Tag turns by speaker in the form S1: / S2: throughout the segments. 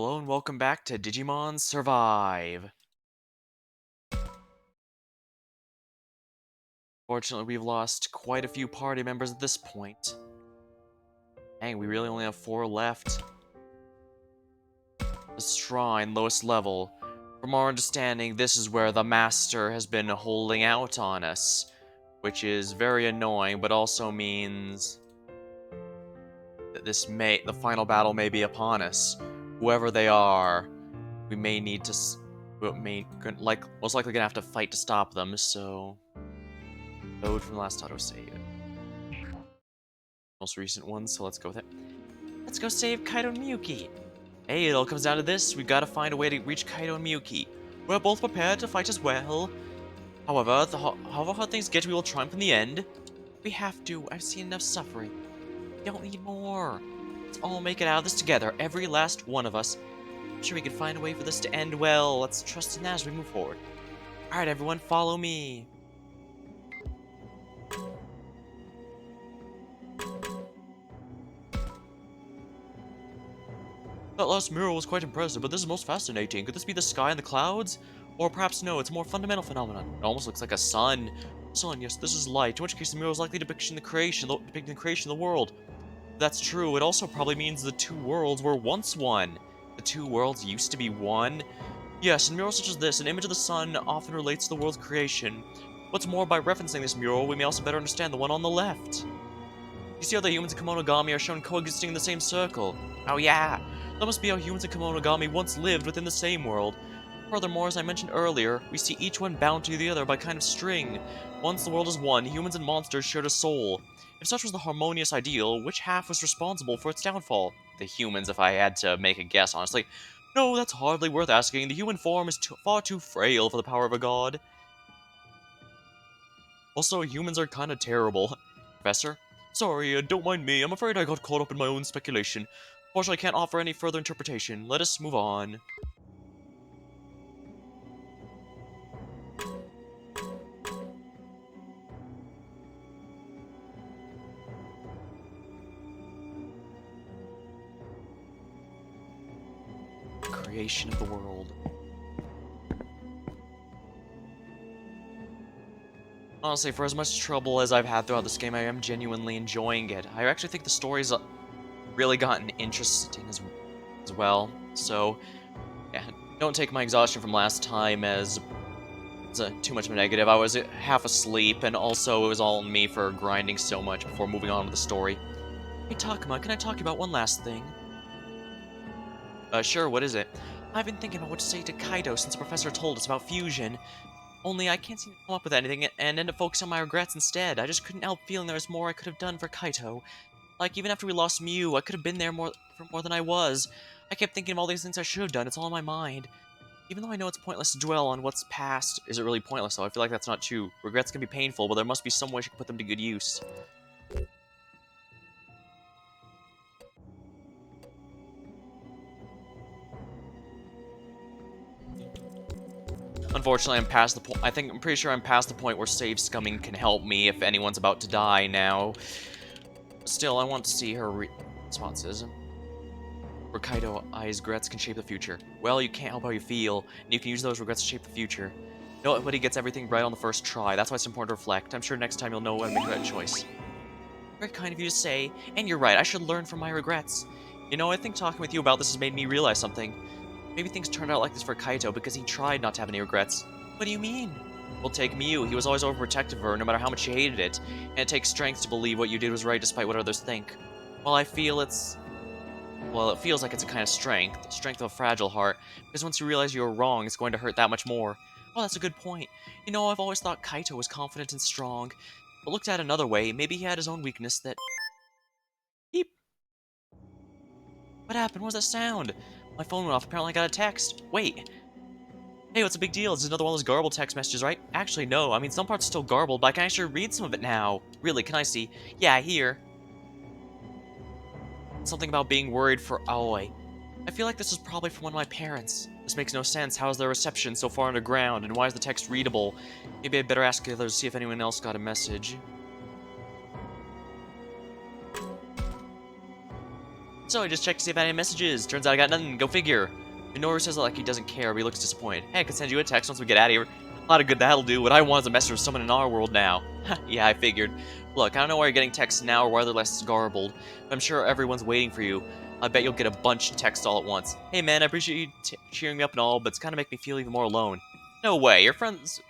S1: Hello and welcome back to Digimon Survive. Fortunately, we've lost quite a few party members at this point. Dang, we really only have 4 left. The shrine, lowest level. From our understanding, this is where the Master has been holding out on us, which is very annoying, but also means that the final battle may be upon us. Whoever they are, we may need to, most likely gonna have to fight to stop them, so... Load from the last autosave. Most recent one, so let's go with it. Let's go save Kaido and Miyuki. Hey, it all comes down to this. We've got to find a way to reach Kaido and Miyuki. We're both prepared to fight as well. However, however hard things get, we will triumph in the end. We have to. I've seen enough suffering. We don't need more. Let's all make it out of this together, every last one of us. I'm sure we can find a way for this to end well. Let's trust in that as we move forward. Alright, everyone, follow me. That last mural was quite impressive, but this is most fascinating. Could this be the sky and the clouds? Or perhaps no, it's a more fundamental phenomenon. It almost looks like a sun. Sun, yes, this is light, in which case the mural is likely depicting the creation of the world. If that's true, it also probably means the two worlds were once one. The two worlds used to be one? Yes, in murals such as this, an image of the sun often relates to the world's creation. What's more, by referencing this mural, we may also better understand the one on the left. You see how the humans and Kemonogami are shown coexisting in the same circle? Oh yeah, that must be how humans and Kemonogami once lived within the same world. Furthermore, as I mentioned earlier, we see each one bound to the other by kind of string. Once the world is one, humans and monsters shared a soul. If such was the harmonious ideal, which half was responsible for its downfall? The humans, if I had to make a guess, honestly. No, that's hardly worth asking. The human form is far too frail for the power of a god. Also, humans are kinda terrible. Professor? Sorry, don't mind me. I'm afraid I got caught up in my own speculation. Fortunately, I can't offer any further interpretation. Let us move on. Creation of the world. Honestly, for as much trouble as I've had throughout this game, I am genuinely enjoying it. I actually think the story's really gotten interesting as well. So, yeah, don't take my exhaustion from last time as too much of a negative. I was half asleep, and also it was all on me for grinding so much before moving on with the story. Hey Takuma, can I talk to you about one last thing? Sure, what is it? I've been thinking about what to say to Kaido since the professor told us about fusion. Only I can't seem to come up with anything and end up focusing on my regrets instead. I just couldn't help feeling there was more I could have done for Kaito. Like, even after we lost Mew, I could have been there for more than I was. I kept thinking of all these things I should have done, it's all in my mind. Even though I know it's pointless to dwell on what's past, is it really pointless though? I feel like that's not true. Regrets can be painful, but there must be some way she can put them to good use. Unfortunately, I'm past the point. I'm pretty sure I'm past the point where save scumming can help me if anyone's about to die now. Still, I want to see her responses. For Kaido, eyes regrets can shape the future. Well, you can't help how you feel, and you can use those regrets to shape the future. Nobody gets everything right on the first try. That's why it's important to reflect. I'm sure next time you'll know how to make the right choice. Very kind of you to say, and you're right, I should learn from my regrets. You know, I think talking with you about this has made me realize something. Maybe things turned out like this for Kaito because he tried not to have any regrets. What do you mean? Well, take Miu. He was always overprotective of her, no matter how much she hated it. And it takes strength to believe what you did was right despite what others think. Well, I feel it's... Well, it feels like it's a kind of strength of a fragile heart, because once you realize you were wrong, it's going to hurt that much more. Oh, that's a good point. You know, I've always thought Kaito was confident and strong, but looked at another way, maybe he had his own weakness that... Beep! What happened? What was that sound? My phone went off, apparently I got a text. Wait. Hey, what's the big deal? This is another one of those garbled text messages, right? Actually, no. I mean, some parts are still garbled, but I can actually read some of it now. Really, can I see? Yeah, here. Something about being worried for Aoi. I feel like this is probably from one of my parents. This makes no sense. How is their reception so far underground, and why is the text readable? Maybe I'd better ask the others to see if anyone else got a message. So I just checked to see if I had any messages. Turns out I got nothing. Go figure. Minoru says it like he doesn't care, but he looks disappointed. Hey, I can send you a text once we get out of here. A lot of good that'll do. What I want is a message with someone in our world now. Yeah, I figured. Look, I don't know why you're getting texts now or why they're less garbled, but I'm sure everyone's waiting for you. I bet you'll get a bunch of texts all at once. Hey man, I appreciate you cheering me up and all, but it's kind of make me feel even more alone. No way, your friend's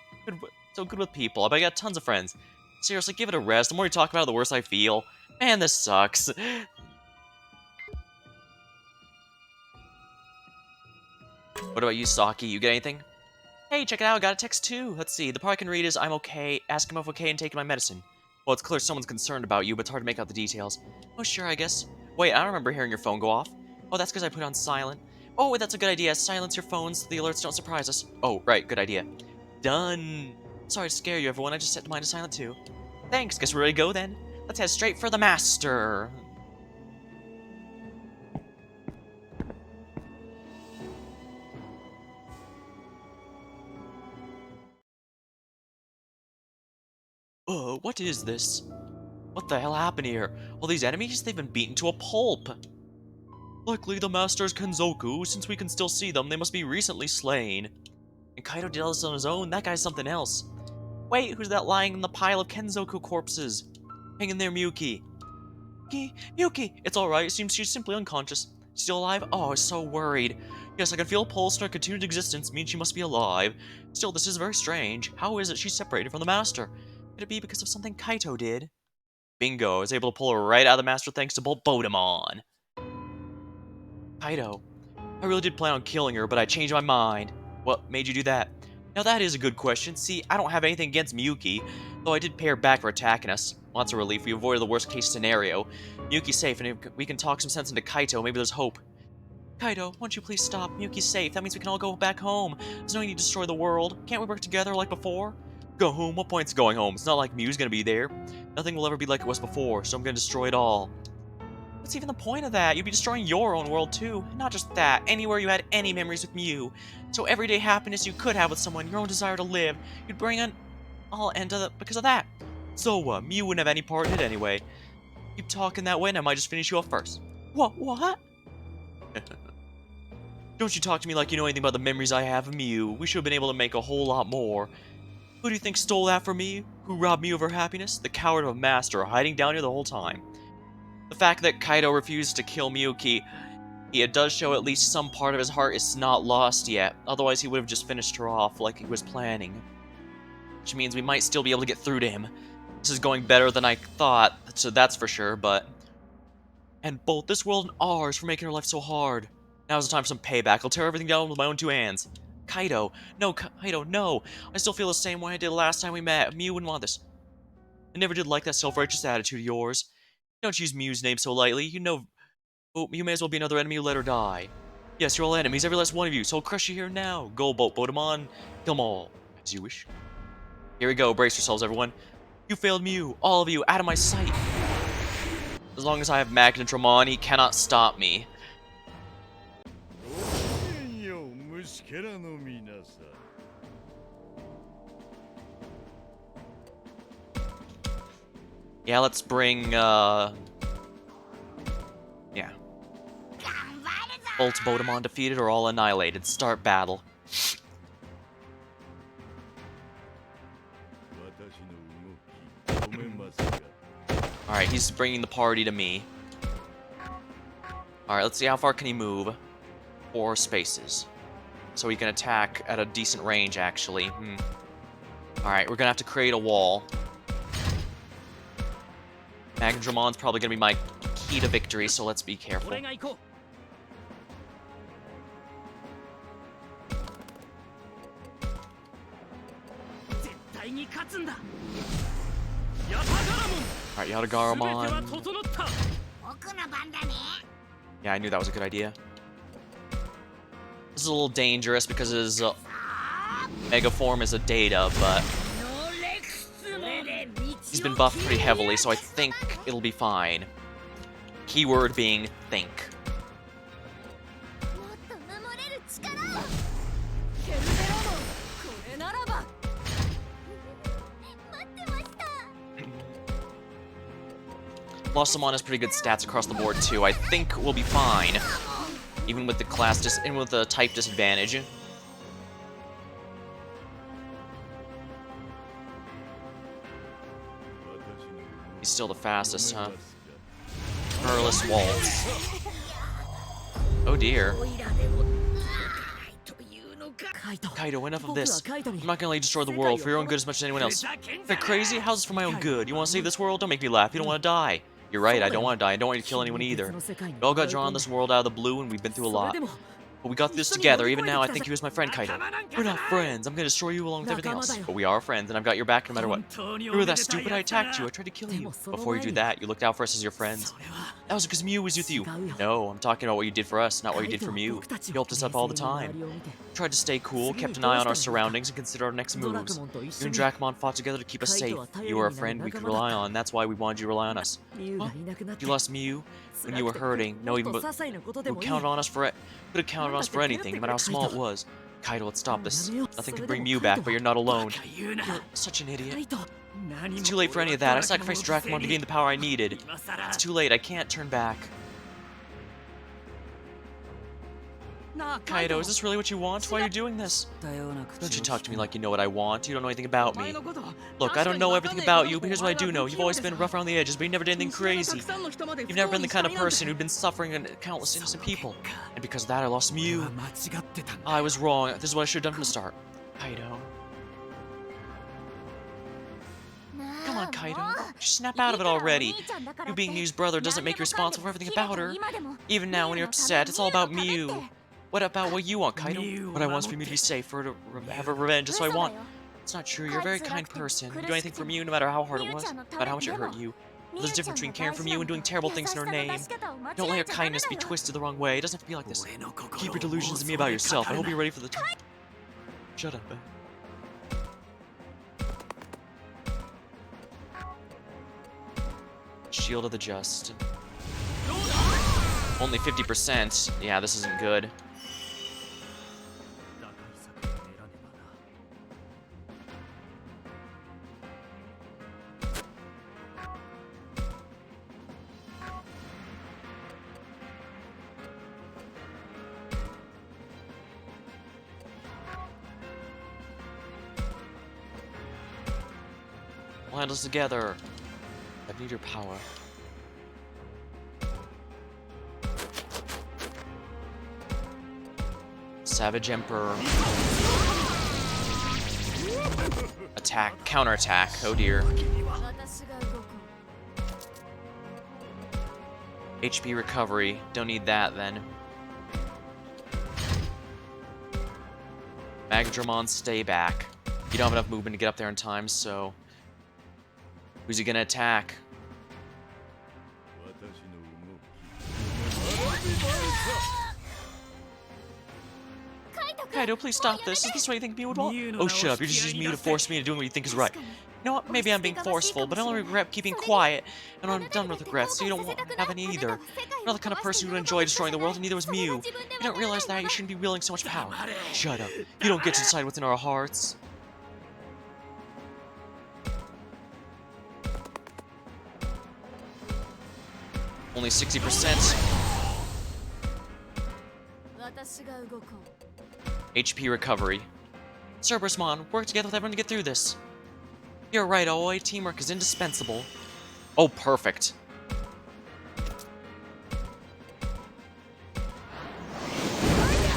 S1: so good with people. I bet you got tons of friends. Seriously, give it a rest. The more you talk about it, the worse I feel. Man, this sucks. What about you, Saki? You get anything? Hey, check it out, I got a text too. Let's see, the part I can read is I'm okay, ask him if I'm okay and taking my medicine. Well, it's clear someone's concerned about you, but it's hard to make out the details. Oh, sure, I guess. Wait, I don't remember hearing your phone go off. Oh, that's because I put it on silent. Oh, that's a good idea. Silence your phones so the alerts don't surprise us. Oh, right, good idea. Done. Sorry to scare you, everyone. I just set mine to silent too. Thanks, guess we're ready to go then. Let's head straight for the master. What is this? What the hell happened here? All these enemies? They've been beaten to a pulp. Luckily, the master's Kenzoku. Since we can still see them, they must be recently slain. And Kaido did all this on his own? That guy's something else. Wait, who's that lying in the pile of Kenzoku corpses? Hang in there, Miyuki. Miyuki! It's alright, it seems she's simply unconscious. Still alive? Oh, I was so worried. Yes, I can feel a pulse and her continued existence means she must be alive. Still, this is very strange. How is it she's separated from the master? Could it be because of something Kaito did? Bingo, I was able to pull her right out of the master thanks to Boltbodemon. Kaito, I really did plan on killing her, but I changed my mind. What made you do that? Now that is a good question. See, I don't have anything against Miyuki, though I did pay her back for attacking us. Lots of relief, we avoided the worst case scenario. Miyuki's safe, and if we can talk some sense into Kaito, maybe there's hope. Kaito, won't you please stop? Miyuki's safe, that means we can all go back home. There's no need to destroy the world. Can't we work together like before? Go home? What point's going home? It's not like Mew's gonna be there. Nothing will ever be like it was before, so I'm gonna destroy it all. What's even the point of that? You'd be destroying your own world too. Not just that, anywhere you had any memories with Mew. So everyday happiness you could have with someone, your own desire to live, you'd bring an all end to because of that. So Mew wouldn't have any part in it anyway. Keep talking that way and I might just finish you off first. What? Don't you talk to me like you know anything about the memories I have of Mew. We should have been able to make a whole lot more. Who do you think stole that from me? Who robbed me of her happiness? The coward of a master hiding down here the whole time. The fact that Kaido refused to kill Miyuki, it does show at least some part of his heart is not lost yet. Otherwise, he would have just finished her off like he was planning. Which means we might still be able to get through to him. This is going better than I thought, so that's for sure, but... And both this world and ours for making her life so hard. Now's the time for some payback. I'll tear everything down with my own two hands. Kaido. No, Kaido, no. I still feel the same way I did last time we met. Mew wouldn't want this. I never did like that self-righteous attitude of yours. Don't use Mew's name so lightly. You know... Oh, you may as well be another enemy who let her die. Yes, you're all enemies, every last one of you, so I'll crush you here now. Go, Boltbodemon. Kill them all. As you wish. Here we go. Brace yourselves, everyone. You failed Mew. All of you. Out of my sight. As long as I have Magnetramon, he cannot stop me. Yeah, let's bring, yeah. Boltbodemon defeated or all annihilated. Start battle. Alright, he's bringing the party to me. Alright, let's see how far can he move. 4 spaces. So he can attack at a decent range, actually. Alright, we're gonna have to create a wall. Magnetramon's probably gonna be my key to victory, so let's be careful. Alright, Yatagaramon. Yeah, I knew that was a good idea. This is a little dangerous because his Mega Form is a data, but he's been buffed pretty heavily, so I think it'll be fine. Keyword being think. Blossomon has pretty good stats across the board too. I think we'll be fine, even with the with the type disadvantage. He's still the fastest, huh? Perilous Waltz. Oh dear. Kaido, enough of this. I'm not gonna let you destroy the world for your own good as much as anyone else. Am I crazy? How's this for my own good? You want to save this world? Don't make me laugh. You don't want to die. You're right, I don't want to die. I don't want you to kill anyone either. We all got drawn in this world out of the blue, and we've been through a lot. But we got through this together. Even now, I think you as my friend, Kaido. We're not friends. I'm gonna destroy you along with everything else. But we are friends, and I've got your back no matter what. You were that stupid. I attacked you. I tried to kill you. Before you do that, you looked out for us as your friends. That was because Mew was with you. No, I'm talking about what you did for us, not what you did for Mew. You helped us up all the time. Tried to stay cool, kept an eye on our surroundings, and considered our next moves. You and Dracmon fought together to keep us safe. You were a friend we could rely on. That's why we wanted you to rely on us. Huh? You lost Mew when you were hurting. No, even you counted on us for it. Could have counted on us for anything, no matter how small it was. Kaido, let's stop this. Nothing can bring Mew back, but you're not alone. You're such an idiot. It's too late for any of that. I sacrificed Dracmon to gain the power I needed. It's too late. I can't turn back. Kaido, is this really what you want? Why are you doing this? Don't you talk to me like you know what I want. You don't know anything about me. Look, I don't know everything about you, but here's what I do know. You've always been rough around the edges, but you never did anything crazy. You've never been the kind of person who'd been suffering countless innocent people. And because of that, I lost Mew. I was wrong. This is what I should have done from the start. Kaido. Come on, Kaido. Just snap out of it already. You being Mew's brother doesn't make you responsible for everything about her. Even now, when you're upset, it's all about Mew. What about what you want, Kaido? What I want is for Mew to be safe, for her to have her revenge. That's what I want. It's not true. You're a very kind person. You do anything for Mew, no matter how hard it was, no matter how much it hurt you. There's a difference between caring for Mew and doing terrible things in her name. Don't let your kindness be twisted the wrong way. It doesn't have to be like this. Keep your delusions to me about yourself. I hope you're ready for the time. Shut up, man. Shield of the Just. Only 50%. Yeah, this isn't good. We'll handle this together. I need your power. Savage Emperor. Attack, counterattack. Oh dear. HP recovery. Don't need that then. Magdramon, stay back. You don't have enough movement to get up there in time, so who's he gonna attack? Kaido, please stop this. Is this what you think Mew would want? Oh, shut up. You're just using Mew to force me to do what you think is right. You know what? Maybe I'm being forceful, but I only regret keeping quiet, and I'm done with regrets, so you don't have any either. You're not the kind of person who would enjoy destroying the world, and neither was Mew. You don't realize that. You shouldn't be wielding so much power. Shut up. You don't get to decide what's in our hearts. Only 60%. HP recovery. Cerberusmon, work together with everyone to get through this. You're right, Aoi. Teamwork is indispensable. Oh, perfect.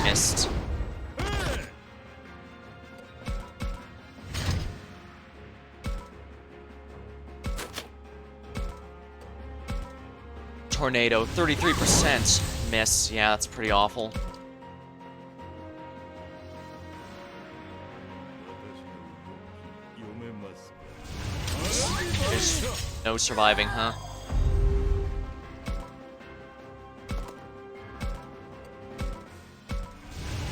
S1: Missed. Tornado, 33%. Miss. Yeah, that's pretty awful. There's no surviving, huh?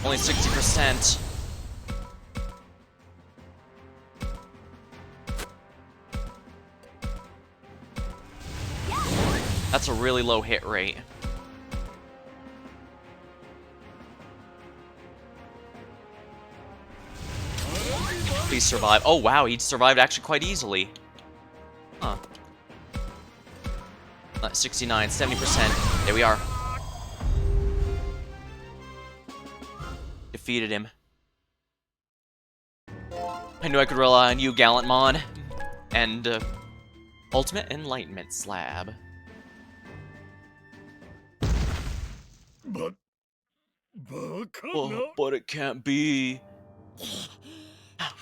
S1: Only 60%. That's a really low hit rate. Please survive. Oh wow, he survived actually quite easily. Huh. 69, 70%. There we are. Defeated him. I knew I could rely on you, Gallant Mon. And, Ultimate Enlightenment Slab. Oh, but it can't be.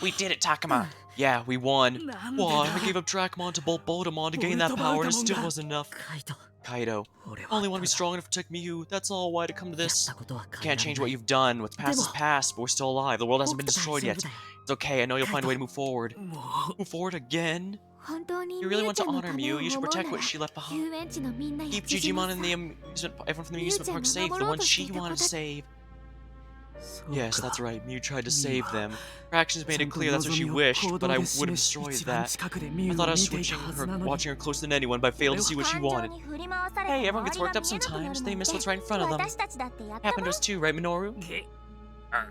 S1: We did it, Takuma. Yeah, we won. Why? I gave up Dracmon to Boltbotamon to gain that power, and it still wasn't enough. Kaido. I only want to be strong enough to protect Miyu. That's all. Why'd it come to this? You can't change what you've done. What's past is past, but we're still alive. The world hasn't been destroyed yet. It's okay. I know you'll find a way to move forward. Move forward again? You really want to honor Miyu? You should protect what she left behind. Keep Digimon and the amusement, everyone from the amusement park safe. The ones she wanted to save. Yes, that's right. Miyu tried to save them. Her actions made it clear that's what she wished, but I would have destroyed that. I thought I was watching her closer than anyone, but I failed to see what she wanted. Hey, everyone gets worked up sometimes. They miss what's right in front of them. Happened to us too, right, Minoru?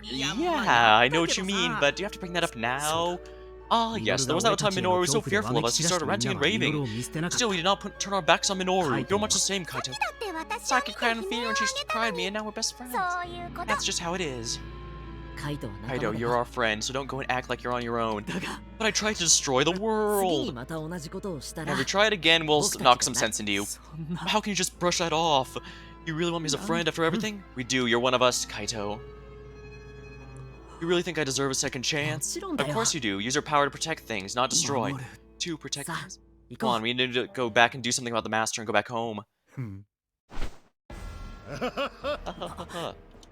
S1: Yeah, I know what you mean, but do you have to bring that up now? Ah, yes, there was that time Minoru was so fearful of us, he started ranting and raving. Still, we did not turn our backs on Minoru. You're much the same, Kaito. Saki cried in fear and she cried me, and now we're best friends. That's just how it is. Kaido, you're our friend, so don't go and act like you're on your own. But I tried to destroy the world. And if we try it again, we'll knock some sense into you. How can you just brush that off? You really want me as a friend after everything? We do, you're one of us, Kaito. You really think I deserve a second chance? Of course you do. Use your power to protect things, not destroy. To protect things? Come on, we need to go back and do something about the master and go back home.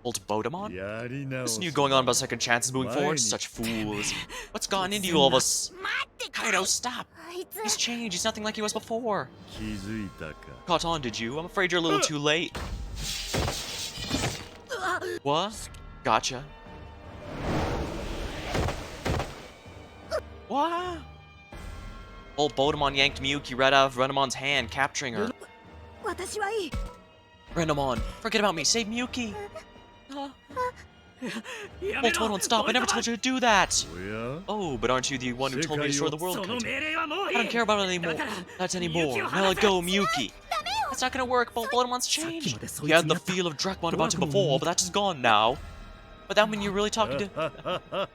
S1: Boltbotamon? This new going on about second chances moving forward? Such fools. What's gotten into you all of us? Kaido, stop! He's changed. He's nothing like he was before. Caught on, did you? I'm afraid you're a little too late. What? Gotcha. What? Boltbotamon yanked Miyuki right out of Renamon's hand, capturing her. Renamon, forget about me, save Miyuki! Boltbotamon, stop, I never told you to do that! Oh, but aren't you the one who told me to destroy the world, Kaito? I don't care about it anymore. Now let go, Miyuki! That's not gonna work, Boltbotamon's changed! He had the feel of Dracmon about him before, but that's just gone now. But that when you're really talking to...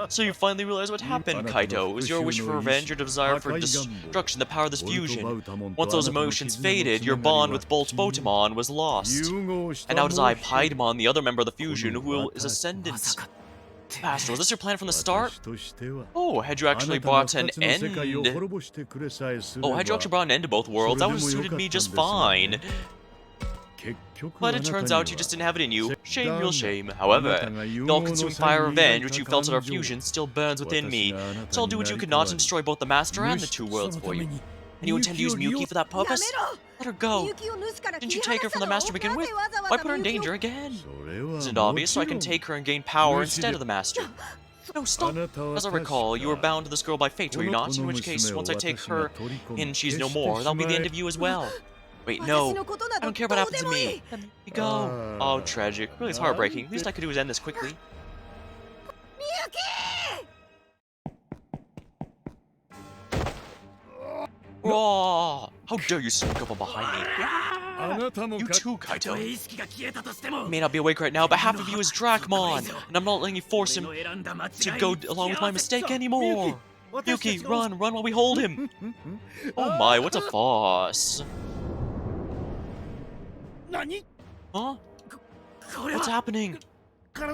S1: So you finally realize what happened, Kaito. It was your wish for revenge, your desire for destruction that powered this fusion. Once those emotions faded, your bond with Boltbotamon was lost. And now it is I, Paimon, the other member of the fusion, who is Ascendant. Master, was this your plan from the start? Oh, had you actually brought an end... Oh, had you actually brought an end to both worlds, that would have suited me just fine. But it turns out you just didn't have it in you. Shame, real shame. However, the all-consuming fire of revenge which you felt at our fusion still burns within me. So I'll do what you could not and destroy both the Master and the two worlds for you. And you intend to use Miyuki for that purpose? Let her go. Didn't you take her from the Master to begin with? Why put her in danger again? Isn't it obvious so I can take her and gain power instead of the Master? No, stop! As I recall, you were bound to this girl by fate, were you not? In which case, once I take her and she's no more, that'll be the end of you as well. Wait, no. I don't care what happens to me. Let me go. Oh, tragic. Really, it's heartbreaking. Least I could do is end this quickly. Oh, how dare you sneak up on behind me? You too, Kaito. You may not be awake right now, but half of you is Dracmon, and I'm not letting you force him to go along with my mistake anymore. Miyuki, run while we hold him. Oh my, what a farce. Huh? What's happening?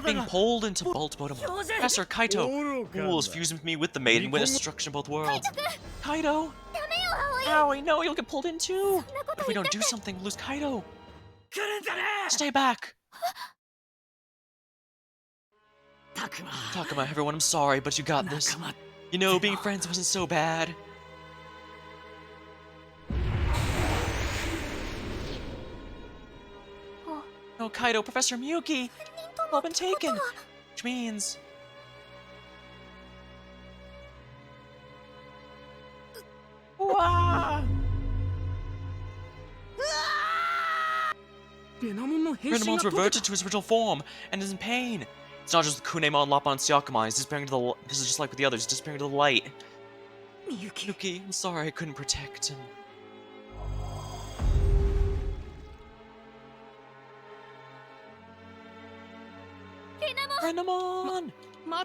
S1: Being pulled into Boltbotamon. Professor Kaito! Fools fusing me with the maiden, witness destruction of both worlds. Kaito! Owie, no, you'll get pulled in too! If we don't do something, we'll lose Kaito! Stay back! Takuma, everyone, I'm sorry, but you got this. You know, being friends wasn't so bad. No, Kaito, Professor Miyuki! All been taken! Which means... Wah! Renamon's reverted to his original form, and is in pain. It's not just Kunemon, Loppa, and Syakuman, he's disappearing to the... This is just like with the others, disappearing to the light. Miyuki, I'm sorry I couldn't protect him. Renamon!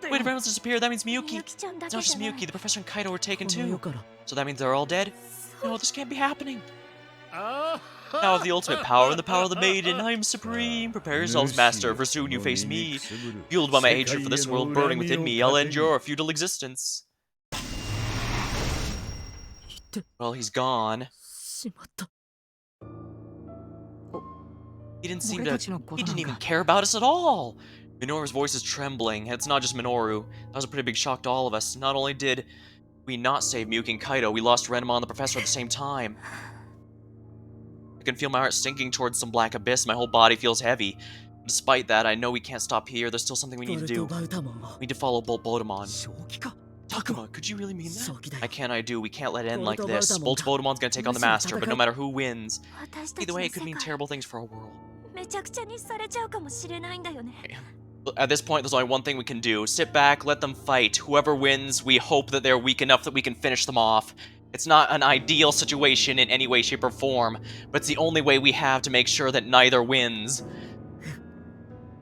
S1: Wait, everyone's disappeared. That means Miyuki. It's not just Miyuki. The professor and Kaido were taken too. So that means they're all dead? No, this can't be happening. Now of the ultimate power and the power of the maiden, I am supreme. Prepare yourselves, master, for soon you face me. Fueled by my hatred for this world burning within me, I'll end your futile existence. Well, he's gone. He didn't even care about us at all. Minoru's voice is trembling. It's not just Minoru. That was a pretty big shock to all of us. Not only did we not save Miyuki and Kaido, we lost Renamon and the professor at the same time. I can feel my heart sinking towards some black abyss. My whole body feels heavy. Despite that, I know we can't stop here. There's still something we need to do. We need to follow Boltbodemon. Takuma, could you really mean that? I can't, I do. We can't let it end like this. Boltbodemon's gonna take on the Master, but no matter who wins, either way, it could mean terrible things for our world. At this point, there's only one thing we can do. Sit back, let them fight. Whoever wins, we hope that they're weak enough that we can finish them off. It's not an ideal situation in any way, shape, or form, but it's the only way we have to make sure that neither wins.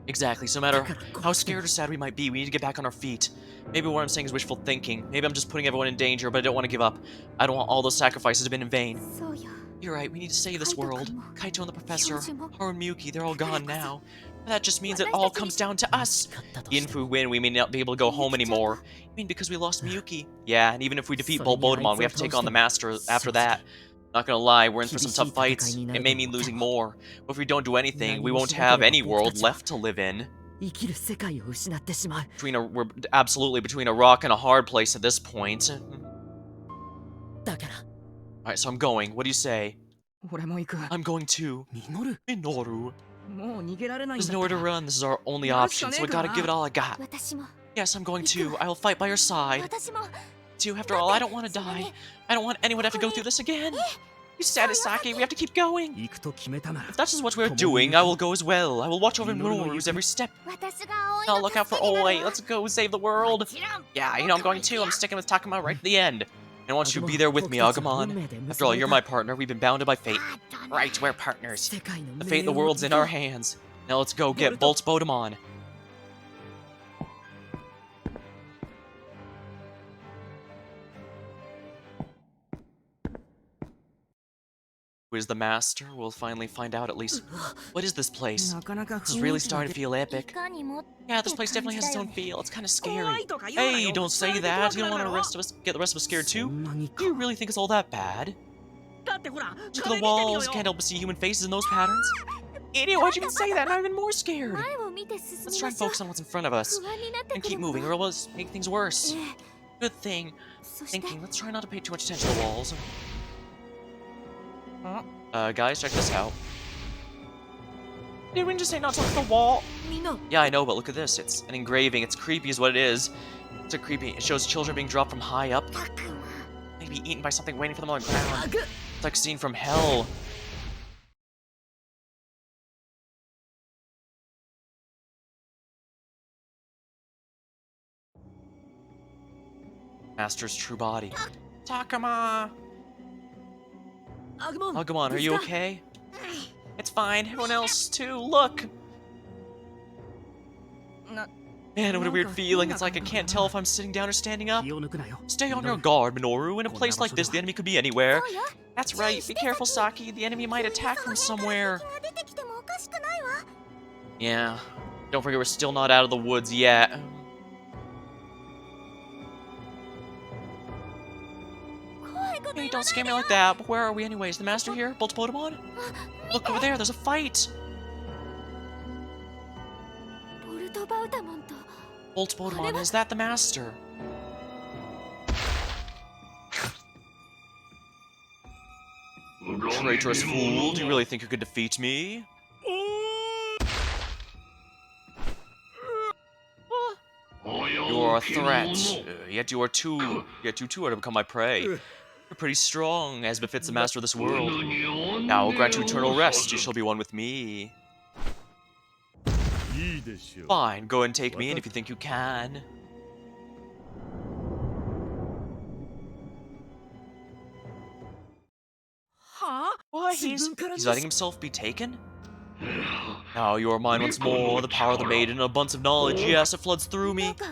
S1: Exactly, so no matter how scared or sad we might be, we need to get back on our feet. Maybe what I'm saying is wishful thinking. Maybe I'm just putting everyone in danger, but I don't want to give up. I don't want all those sacrifices to have been in vain. You're right, we need to save this world. Kaito and the professor, Haru and Miyuki, they're all gone now. That just means it all comes down to us. Even if we win, we may not be able to go home anymore. I mean, because we lost Miyuki. Yeah, and even if we defeat Boltbodemon, we have to take on the Master after that. Not gonna lie, we're in for some tough fights. It may mean losing more. But if we don't do anything, we won't have any world left to live in. We're absolutely between a rock and a hard place at this point. Alright, so I'm going. What do you say? I'm going too. Minoru. There's nowhere to run. This is our only option, so I gotta give it all I got. Yes, I'm going too. I will fight by your side. Too, after all, I don't want to die. I don't want anyone to have to go through this again. You said it, Saki. We have to keep going. If that's just what we're doing, I will go as well. I will watch over Minoru's every step. I'll look out for Oi. Let's go save the world. Yeah, you know I'm going too. I'm sticking with Takuma right to the end. And I want you to be there with me, Agumon. After all, you're my partner. We've been bounded by fate. Right, we're partners. The fate of the world's in our hands. Now let's go get Boltbodemon. Who is the Master? We'll finally find out at least. What is this place? This is really starting to feel epic. Yeah, this place definitely has its own feel. It's kind of scary. Hey, don't say that. You don't want to get the rest of us scared too? Do you really think it's all that bad? Look at the walls. Can't help but see human faces in those patterns. Idiot, why'd you even say that? I'm even more scared. Let's try and focus on what's in front of us. And keep moving, or else make things worse. Good thing. Thinking, let's try not to pay too much attention to the walls. Guys, check this out. Did we just say not to look at the wall? Yeah, I know, but look at this. It's an engraving. It's creepy is what it is. It's a creepy. It shows children being dropped from high up. Maybe eaten by something waiting for them on the ground. It's like a scene from hell. Master's true body. Takuma! Agumon, are you okay? It's fine. Everyone else, too. Look! Man, what a weird feeling. It's like I can't tell if I'm sitting down or standing up. Stay on your guard, Minoru. In a place like this, the enemy could be anywhere. That's right. Be careful, Saki. The enemy might attack from somewhere. Yeah. Don't forget we're still not out of the woods yet. Hey, don't scare me like that. But where are we anyways? The Master here? Boltbodemon? Look over there, there's a fight! Boltbodemon, is that the Master? Traitorous fool, do you really think you could defeat me? You are a threat, yet you too are to become my prey. You're pretty strong, as befits the Master of this world. Now I will grant you eternal rest. You shall be one with me. Fine, go and take me in if you think you can. What? He's letting himself be taken? Now you are mine once more, the power of the maiden, an abundance of knowledge, yes, it floods through me.
S2: なんか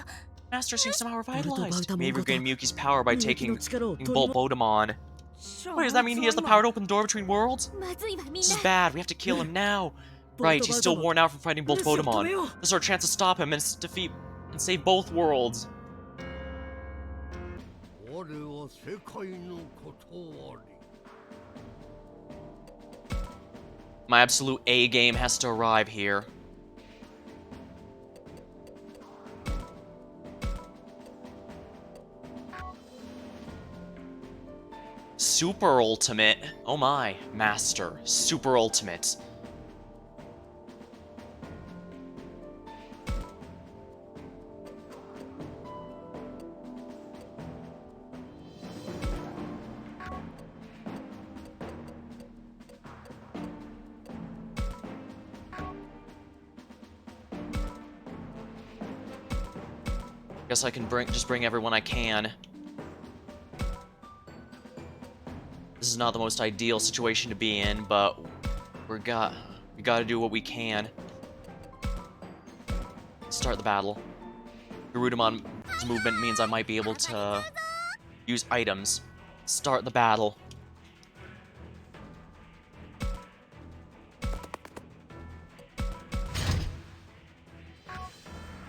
S1: Master seems somehow
S2: ボルトバウ
S1: revitalized.
S2: タモ
S1: May
S2: ンごと
S1: regain Miyuki's power by
S2: みゆきの
S1: taking
S2: 力を取り
S1: Bolt Bodemon.
S2: シャ
S1: Wait, does that mean he has the
S2: あいつは
S1: power to
S2: 今
S1: open the door between worlds?
S2: まずいわみん
S1: This
S2: な
S1: is bad, we have to kill him now.
S2: ボル
S1: Right,
S2: ト
S1: he's
S2: バウ
S1: still
S2: タモン
S1: worn out from fighting
S2: ル
S1: Bolt
S2: ーシを止
S1: Bodemon.
S2: めよう
S1: This is our chance to stop him and defeat and save both worlds.
S3: 我は世界のことあり
S1: My absolute A game has to arrive here. Super Ultimate. Oh my, Master. Super Ultimate. Guess I can just bring everyone I can. This is not the most ideal situation to be in, but we gotta do what we can. Start the battle. Garudamon's movement means I might be able to use items. Start the battle.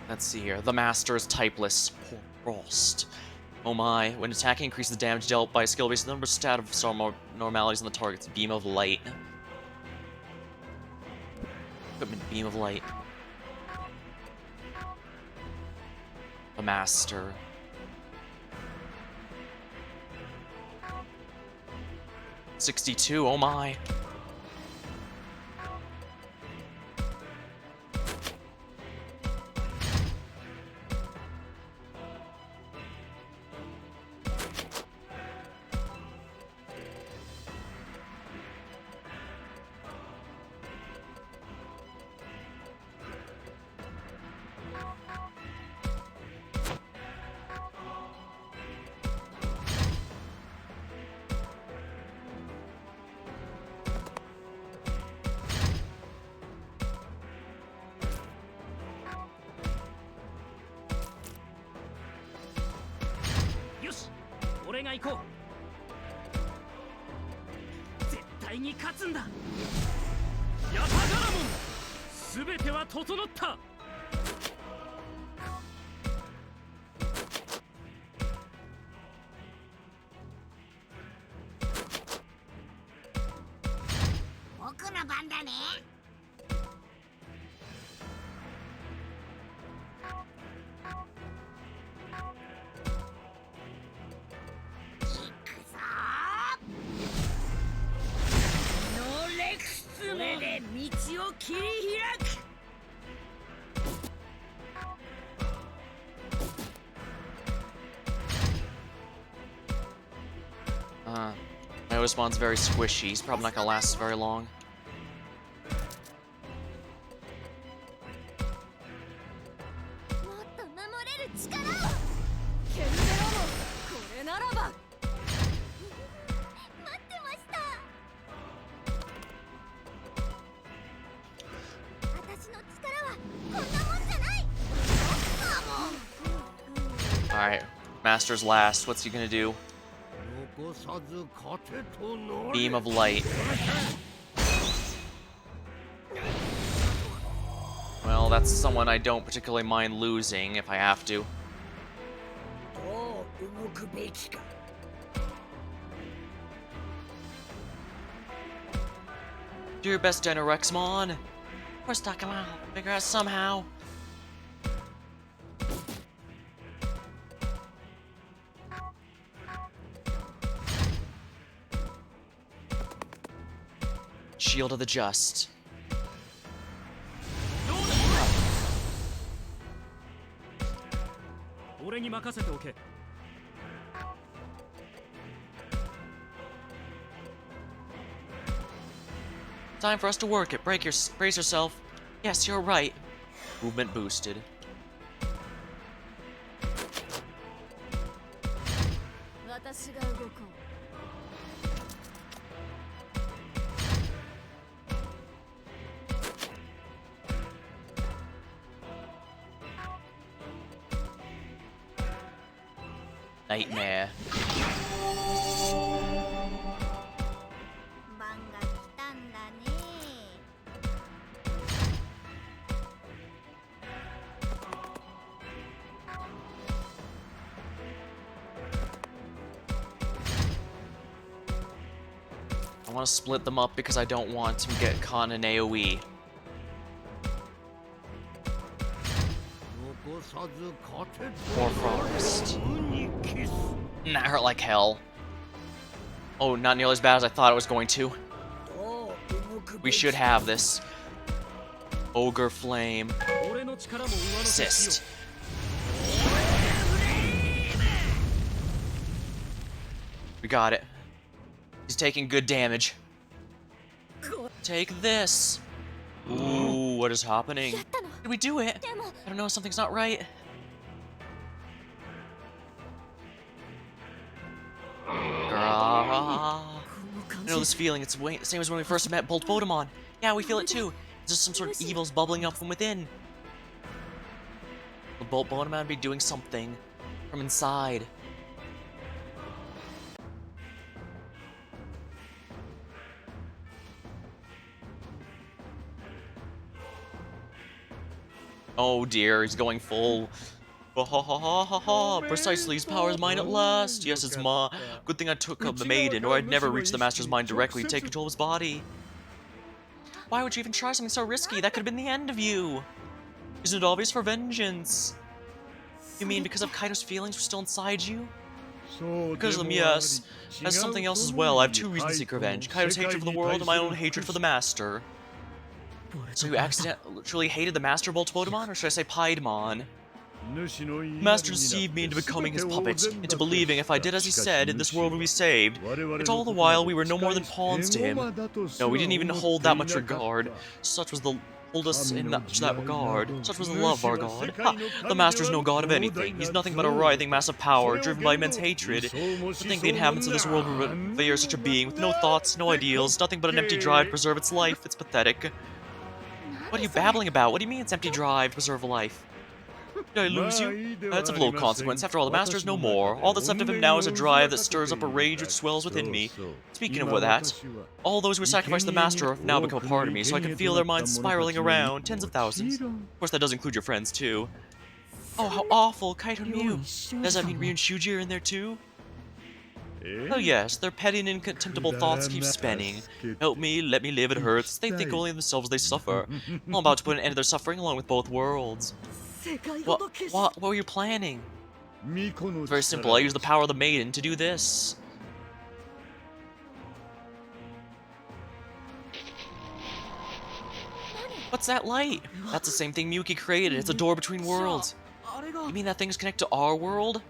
S1: Let's see here. The Master is typeless. Frost. Oh my. When attacking, increases the damage dealt by a skill based on the number of stat of some normalities on the target's beam of light. Equipment beam of light. The Master. $62, oh my. My respawn's very squishy. He's probably not gonna last very long. Alright, Master's last. What's he gonna do?
S3: 残さず勝てとなれ
S1: Beam of light. Well, that's someone I don't particularly mind losing if I have to.
S2: どう動くべきか
S1: Do your best, Rexmon. We're stuck him out. Figure out somehow. Shield of the Just. Time for us to work it. Brace yourself. Yes, you're right. Movement boosted. Nightmare.
S2: 番が来たんだね。
S1: I want to split them up because I don't want to get caught in AoE.
S3: 残さず勝て
S1: Or Frost.
S3: にキス
S1: That hurt like hell. Oh, not nearly as bad as I thought it was going to.
S2: どう動く
S1: We
S2: べき
S1: should have this. Ogre Flame.
S4: 俺の力も上乗せしよ
S1: Assist. We got it. He's taking good damage. Take this. Ooh, what is happening?
S2: やったの
S1: Did we do it?
S2: でも
S1: I don't know, something's not right. Ah.
S2: この感
S1: I know this feeling. It's the same as when we first met Bolt Bodemon. Yeah, we feel it too. It's just some sort of evils bubbling up from within. Would Bolt Bodemon be doing something from inside? Oh dear, he's going full. Ha ha ha ha ha ha! Precisely, his power is mine at last. Yes, it's Ma. Good thing I took up the maiden, or I'd never reach the master's mind directly and take control of his body. Why would you even try something so risky? That could have been the end of you. Isn't it obvious for vengeance? You mean because of Kaito's feelings were still inside you? Because of them, yes. As something else as well, I have two reasons to seek revenge. Kaito's hatred for the world and my own hatred for the master. So you accidentally hated the master Bolt Bodemon, or should I say Piedmon? Master deceived me into becoming his puppet, into believing if I did as he said, this world would be saved. Yet all the while we were no more than pawns to him. No, we didn't even hold that much regard. Such was the hold us in that regard. Such was the love of our God. Ha! The master is no god of anything. He's nothing but a writhing mass of power, driven by immense hatred. To think the inhabitants of this world would revere such a being, with no thoughts, no ideals, nothing but an empty drive to preserve its life. It's pathetic. What are you babbling about? What do you mean it's empty drive to preserve life? Did I lose you? That's of little consequence. After all, the master is no more. All that's left of him now is a drive that stirs up a rage which swells within me. Speaking of that, all those who sacrificed the master have now become a part of me, so I can feel their minds spiraling around, tens of thousands. Of course, that does include your friends, too. Oh, how awful, Kaito and Mew. Does that mean Ryu and Shuji are in there, too? Oh yes, their petty and contemptible thoughts keep spinning. Help me, let me live, it hurts. They think only of themselves, they suffer. I'm about to put an end to their suffering along with both worlds. What were you planning? It's very simple, I use the power of the maiden to do this. What's that light? That's the same thing Miyuki created, it's a door between worlds. You mean that thing's connected to our world?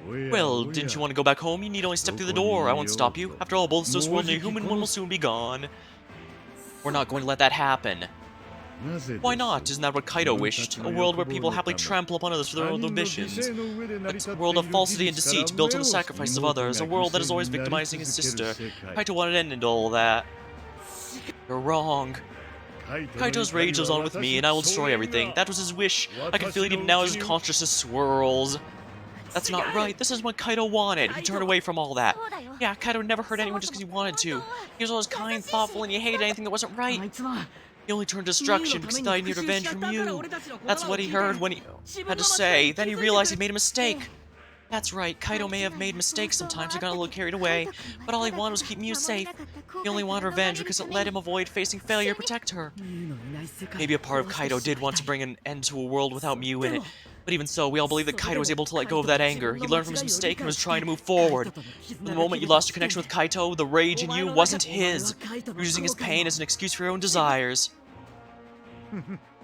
S1: Well, didn't you want to go back home? You need only step through the door. I won't stop you. After all, both this world and the human one will soon be gone. We're not going to let that happen. Why not? Isn't that what Kaito wished? A world where people happily trample upon others for their own ambitions. A world of falsity and deceit built on the sacrifices of others. A world that is always victimizing his sister. Kaito wanted an end to all that. You're wrong. Kaito's rage lives on with me, and I will destroy everything. That was his wish. I can feel it even now as his consciousness swirls. That's not right. This is what Kaito wanted. He turned away from all that. Yeah, Kaito never hurt anyone just because he wanted to. He was always kind, thoughtful, and he hated anything that wasn't right. He only turned to destruction because he thought he needed revenge from you. That's what he heard when he had to say. Then he realized he'd made a mistake. That's right, Kaito may have made mistakes sometimes, he got a little carried away, but all he wanted was keep Mew safe. He only wanted revenge because it let him avoid facing failure and protect her. Maybe a part of Kaito did want to bring an end to a world without Mew in it, but even so, we all believe that Kaito was able to let go of that anger. He learned from his mistake and was trying to move forward. From the moment you lost your connection with Kaito, the rage in you wasn't his. You were using his pain as an excuse for your own desires.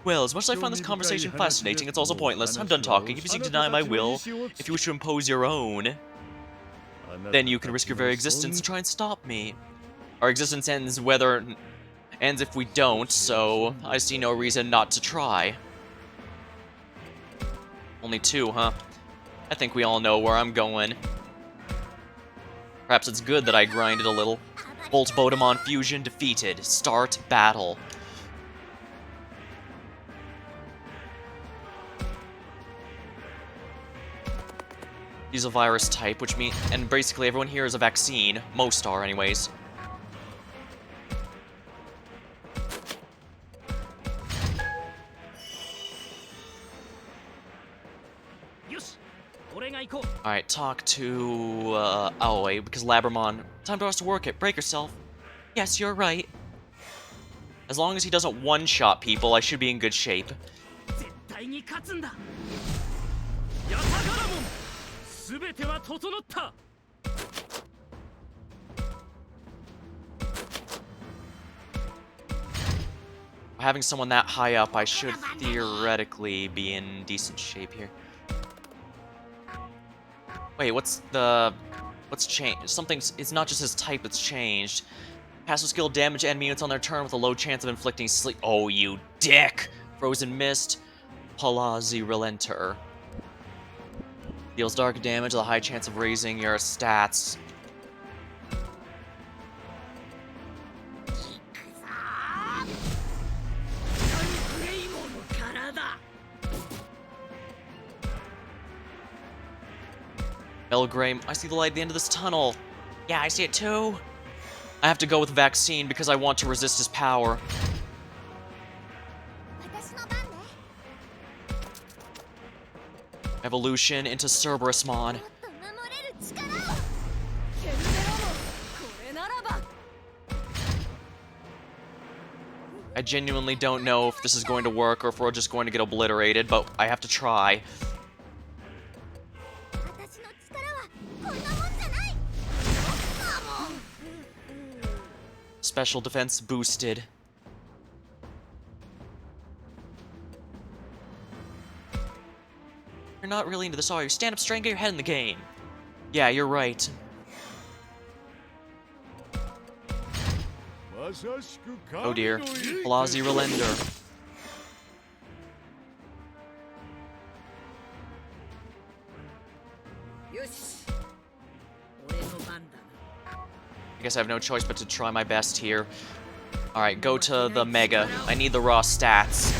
S1: Well, as much as I find this conversation fascinating, it's also pointless. I'm done talking. If you seek to deny my will, if you wish to impose your own, then you can risk your very existence and try and stop me. Our existence ends if we don't, so I see no reason not to try. Only two, huh? I think we all know where I'm going. Perhaps it's good that I grinded a little. Bolt Bodemon fusion defeated. Start battle. He's a virus type, which means, and basically everyone here is a vaccine. Most are, anyways. Alright, talk to, Aoi, because Labramon. Time for us to work it. Break yourself. Yes, you're right. As long as he doesn't one-shot people, I should be in good shape. Having someone that high up, I should theoretically be in decent shape here. Wait, what's changed? Something's, it's not just his type that's changed. Passive skill damage enemy units on their turn with a low chance of inflicting sleep. Oh, you dick! Frozen Mist, Palazzi Relenter. Deals dark damage with a high chance of raising your stats. Belgrame, I see the light at the end of this tunnel. Yeah, I see it too. I have to go with Vaccine because I want to resist his power. Evolution into Cerberusmon. I genuinely don't know if this is going to work or if we're just going to get obliterated, but I have to try. Special defense boosted. You're not really into this, are you? Stand up straight and get your head in the game. Yeah, you're right. Oh dear. Palazzi Relender. I guess I have no choice but to try my best here. Alright, go to the Mega. I need the raw stats.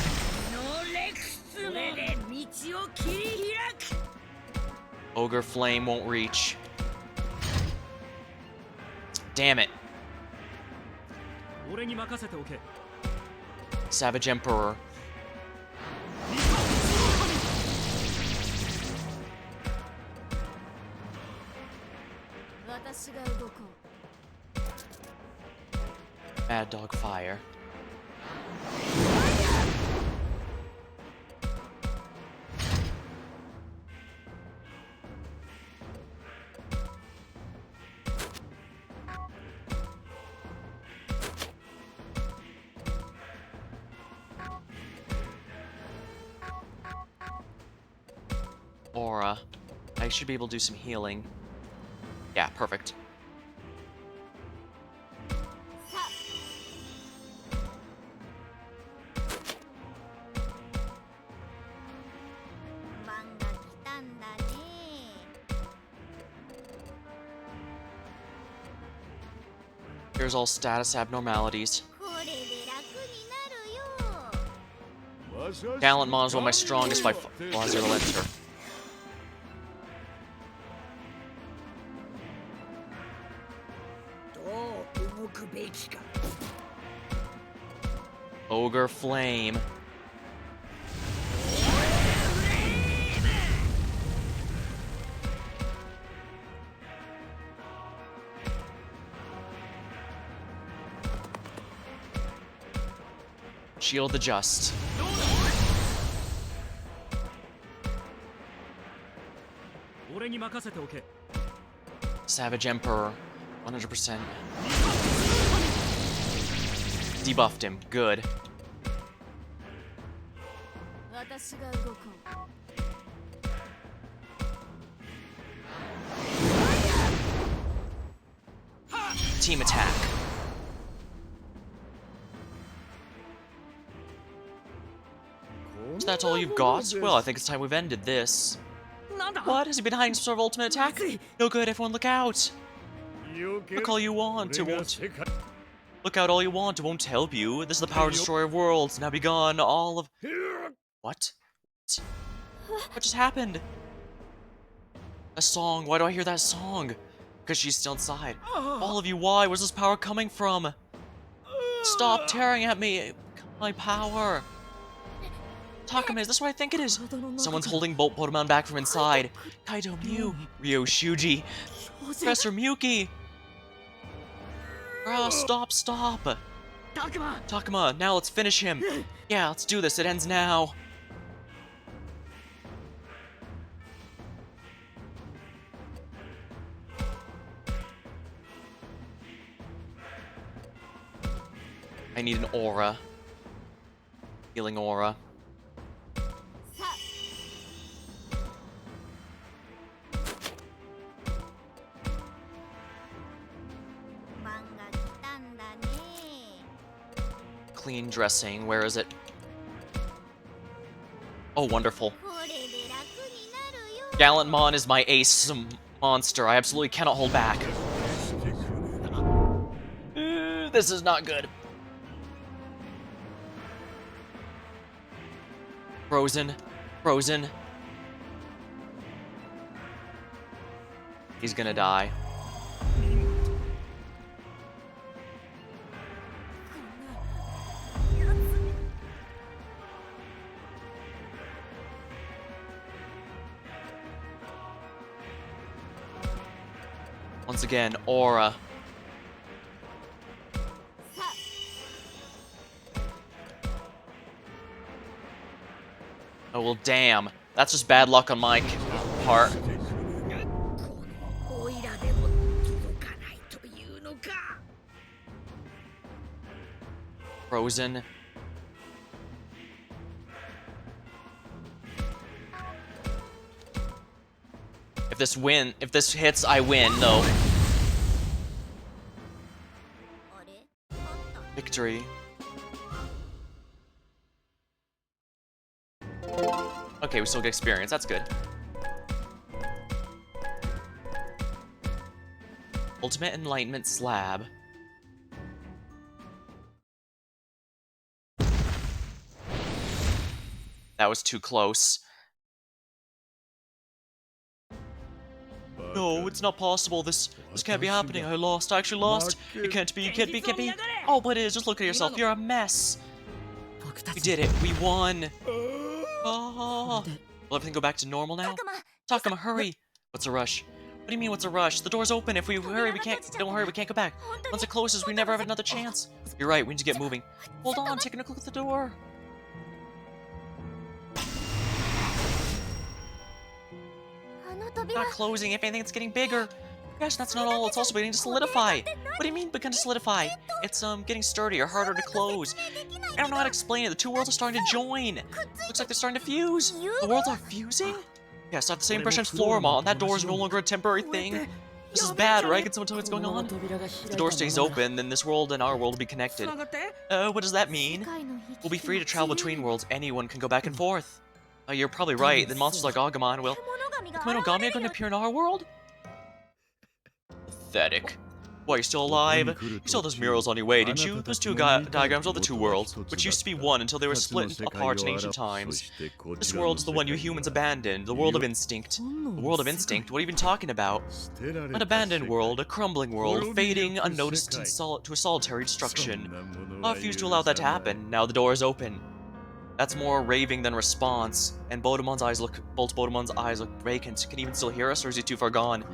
S1: Ogre Flame won't reach. Damn it. Savage Emperor. Mad Dog Fire. Aura. I should be able to do some healing. Yeah, perfect. Here's all status abnormalities. Talent Mon is one of my strongest by Palazzi Relenter. Ogre Flame. Shield the Just. Savage Emperor. 100%. Debuffed him. Good. Team attack. So that's all you've got? Well, I think it's time we've ended this. What? Has he been hiding some sort of ultimate attack? No good, everyone look out! Look all you want, it won't... Look out all you want, it won't help you. This is the power destroyer of worlds. Now be gone, all of... What? What just happened? A song. Why do I hear that song? Because she's still inside. All of you, why? Where's this power coming from? Stop tearing at me. My power. Takame, is this what I think it is? Someone's holding Bolt Pokemon back from inside. Kaido, Mew, Ryo, Shuji, Professor Miyuki. Bro, stop. Takama, now let's finish him. Yeah, let's do this. It ends now. I need an aura. Healing aura. Clean dressing. Where is it? Oh, wonderful. Gallantmon is my ace monster. I absolutely cannot hold back. This is not good. Frozen. He's gonna die. Once again, aura. Oh, well, damn. That's just bad luck on my part. Frozen. If this hits, I win, though. Victory. Okay, we still get experience. That's good. Ultimate Enlightenment Slab. That was too close. No, it's not possible. This can't be happening. I lost. I actually lost. It can't be. Oh, but it is. Just look at yourself. You're a mess. We did it. We won. Oh. Will everything go back to normal now? Takama, hurry. What's a rush? What do you mean, what's a rush? The door's open. If we hurry, we can't. Don't hurry, we can't go back. Once it closes, we never have another chance. You're right. We need to get moving. Hold on. Taking a look at the door. Not closing. If anything, it's getting bigger. Gosh, that's not all. It's also beginning to solidify. What do you mean, begin to solidify? It's getting sturdier, harder to close. I don't know how to explain it. The two worlds are starting to join. Looks like they're starting to fuse. The worlds are fusing? Yes, I have the same impression as Floramon. That door is no longer a temporary thing. This is bad, right? Can someone tell me what's going on? If the door stays open, then this world and our world will be connected. What does that mean? We'll be free to travel between worlds. Anyone can go back and forth. You're probably right. Then monsters like Agumon will... Kemonogami are going to appear in our world? Pathetic. Why, you're still alive? You saw those murals on your way, didn't you? Those two diagrams are the two worlds, which used to be one until they were split apart in ancient times. This world is the one you humans abandoned, the world of instinct. The world of instinct? What are you even talking about? An abandoned world, a crumbling world, fading unnoticed to a solitary destruction. I refuse to allow that to happen. Now the door is open. That's more raving than response, and Bolt Bodemon's eyes look vacant. Can he even still hear us, or is he too far gone?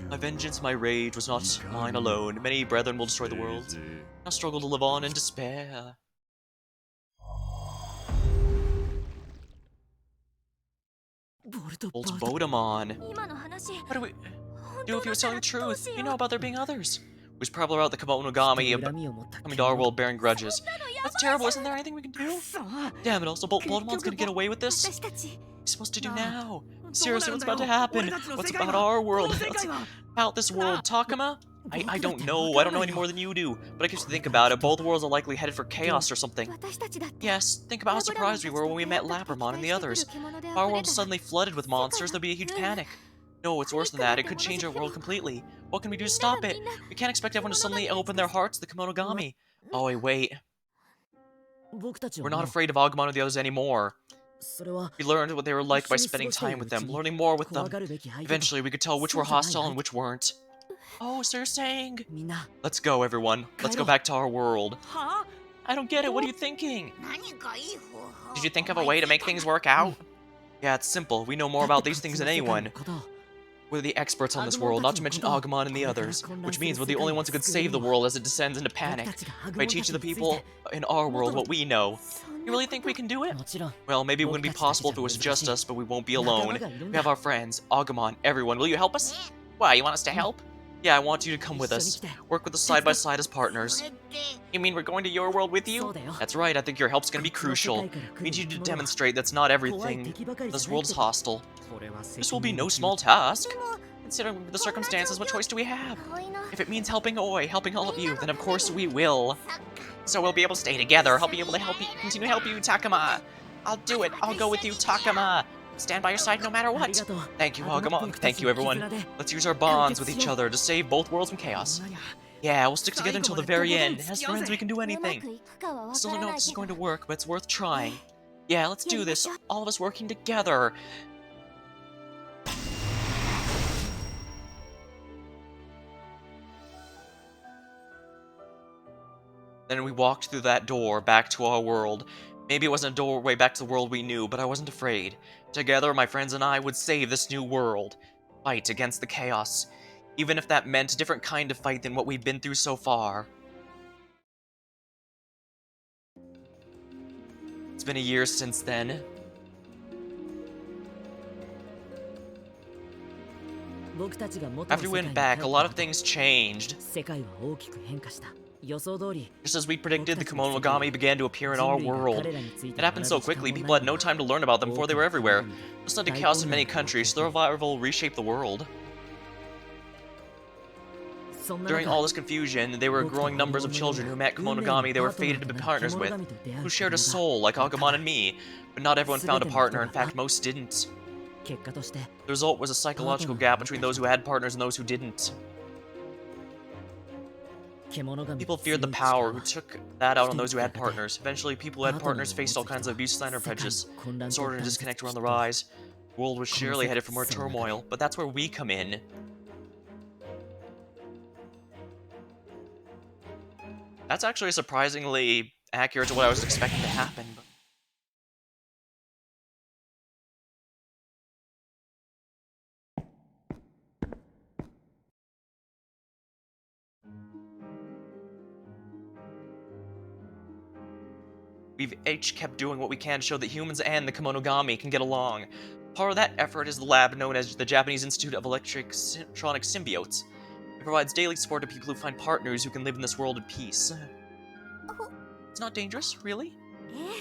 S1: My vengeance, my rage, was not mine alone. Many brethren will destroy the world. I struggle to live on in despair. Bolt Bodemon. What do we do if he was telling the truth? You know about there being others. Who's probably about the Kemonogami coming to our world bearing grudges. That's terrible, isn't there anything we can do? Damn it, also Bolt Bodemon's gonna get away with this? What's he supposed to do now? Seriously, what's about to happen? What's about our world? What's about this world? Takama? I don't know. I don't know any more than you do. But I guess to think about it, both worlds are likely headed for chaos or something. Yes, think about how surprised we were when we met Lapramon and the others. If our world was suddenly flooded with monsters, there'd be a huge panic. No, it's worse than that. It could change our world completely. What can we do to stop it? We can't expect everyone to suddenly open their hearts to the Kemonogami. Oh, wait. We're not afraid of Agumon or the others anymore. We learned what they were like by spending time with them, learning more with them. Eventually, we could tell which were hostile and which weren't. Oh, so you're saying... Let's go, everyone. Let's go back to our world. I don't get it. What are you thinking? Did you think of a way to make things work out? Yeah, it's simple. We know more about these things than anyone. We're the experts on this world, not to mention Agumon and the others, which means we're the only ones who could save the world as it descends into panic. By teaching the people in our world what we know. You really think we can do it? Well, maybe it wouldn't be possible if it was just us, but we won't be alone. We have our friends, Agumon, everyone. Will you help us? Why, you want us to help? Yeah, I want you to come with us. Work with us side by side as partners. You mean we're going to your world with you? That's right, I think your help's gonna be crucial. We need you to demonstrate that's not everything. This world's hostile. This will be no small task. Considering the circumstances, what choice do we have? If it means helping Oi, helping all of you, then of course we will. So we'll be able to stay together. I'll be able to continue to help you, Takuma. I'll do it. I'll go with you, Takuma. Stand by your side no matter what. Thank you, Agumon. Thank you, everyone. Let's use our bonds with each other to save both worlds from chaos. Yeah, we'll stick together until the very end. As friends, we can do anything. Still don't know if this is going to work, but it's worth trying. Yeah, let's do this. All of us working together. Then we walked through that door back to our world. Maybe it wasn't a doorway back to the world we knew, but I wasn't afraid. Together, my friends and I would save this new world. Fight against the chaos. Even if that meant a different kind of fight than what we've been through so far. It's been a year since then. After we went back, a lot of things changed. Just as we predicted, the Kemonogami began to appear in our world. It happened so quickly, people had no time to learn about them before they were everywhere. This led to chaos in many countries, so the revival reshaped the world. During all this confusion, there were growing numbers of children who met Kemonogami they were fated to be partners with, who shared a soul, like Agumon and me, but not everyone found a partner, in fact most didn't. The result was a psychological gap between those who had partners and those who didn't. People feared the power, who took that out on those who had partners. Eventually, people who had partners faced all kinds of abuse, slander, and prejudice. Disorder and disconnect were on the rise. The world was surely headed for more turmoil, but that's where we come in. That's actually surprisingly accurate to what I was expecting to happen. We've each kept doing what we can to show that humans and the Kemonogami can get along. Part of that effort is the lab known as the Japanese Institute of Electronic Symbiotes. It provides daily support to people who find partners who can live in this world in peace. It's not dangerous, really?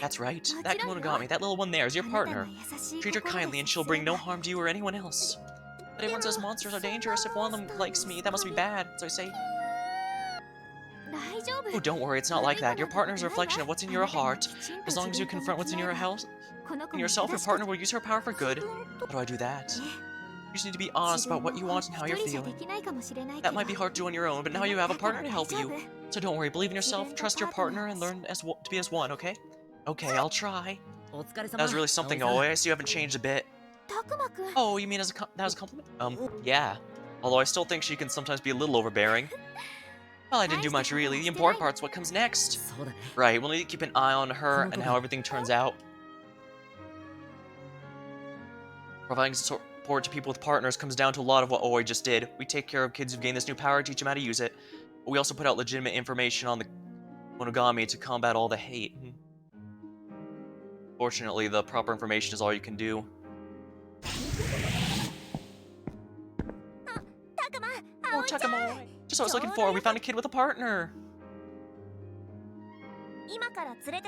S1: That's right. That Kemonogami, that little one there, is your partner. Treat her kindly and she'll bring no harm to you or anyone else. But everyone says monsters are dangerous. If one of them likes me, that must be bad, so I say... Oh, don't worry, it's not like that. Your partner is a reflection of what's in your heart. As long as you confront what's in your house, in yourself, your partner will use her power for good. How do I do that? You just need to be honest about what you want and how you're feeling. That might be hard to do on your own, but now you have a partner to help you. So don't worry, believe in yourself, trust your partner, and learn to be as one, okay? Okay, I'll try. That was really something, Oi. I see you haven't changed a bit. Oh, you mean that was a compliment? Yeah. Although I still think she can sometimes be a little overbearing. Well, I didn't do much really. The important part's what comes next. Right, we'll need to keep an eye on her and how everything turns out. Providing support to people with partners comes down to a lot of what Oi just did. We take care of kids who've gained this new power, teach them how to use it. But we also put out legitimate information on the Monogami to combat all the hate. Fortunately, the proper information is all you can do. Oh, Takuma! Just what I was looking for. We found a kid with a partner.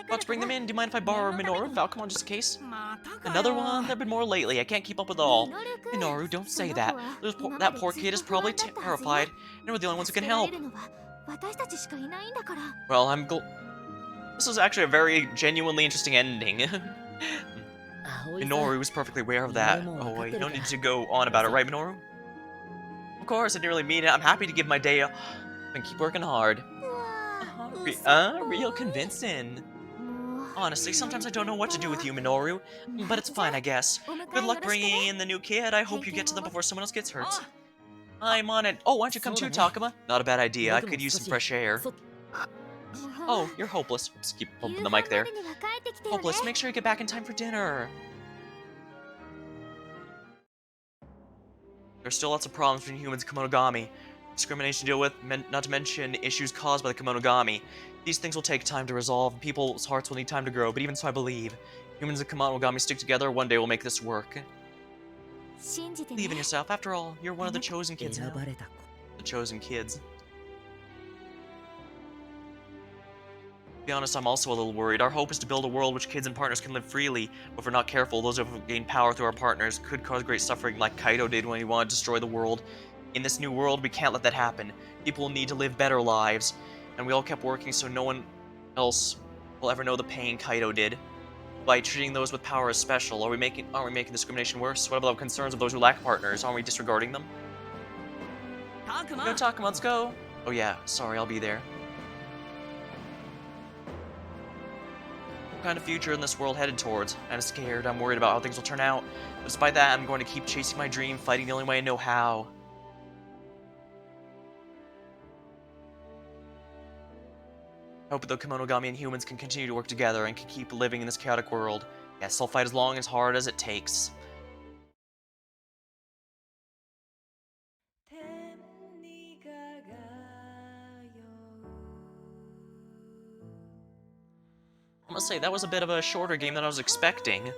S1: Let's bring them in. Do you mind if I borrow Minoru Falcon just in case? Another one? There've been more lately. I can't keep up with all. Minoru, don't say that. That poor kid is probably terrified, and we're the only ones who can help. Well, this was actually a very genuinely interesting ending. Minoru was perfectly aware of that. Oh, you don't need to go on about it, right, Minoru? Of course, I didn't really mean it. I'm happy to give my day off and keep working hard. Real convincing. Honestly, sometimes I don't know what to do with you, Minoru, but it's fine, I guess. Good luck bringing in the new kid. I hope you get to them before someone else gets hurt. I'm on it. Oh, why don't you come too, Takuma? Not a bad idea. I could use some fresh air. Oh, you're hopeless. Just keep bumping the mic there. Hopeless, make sure you get back in time for dinner. There's still lots of problems between humans and Kemonogami. Discrimination to deal with, not to mention issues caused by the Kemonogami. These things will take time to resolve, and people's hearts will need time to grow, but even so I believe. Humans and Kemonogami stick together, one day we'll make this work. Believe in yourself. After all, you're one of the chosen kids now. The chosen kids. To be honest, I'm also a little worried. Our hope is to build a world which kids and partners can live freely, but if we're not careful, those who have gained power through our partners could cause great suffering like Kaido did when he wanted to destroy the world. In this new world, we can't let that happen. People will need to live better lives, and we all kept working so no one else will ever know the pain Kaido did. By treating those with power as special, aren't we making discrimination worse? What about the concerns of those who lack partners? Aren't we disregarding them? Go, Takuma, let's go! Oh yeah, sorry, I'll be there. What kind of future in this world headed towards? I'm scared, I'm worried about how things will turn out. Despite that, I'm going to keep chasing my dream, fighting the only way I know how. I hope the Kemonogami and humans can continue to work together and can keep living in this chaotic world. Yes, I'll fight as long and as hard as it takes. I must say, that was a bit of a shorter game than I was expecting.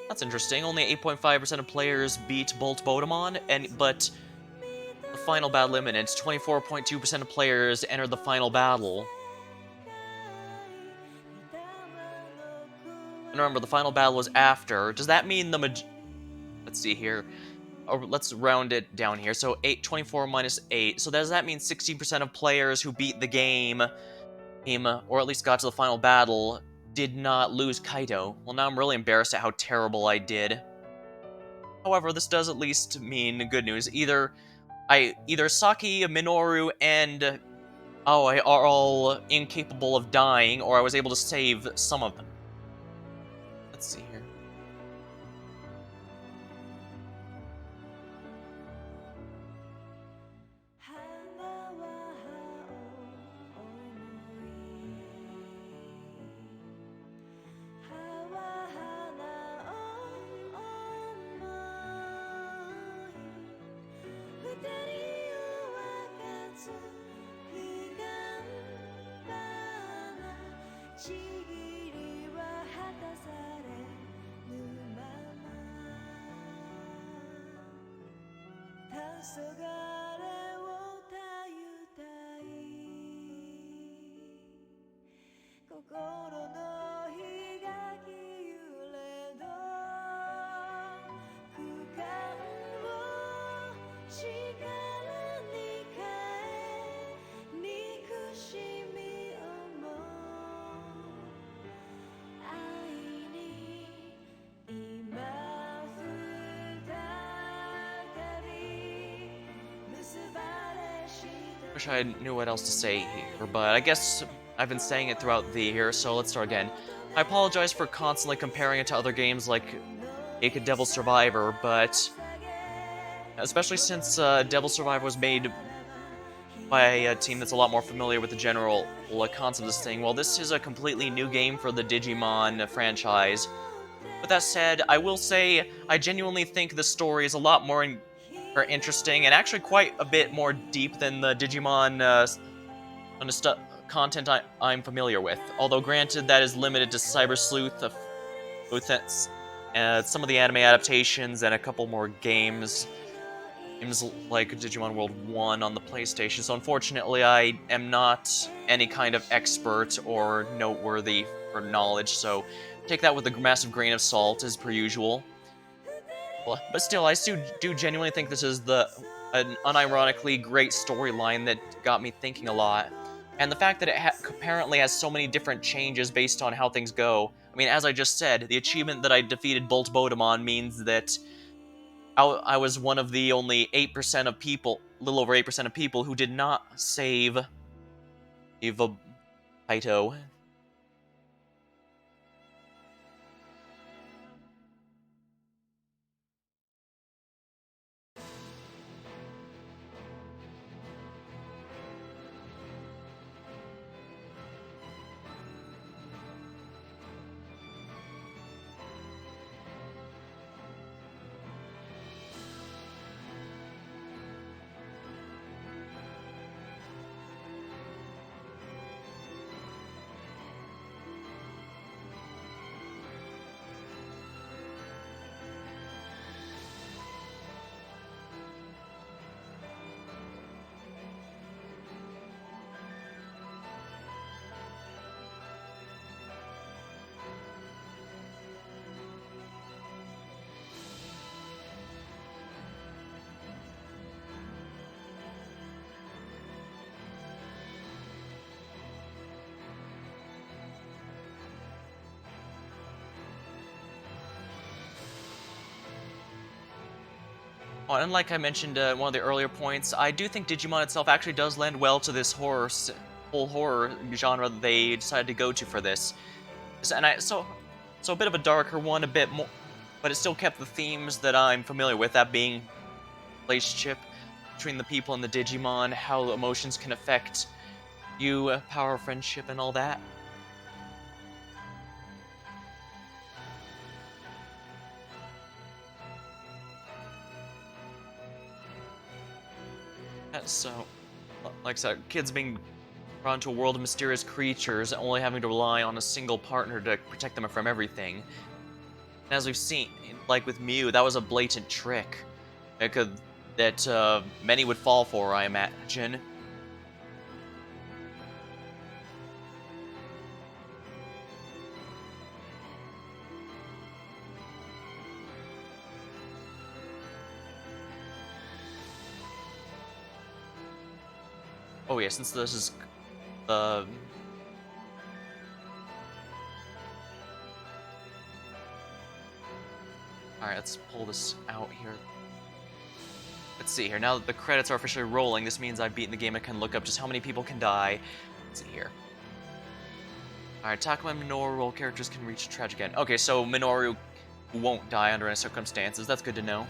S1: That's interesting. Only 8.5% of players beat Bolt Bodemon, but the final battle imminent. 24.2% of players enter the final battle. And remember, the final battle was after. Does that mean let's see here. Or let's round it down here. So 24 minus 8. So does that mean 16% of players who beat the game, or at least got to the final battle, did not lose Kaido? Well, now I'm really embarrassed at how terrible I did. However, this does at least mean good news. Either Saki, Minoru, and Aoi are all incapable of dying, or I was able to save some of them. Let's see here. Wish I knew what else to say here, but I guess I've been saying it throughout the year, so let's start again. I apologize for constantly comparing it to other games like Naked Devil Survivor, but especially since Devil Survivor was made by a team that's a lot more familiar with the general concept of this thing, well, this is a completely new game for the Digimon franchise. With that said, I will say I genuinely think the story is a lot more interesting and actually quite a bit more deep than the Digimon content I'm familiar with. Although granted, that is limited to Cyber Sleuth, some of the anime adaptations, and a couple more games. Games like Digimon World 1 on the PlayStation, so unfortunately I am not any kind of expert or noteworthy for knowledge, so take that with a massive grain of salt, as per usual. But still, I do genuinely think this is an unironically great storyline that got me thinking a lot. And the fact that it apparently has so many different changes based on how things go, I mean, as I just said, the achievement that I defeated Bolt Bodemon means that I was one of the only 8% of people, little over 8% of people, who did not save Eva Kaito. Oh, and like I mentioned in one of the earlier points, I do think Digimon itself actually does lend well to this whole horror genre that they decided to go to for this. So a bit of a darker one, a bit more, but it still kept the themes that I'm familiar with, that being relationship between the people and the Digimon, how emotions can affect you, power of friendship, and all that. So, like I said, kids being drawn to a world of mysterious creatures, only having to rely on a single partner to protect them from everything. And as we've seen, like with Mew, that was a blatant trick that many would fall for, I imagine. Oh yeah, since this is the Alright, let's pull this out here. Let's see here. Now that the credits are officially rolling, this means I've beaten the game. I can look up just how many people can die. Let's see here. Alright, Takuma and Minoru role characters can reach a tragic end. Okay, so Minoru won't die under any circumstances. That's good to know.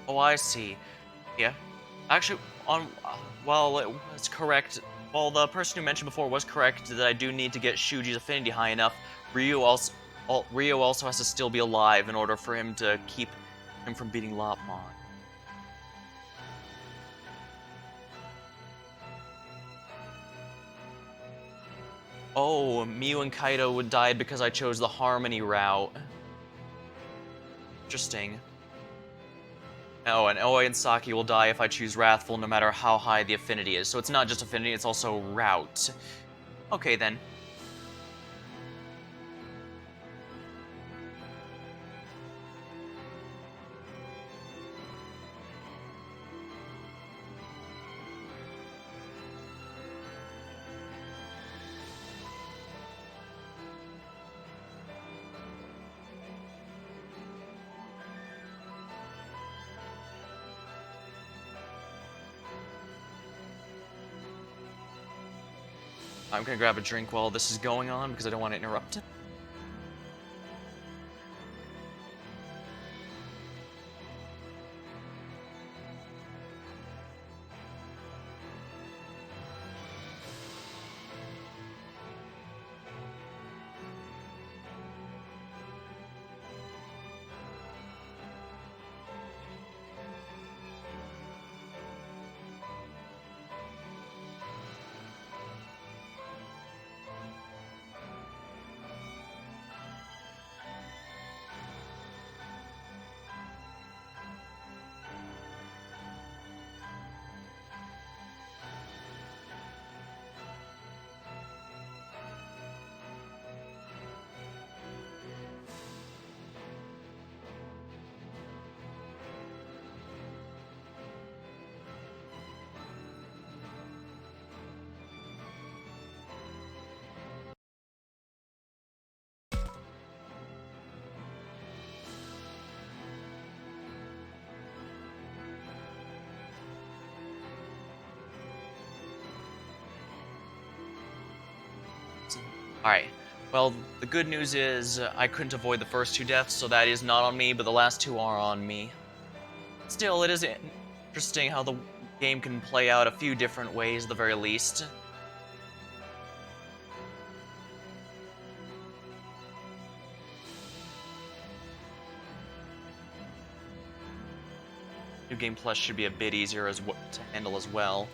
S1: Oh, I see. Yeah. Actually, while it was correct, while the person who mentioned before was correct that I do need to get Shuji's affinity high enough, Ryo also has to still be alive in order for him to keep him from beating Lopmon. Oh, Miu and Kaido would die because I chose the Harmony route. Interesting. Oh, and Oi and Saki will die if I choose Wrathful no matter how high the affinity is. So it's not just affinity, it's also route. Okay, then. I'm gonna grab a drink while this is going on because I don't want to interrupt it. Alright. Well, the good news is I couldn't avoid the first 2 deaths, so that is not on me, but the last 2 are on me. Still, it is interesting how the game can play out a few different ways at the very least. New Game Plus should be a bit easier to handle as well.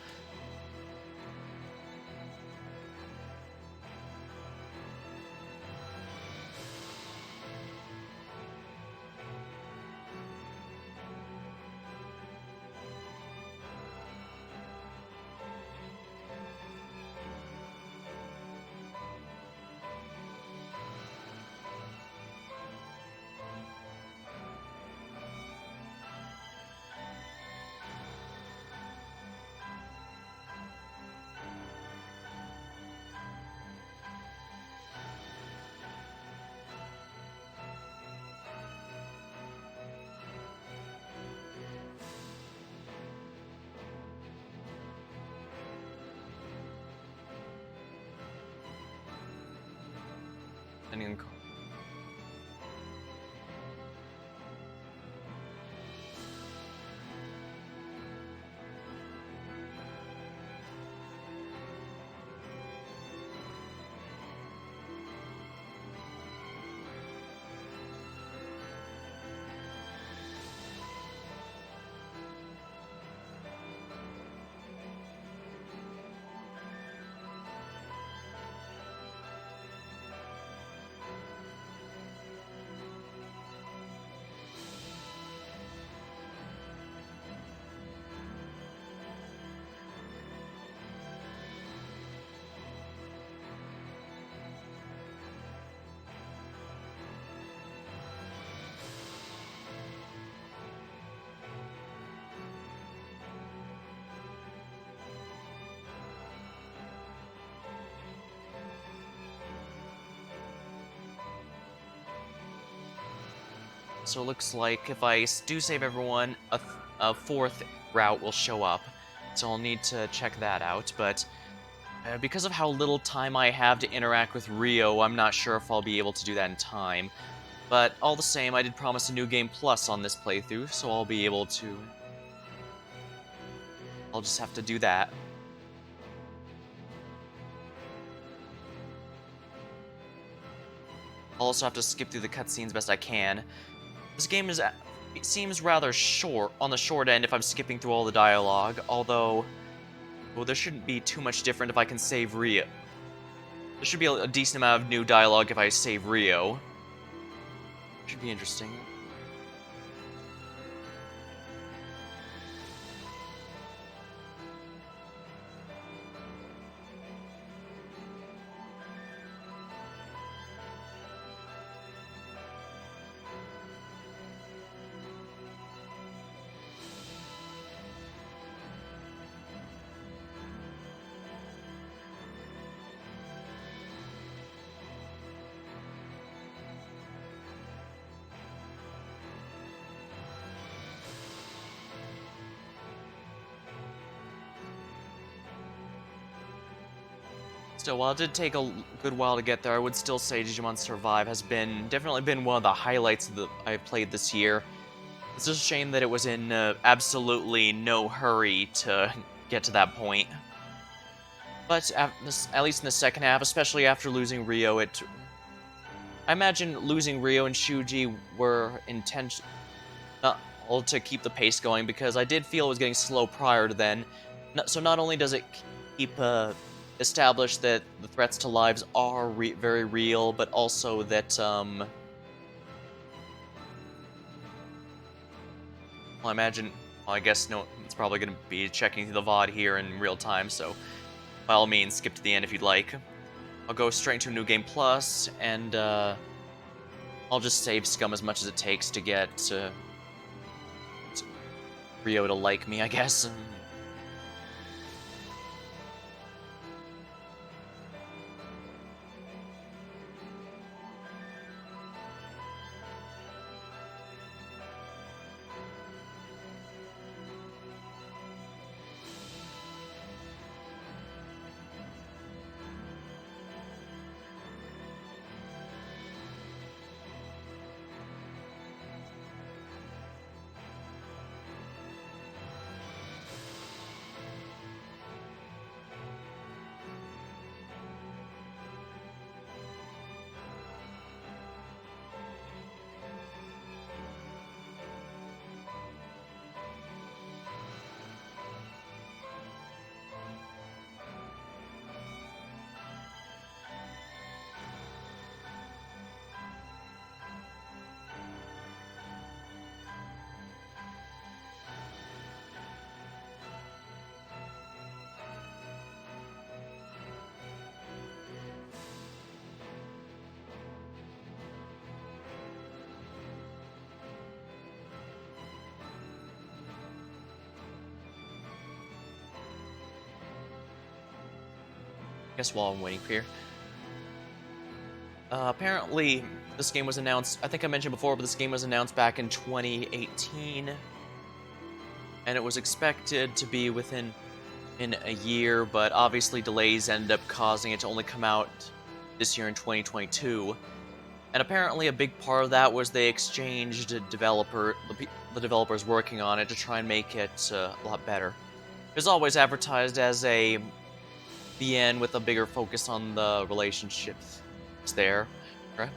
S1: And so it looks like if I do save everyone, a 4th route will show up. So I'll need to check that out, but because of how little time I have to interact with Rio, I'm not sure if I'll be able to do that in time. But all the same, I did promise a new game plus on this playthrough, so I'll be able to... I'll just have to do that. I'll also have to skip through the cutscenes best I can. This game it seems rather short, on the short end if I'm skipping through all the dialogue, although... Well, there shouldn't be too much different if I can save Rio. There should be a decent amount of new dialogue if I save Rio. Should be interesting. Still, while it did take a good while to get there, I would still say Digimon Survive has definitely been one of the highlights that I've played this year. It's just a shame that it was in absolutely no hurry to get to that point. But at least in the second half, especially after losing Rio, I imagine losing Rio and Shuji were intentional to keep the pace going, because I did feel it was getting slow prior to then. So not only does it keep establish that the threats to lives are very real, but also that well, I guess no, it's probably going to be checking through the VOD here in real time, so by all means, skip to the end if you'd like. I'll go straight into New Game Plus, and I'll just save Scum as much as it takes to get Rio to like me, I guess. Guess while I'm waiting here. Apparently, this game was announced, I think I mentioned before, but this game was announced back in 2018. And it was expected to be in a year, but obviously delays ended up causing it to only come out this year in 2022. And apparently a big part of that was they exchanged the developers working on it to try and make it a lot better. It was always advertised as a VN with a bigger focus on the relationships there, right?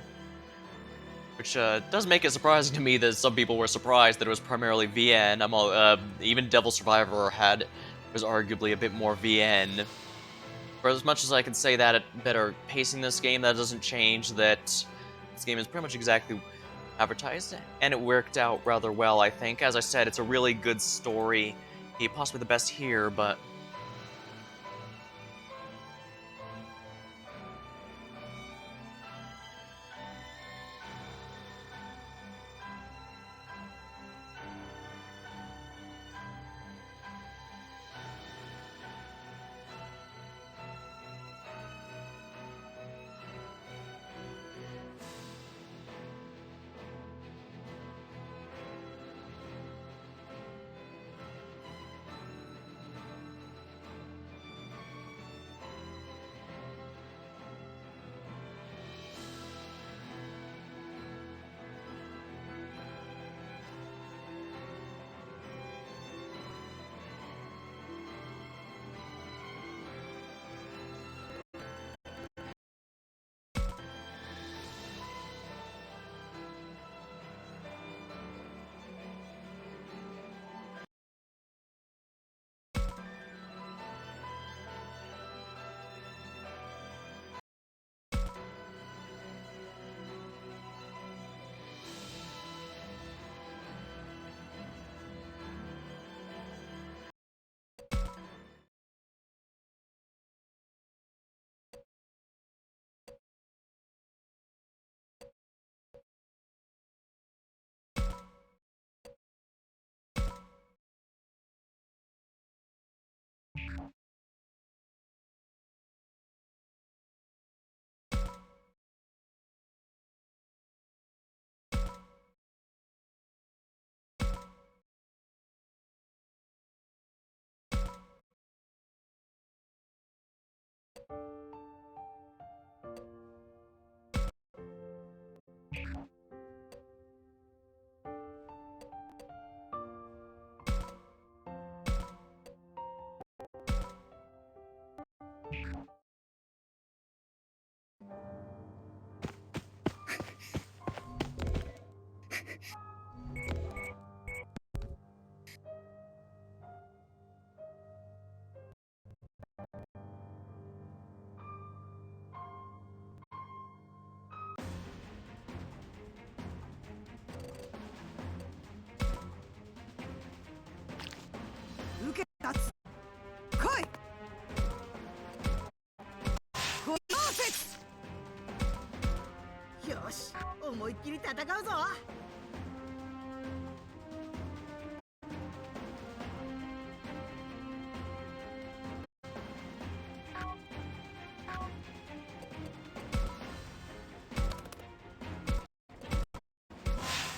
S1: Which does make it surprising to me that some people were surprised that it was primarily VN. Even Devil Survivor was arguably a bit more VN. For as much as I can say that better pacing this game, that doesn't change that this game is pretty much exactly advertised, and it worked out rather well, I think. As I said, it's a really good story, possibly the best here, but
S2: 受け立つ来いこの説よし思いっきり戦うぞ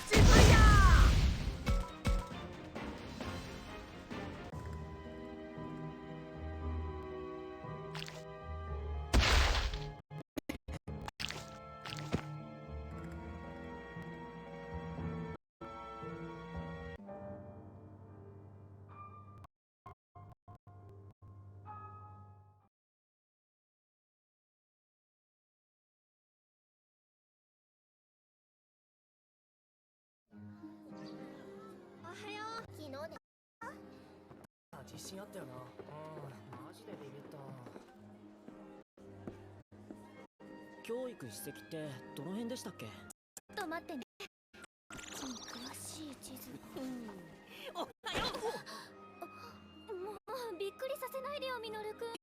S2: 渋谷や
S5: おはよう。昨日ね。
S4: 自信あったよな。マジでビビった。教育史跡ってどの辺でしたっけ？
S5: ちょっと待ってね。その詳しい地図。おはよう。もうびっくりさせないでよ、ミノルくん。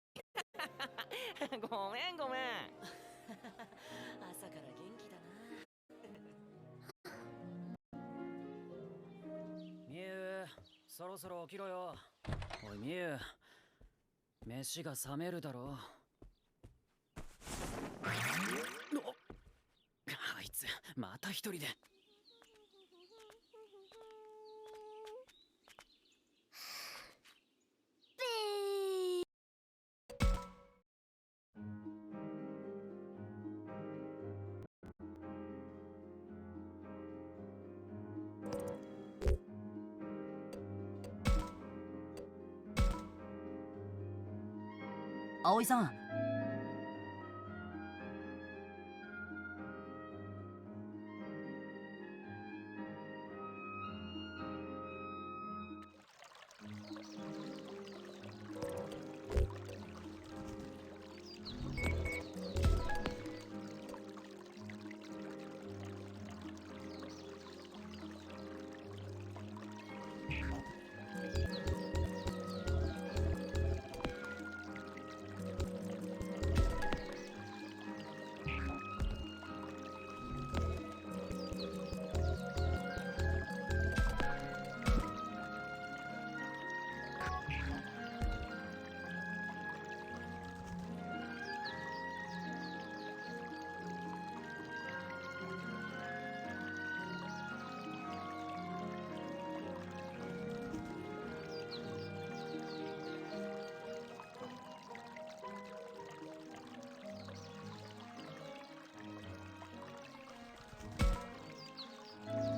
S4: ごめん。朝から元気だな。みゆ、そろそろ起きろよ。おいみゆ、飯が冷めるだろ。あいつまた一人で。
S6: 葵さん、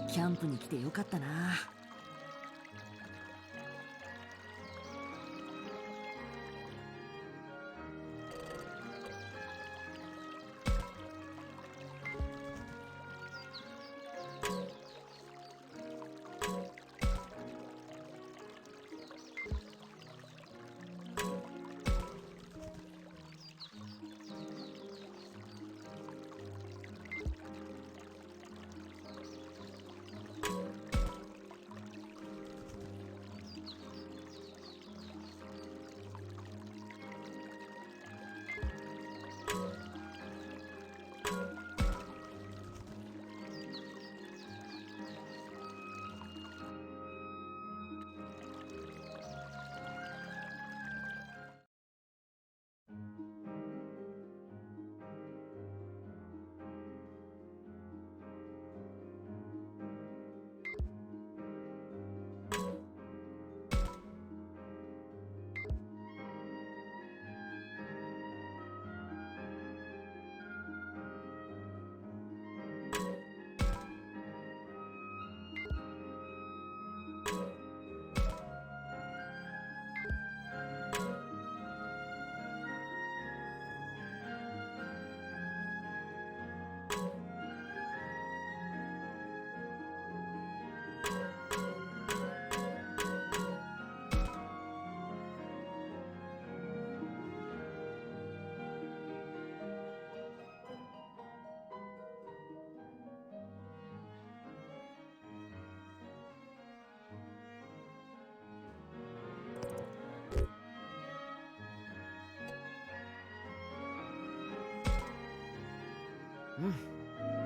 S6: キャンプに来てよかったな。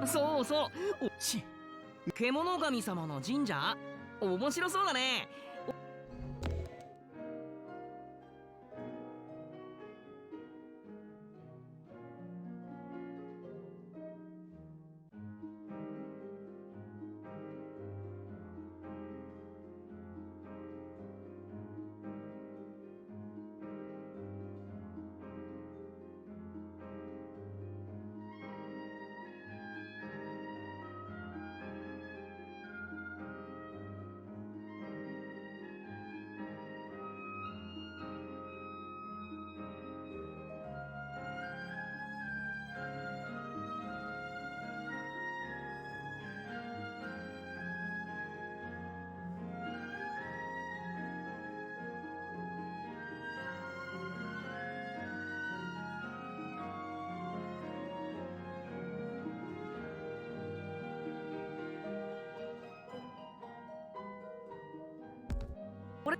S7: そうそう。獣神様の神社面白そうだね。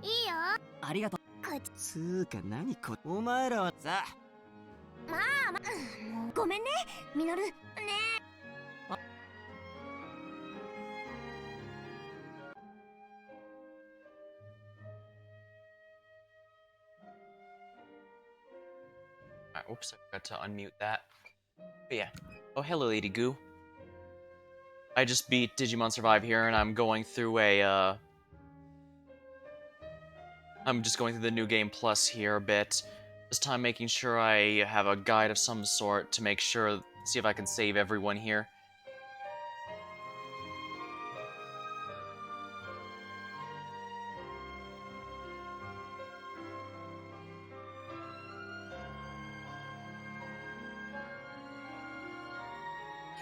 S5: いいよ。
S6: ありがとう。
S5: こっち。
S7: つうか何こお前らはさ。
S5: もうごめんね、ミノル。ねえ。
S1: Oops, I forgot to unmute that. But yeah. Oh, hello, Lady Goo. I just beat Digimon Survive here, and I'm going through I'm just going through the New Game Plus here a bit. This time making sure I have a guide of some sort to make sure, see if I can save everyone here.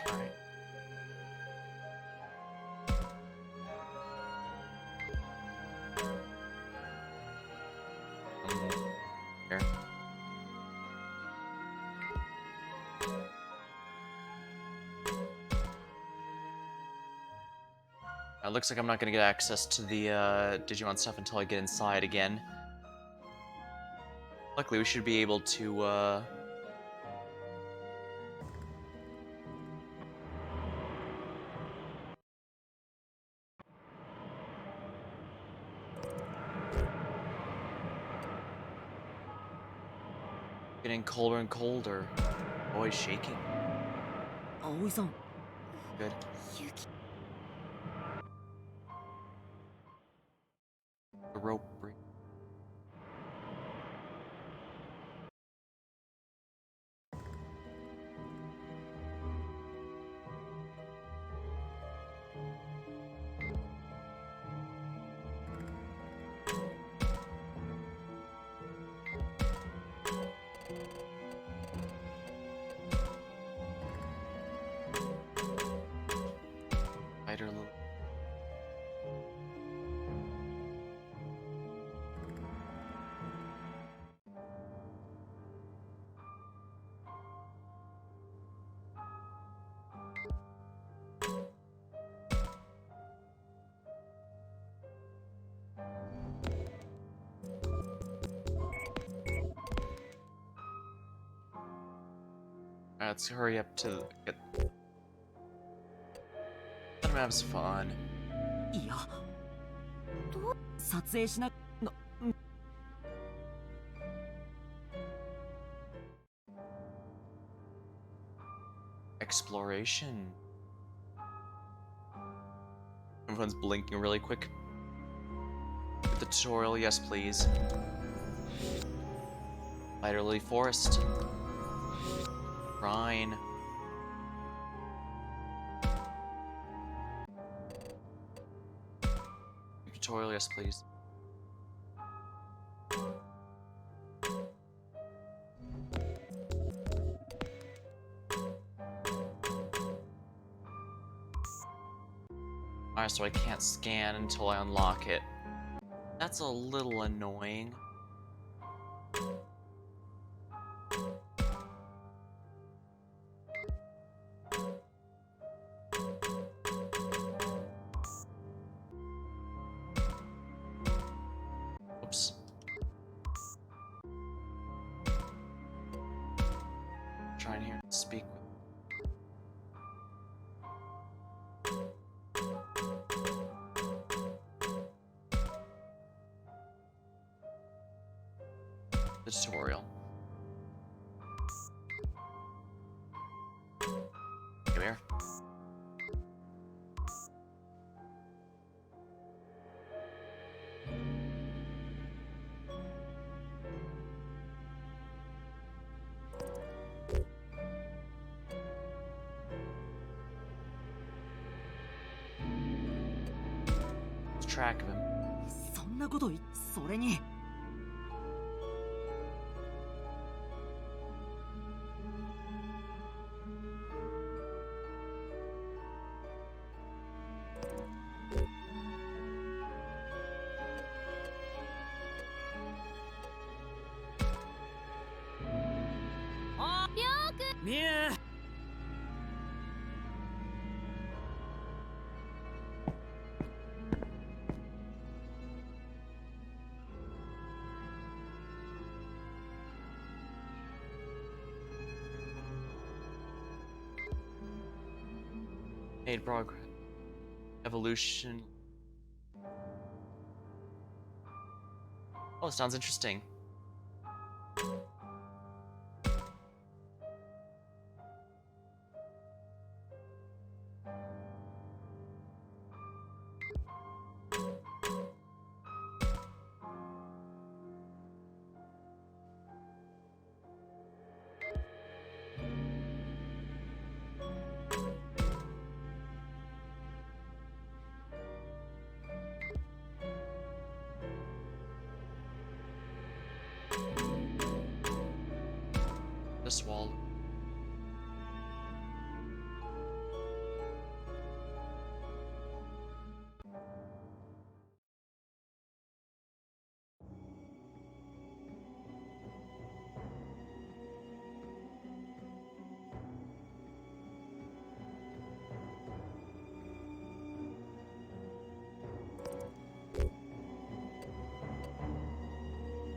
S1: Alright. Here. It looks like I'm not gonna get access to the Digimon stuff until I get inside again. Luckily, we should be able to getting colder and colder. Boy, shaking.
S6: 葵さん、
S1: Good.
S5: ユキ。
S1: The rope break. Spider little. Let's hurry up to get. Let him have some fun.
S6: いや、撮影しなの。
S1: Exploration. Everyone's blinking really quick. The tutorial, yes please. Spider Lily Forest. Shrine. Tutorial, yes please. Alright, so I can't scan until I unlock it. That's a little annoying. Oops. Trying here to speak with. The tutorial. Come here. Let's track of him.
S6: そんなことそれに
S7: みゆ
S1: Made progress. Evolution. Oh, sounds interesting. This wall.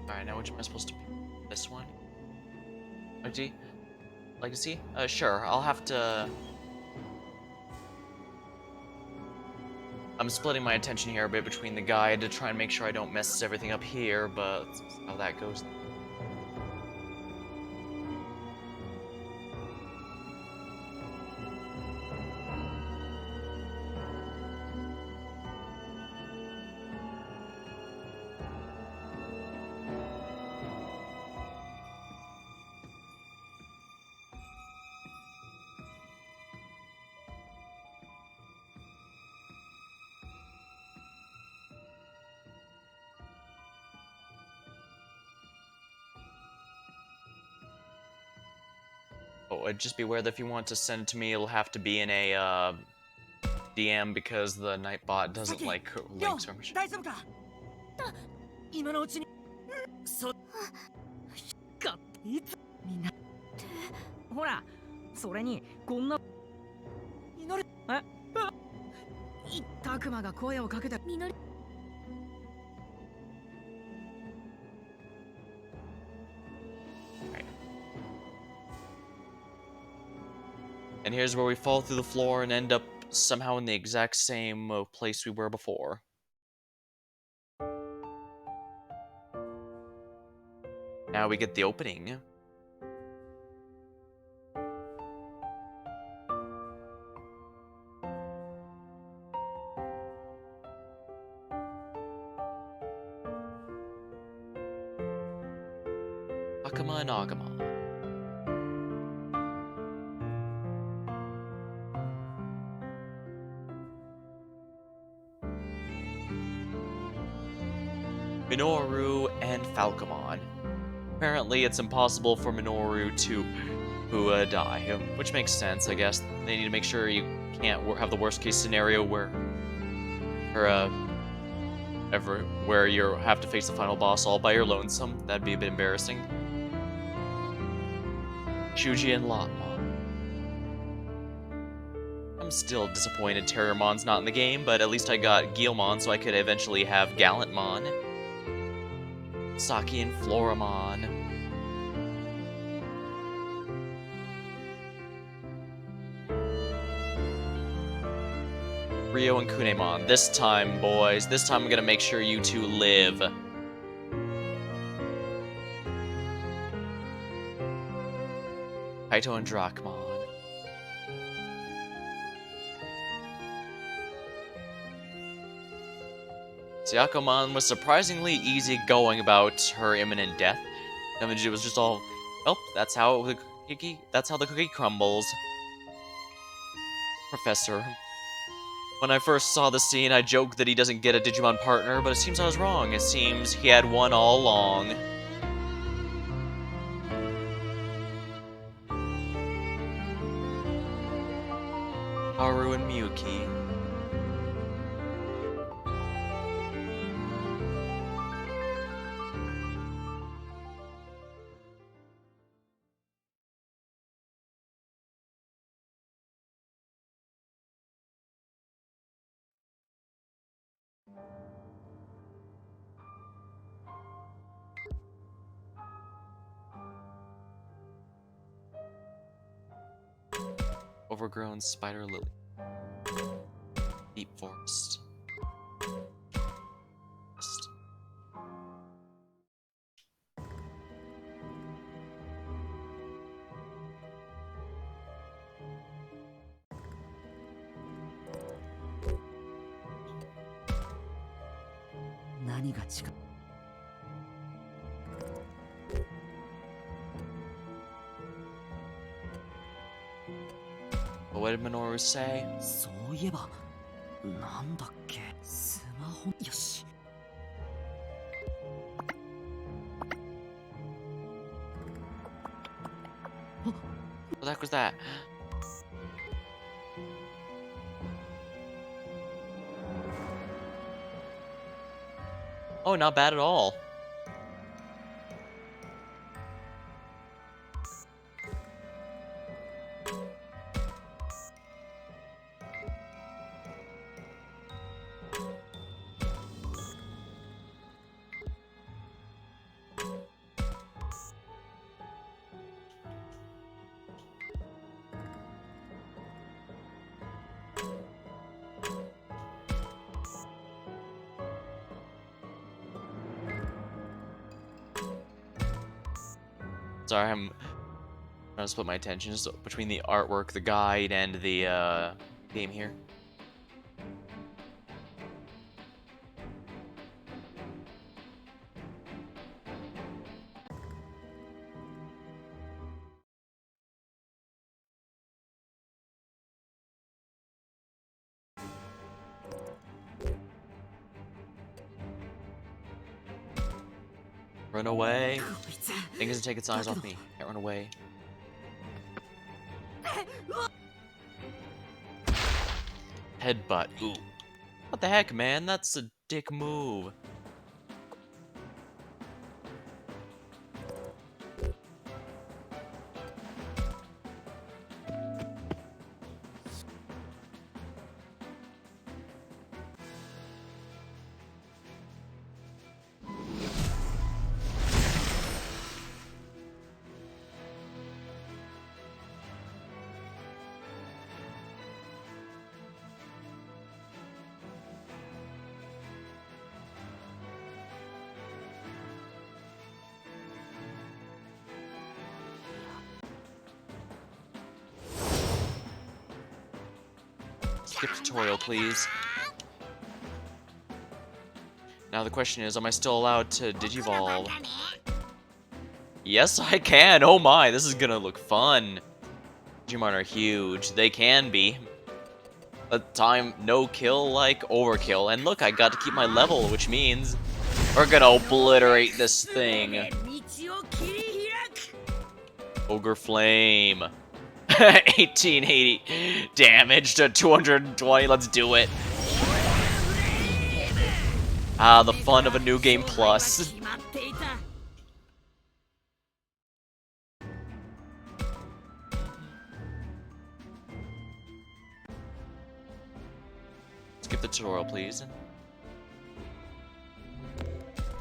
S1: Alright, now which am I supposed to be? This one? Legacy? Legacy? Sure, I'll have to... I'm splitting my attention here a bit between the guide to try and make sure I don't mess everything up here, but that's how that goes. Oh, just be aware that if you want to send it to me, it'll have to be in a DM because the Nightbot doesn't like links or mission.
S6: 大丈夫か今のうちにそかいつみんなほらそれにこんな祈るえたくまが声をかけた
S5: みのり
S1: And here's where we fall through the floor and end up somehow in the exact same place we were before. Now we get the opening. Akama and Agama. Minoru and Falcomon. Apparently, it's impossible for Minoru to die, which makes sense, I guess. They need to make sure you can't have the worst case scenario where you have to face the final boss all by your lonesome. That'd be a bit embarrassing. Shuji and Lotmon. I'm still disappointed Terriermon's not in the game, but at least I got Guilmon so I could eventually have Gallantmon. Saki and Floramon. Rio and Kunemon. This time, boys. This time I'm gonna make sure you two live. Kaito and Drachmon. Syakomon was surprisingly easygoing about her imminent death. It was just all, well, that's how the cookie crumbles. Professor. When I first saw the scene, I joked that he doesn't get a Digimon partner, but it seems I was wrong. It seems he had one all along. Haru and Miyuki. Overgrown spider lily. Deep forest. What did Minoru say?
S6: そういえばなんだっけスマホよし
S1: What the heck was that? Oh, not bad at all. Sorry, I'm trying to split my attention between the artwork, the guide, and the game here. Run away. Thing doesn't take its eyes off me. Can't run away. Headbutt. Ooh. What the heck, man? That's a dick move. Skip tutorial, please. Now the question is, am I still allowed to Digivolve? Yes, I can! Oh my, this is gonna look fun! Digimon are huge. They can be. But time, no kill like overkill. And look, I got to keep my level, which means we're gonna obliterate this thing. Ogre Flame. 1880 damage to 220. Let's do it. Ah, the fun of a new game plus. Skip the tutorial, please.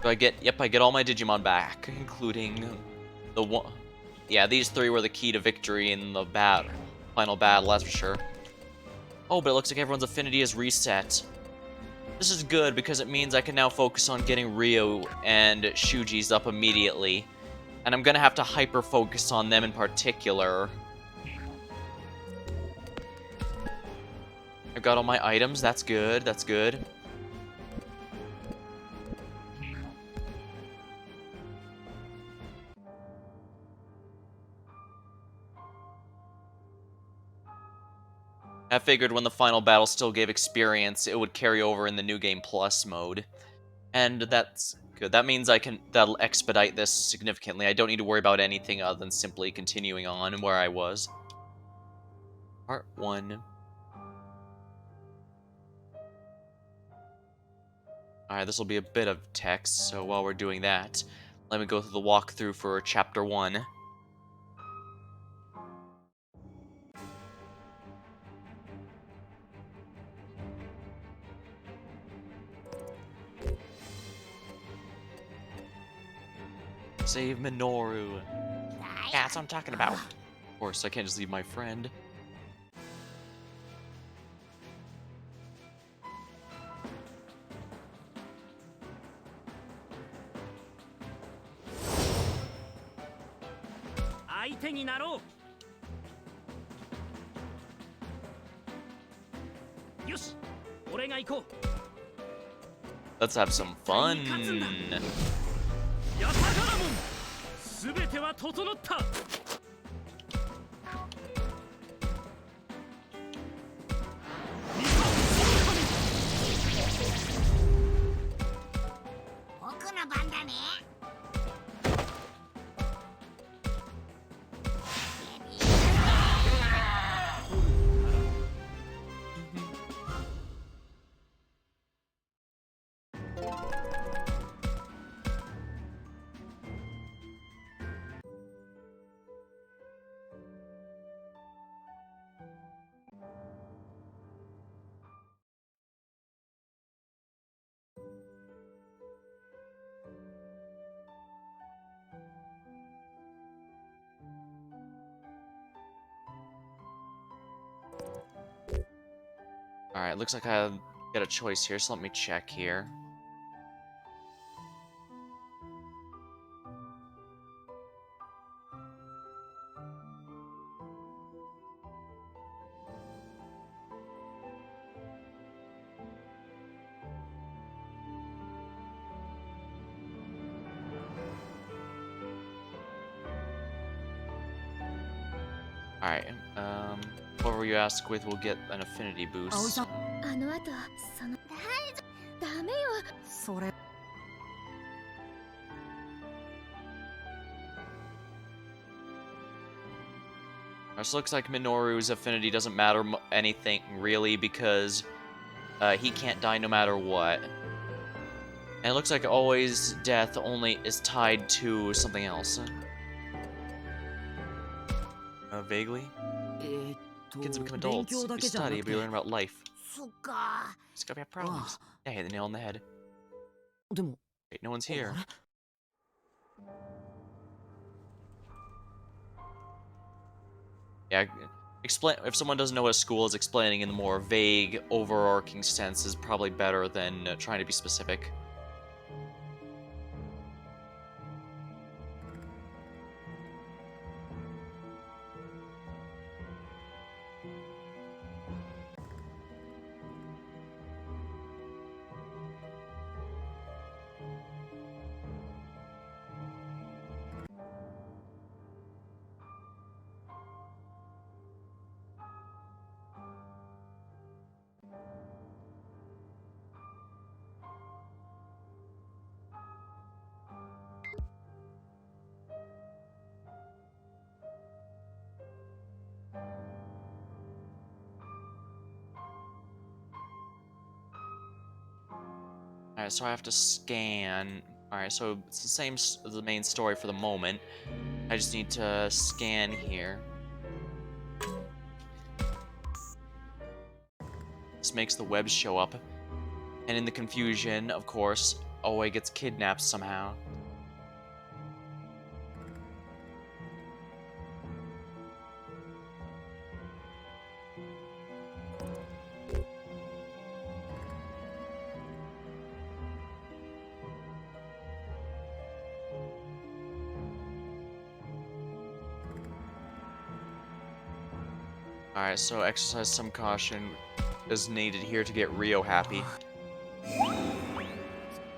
S1: Do I get? Yep, I get all my Digimon back, including the one. Yeah, these three were the key to victory in the final battle, that's for sure. Oh, but it looks like everyone's affinity is reset. This is good because it means I can now focus on getting Ryo and Shuji's up immediately. And I'm gonna have to hyper-focus on them in particular. I got all my items. That's good. That's good. I figured when the final battle still gave experience, it would carry over in the New Game Plus mode. And that's good. That means that'll expedite this significantly. I don't need to worry about anything other than simply continuing on where I was. Part 1. Alright, this will be a bit of text, so while we're doing that, let me go through the walkthrough for Chapter 1. Save Minoru. Yeah, that's what I'm talking about. Of course, I can't just leave my friend. Let's have some fun.
S6: 全ては整った。
S2: 僕の番だね。
S1: Alright, looks like I get a choice here, so let me check here. Alright, whoever you ask with will get an affinity boost.
S5: あの後そのダメよ。
S6: それ。
S1: This looks like Minoru's affinity doesn't matter anything really because he can't die no matter what. And it looks like always death only is tied to something else. Vaguely? Kids become adults. You study, but you learn about life.
S2: そっか。
S1: It's gotta be a problem. Yeah, hit the nail on the head.
S6: でも。
S1: Wait, no one's here. Yeah, explain if someone doesn't know what a school is, explaining in the more vague, overarching sense is probably better than trying to be specific. Alright, so I have to scan. Alright, so it's the same as the main story for the moment. I just need to scan here. This makes the webs show up. And in the confusion, of course, Oe gets kidnapped somehow. Alright, so exercise some caution. is needed here to get Rio happy.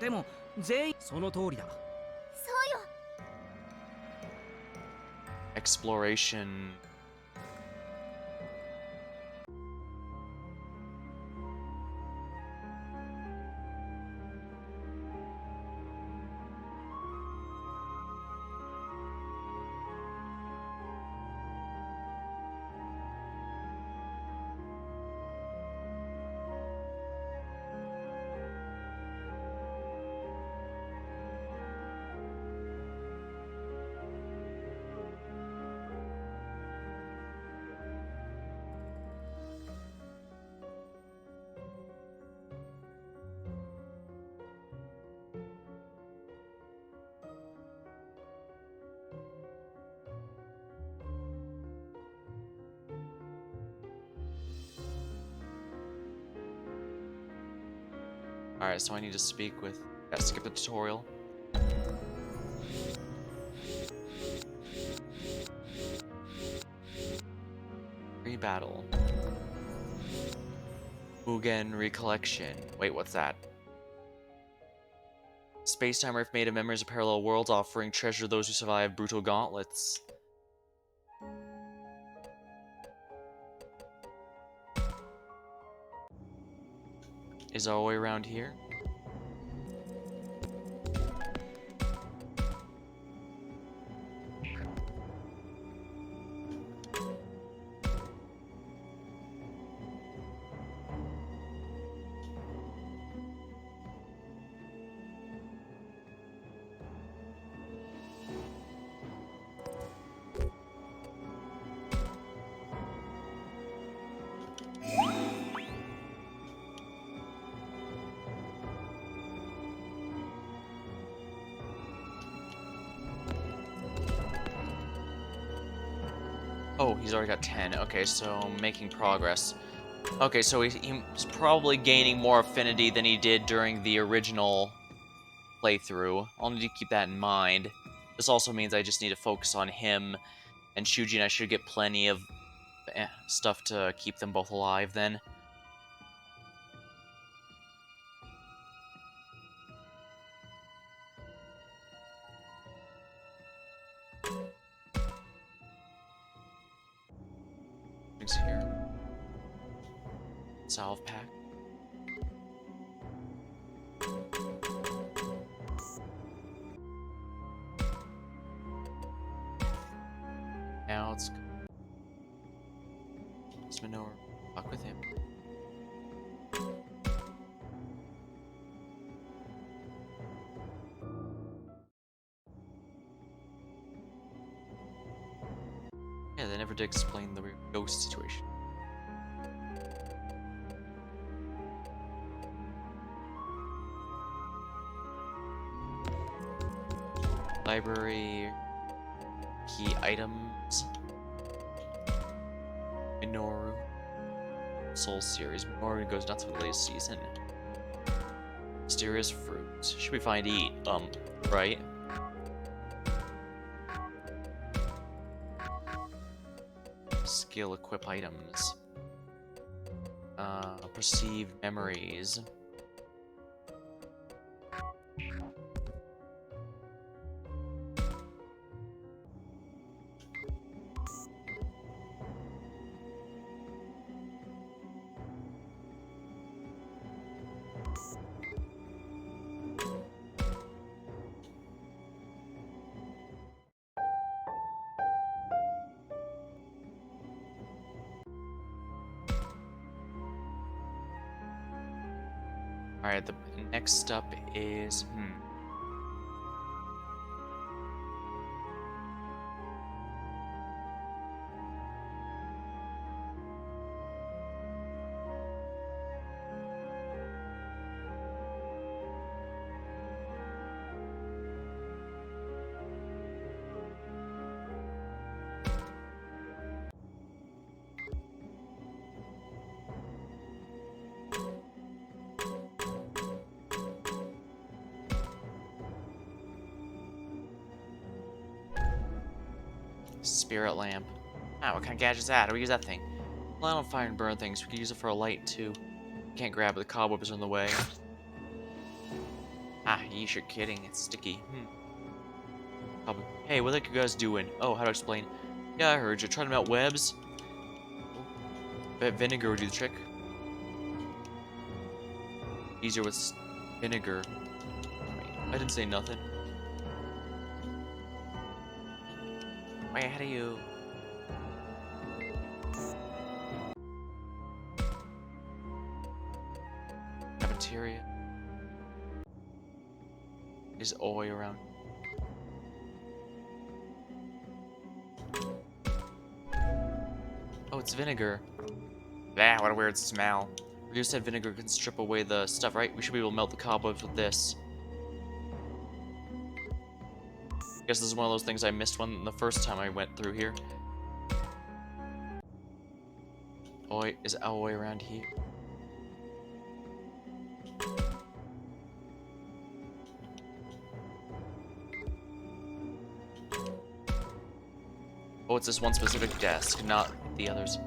S7: でも全員その通りだ。
S5: そうよ。
S1: Exploration. Alright, so I need to speak with... Yeah, skip the tutorial. Rebattle. Mugen Recollection. Wait, what's that? Space-time Earth made of memories of parallel worlds, offering treasure to those who survive brutal gauntlets. Is our way around here? Oh, he's already got 10. Okay, so making progress. Okay, so he's probably gaining more affinity than he did during the original playthrough. I'll need to keep that in mind. This also means I just need to focus on him and Shuji, and I should get plenty of stuff to keep them both alive then. Things here. Salve pack. Now let's maneuver. Fuck with him. Yeah, they never did explain the ghost situation. Library, key items, Minoru, Soul Series. Minoru goes nuts for the latest season. Mysterious fruits. Should be fine to eat, right? Skill equip items. Perceived memories. Alright, the next up is... Spirit lamp. Ah, what kind of gadget is that? How do we use that thing? Light on fire and burn things. We could use it for a light too. Can't grab it. The cobwebs are in the way. Ah, yeesh, you're kidding. It's sticky. Hey, what are you guys doing? Oh, how to explain? Yeah, I heard you. Trying to melt webs? Bet vinegar would do the trick. Easier with vinegar. I didn't say nothing. Wait, how do you... Cafeteria. There's oil around. Oh, it's vinegar. Ah, what a weird smell. You said vinegar can strip away the stuff, right? We should be able to melt the cobwebs with this. Guess this is one of those things I missed one the first time I went through here. Oi, is Oi around here? Oh, it's this one specific desk, not the others.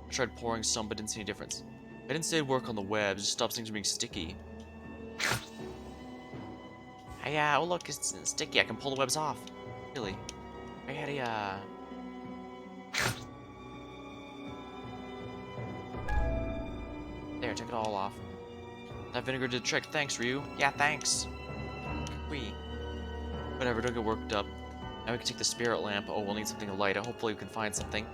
S1: I tried pouring some, but didn't see any difference. I didn't say it'd work on the web, just stops things from being sticky. Hey, oh look, it's sticky. I can pull the webs off. Really? Hey, There, take it all off. That vinegar did the trick. Thanks, Ryu. Yeah, thanks. Whatever, don't get worked up. Now we can take the spirit lamp. Oh, we'll need something to light it. Hopefully we can find something.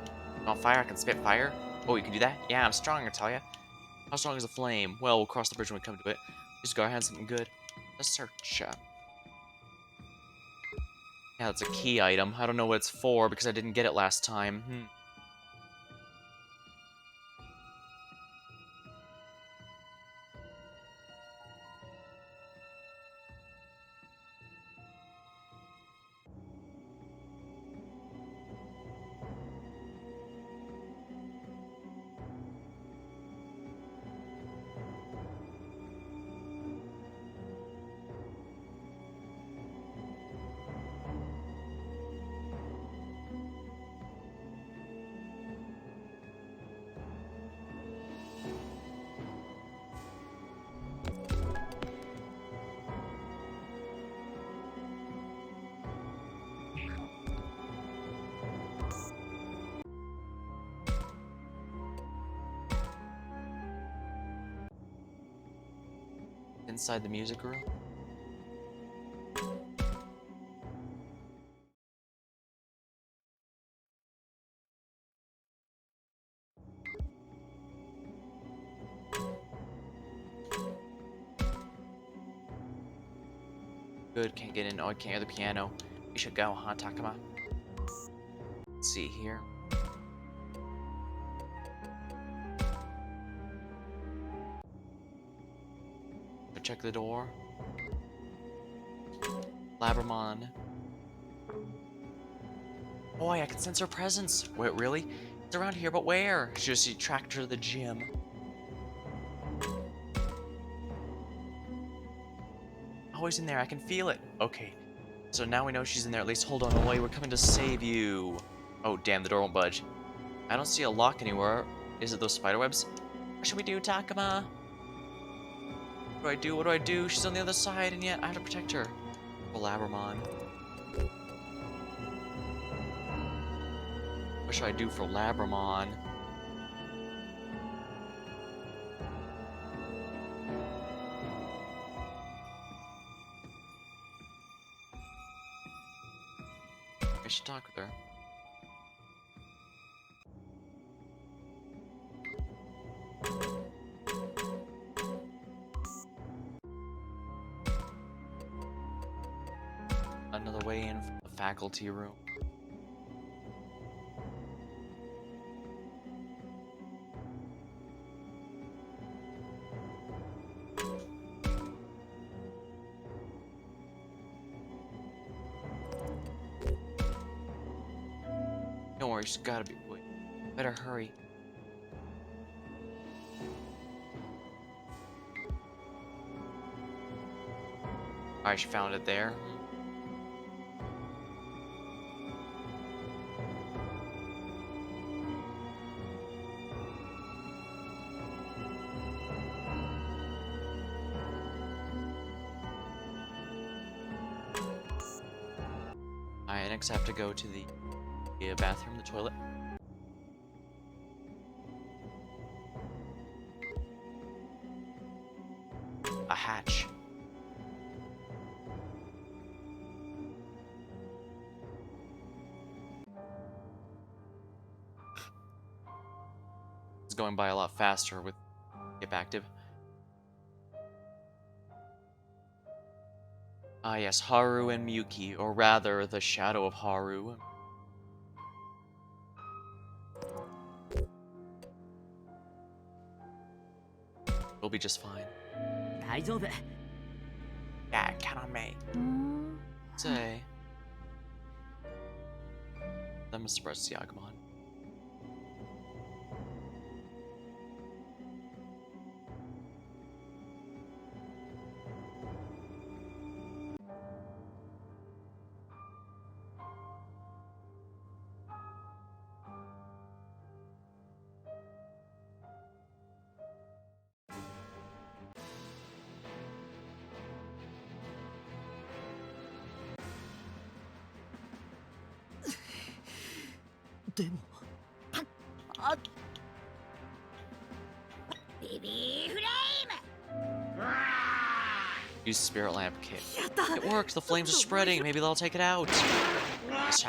S1: On fire, I can spit fire. Oh, you can do that? Yeah, I'm strong, I tell ya. How strong is a flame? Well, we'll cross the bridge when we come to it. Just gotta have something good. Let's search. Yeah, that's a key item. I don't know what it's for because I didn't get it last time. Inside the music room. Good, can't get in. Oh, I can't hear the piano. We should go, huh, Takuma? Let's see here. Go check the door. Labramon. Boy, I can sense her presence. Wait, really? It's around here, but where? Should just see tracked her to the gym. Always in there, I can feel it. Okay, so now we know she's in there. At least hold on, Oi, we're coming to save you. Oh, damn, the door won't budge. I don't see a lock anywhere. Is it those spiderwebs? What should we do, Takuma? What do I do? What do I do? She's on the other side, and yet I have to protect her. Oh, Labramon. What should I do for Labramon? I should talk with her. Another way in from the faculty room. Don't worry, she's gotta be. Wait, better hurry. Alright, she found it there. Alright, next I have to go to the bathroom, the toilet. A hatch. It's going by a lot faster with Skip active. Ah yes, Haru and Miyuki, or rather, the shadow of Haru. We'll be just fine.
S6: 大丈夫。
S1: Yeah, count on me. Say. That must suppress the Agumon. Use Spirit Lamp Kit. It works! The flames are spreading! Maybe they'll take it out! This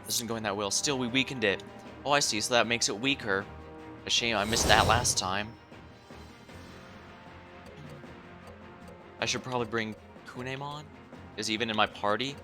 S1: isn't going that well. Still, we weakened it. Oh, I see, so that makes it weaker. A shame I missed that last time. I should probably bring Kunemon? Is he even in my party?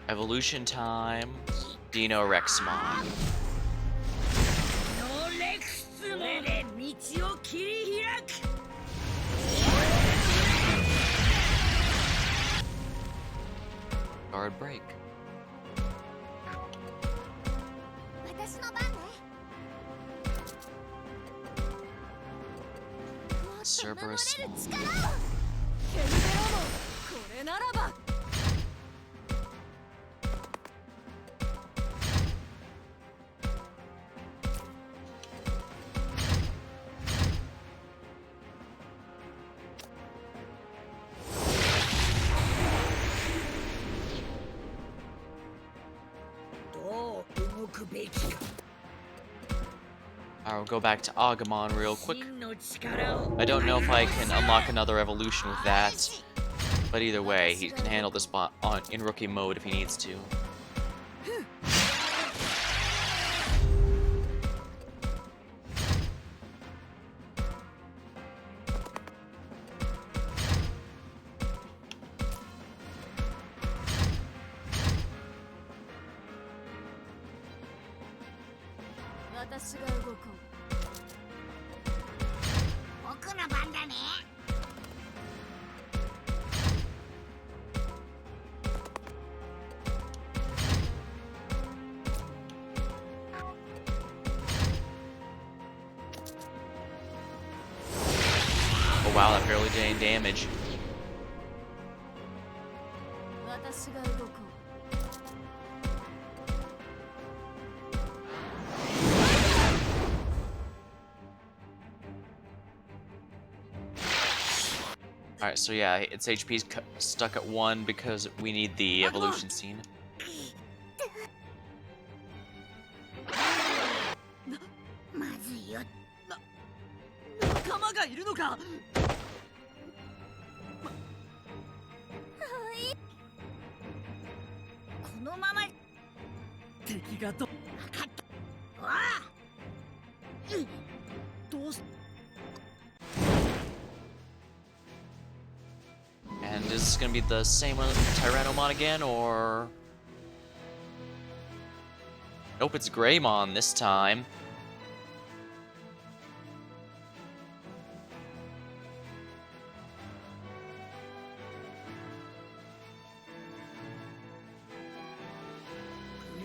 S1: Evolution time. Dino Rexmon.
S2: ノレクス目で道を切り開く
S1: Guard break.
S5: 私の番ね。
S1: Cerberus
S5: 力を
S1: Small.
S5: ケルベロもこれならば
S2: どう動くべきか
S1: I'll go back to Agumon real quick.
S2: 真の力を
S1: I don't know if I can unlock another evolution with that, but either way, he can handle this bot in rookie mode if he needs to. Oh wow, that barely did any damage.
S5: 私が動こう
S1: Alright, so yeah, its HP's stuck at 1 because we need the evolution scene.
S2: まずいよ
S6: 仲間がいるのか。
S2: このまま
S6: 敵がど
S2: わあ
S6: どうし
S1: And is this gonna be the same Tyrannomon again, or... Nope, it's Greymon this time.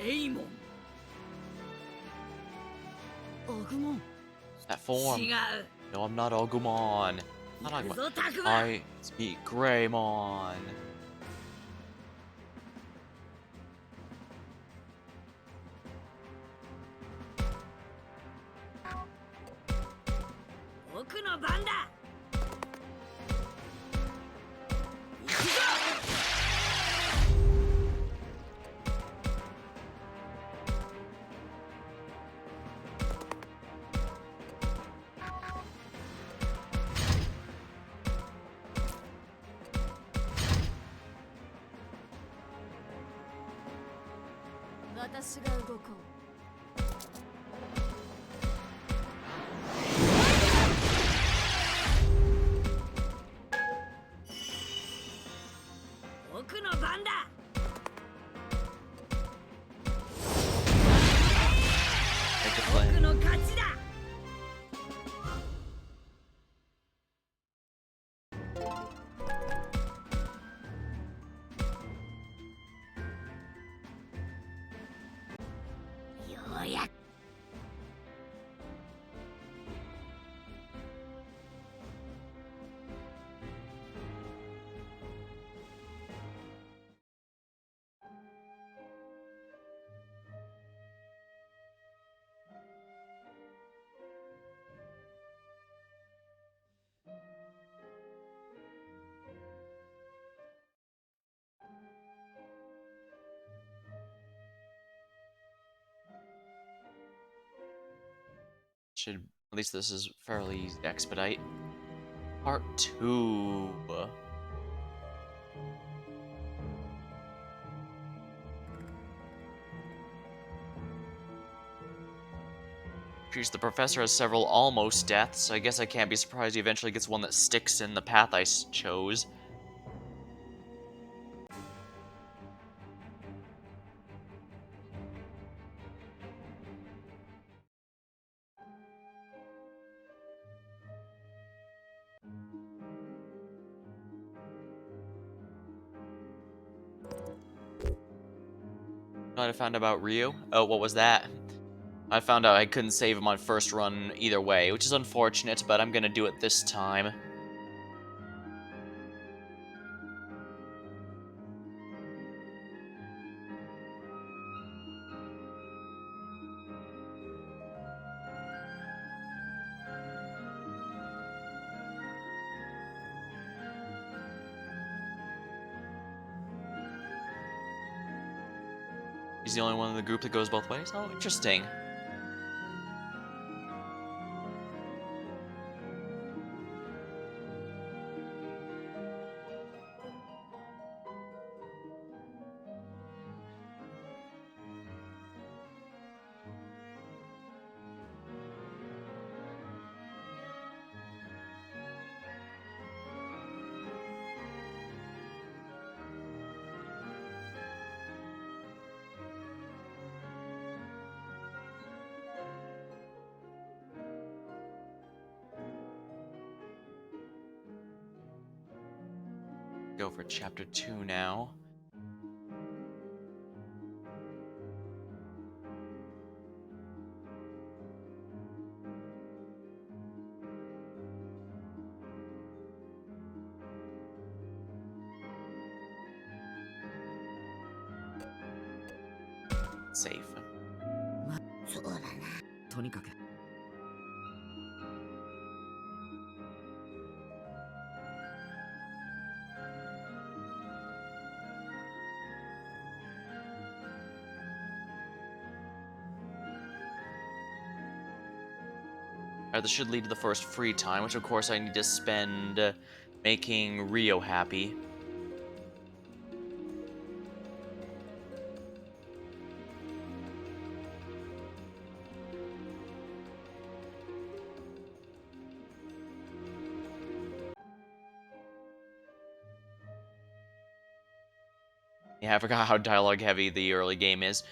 S2: レイモン。
S6: アグモン。
S1: That form.
S2: 違う。
S1: No, I'm not Agumon. Not
S2: 行く
S1: Agumon.
S2: ぞタクマ。
S1: I speak Greymon.
S2: 僕の番だ。行くぞ。
S5: 私が動こう。
S2: 僕の番だ。
S1: Make a
S2: 僕
S1: play.
S2: の勝ちだ。 ようやく。
S1: Should at least this is fairly easy to expedite. Part 2. Jeez, the professor has several almost deaths. I guess I can't be surprised he eventually gets one that sticks in the path I chose. Know what I found about Ryu? Oh, what was that? I found out I couldn't save him on first run either way, which is unfortunate, but I'm gonna do it this time. He's the only one in the group that goes both ways? Oh, interesting. Go for chapter 2 now. Safe.
S2: そうだな。
S6: とにかく
S1: Alright, this should lead to the first free time, which of course I need to spend making Rio happy. Yeah, I forgot how dialogue heavy the early game is.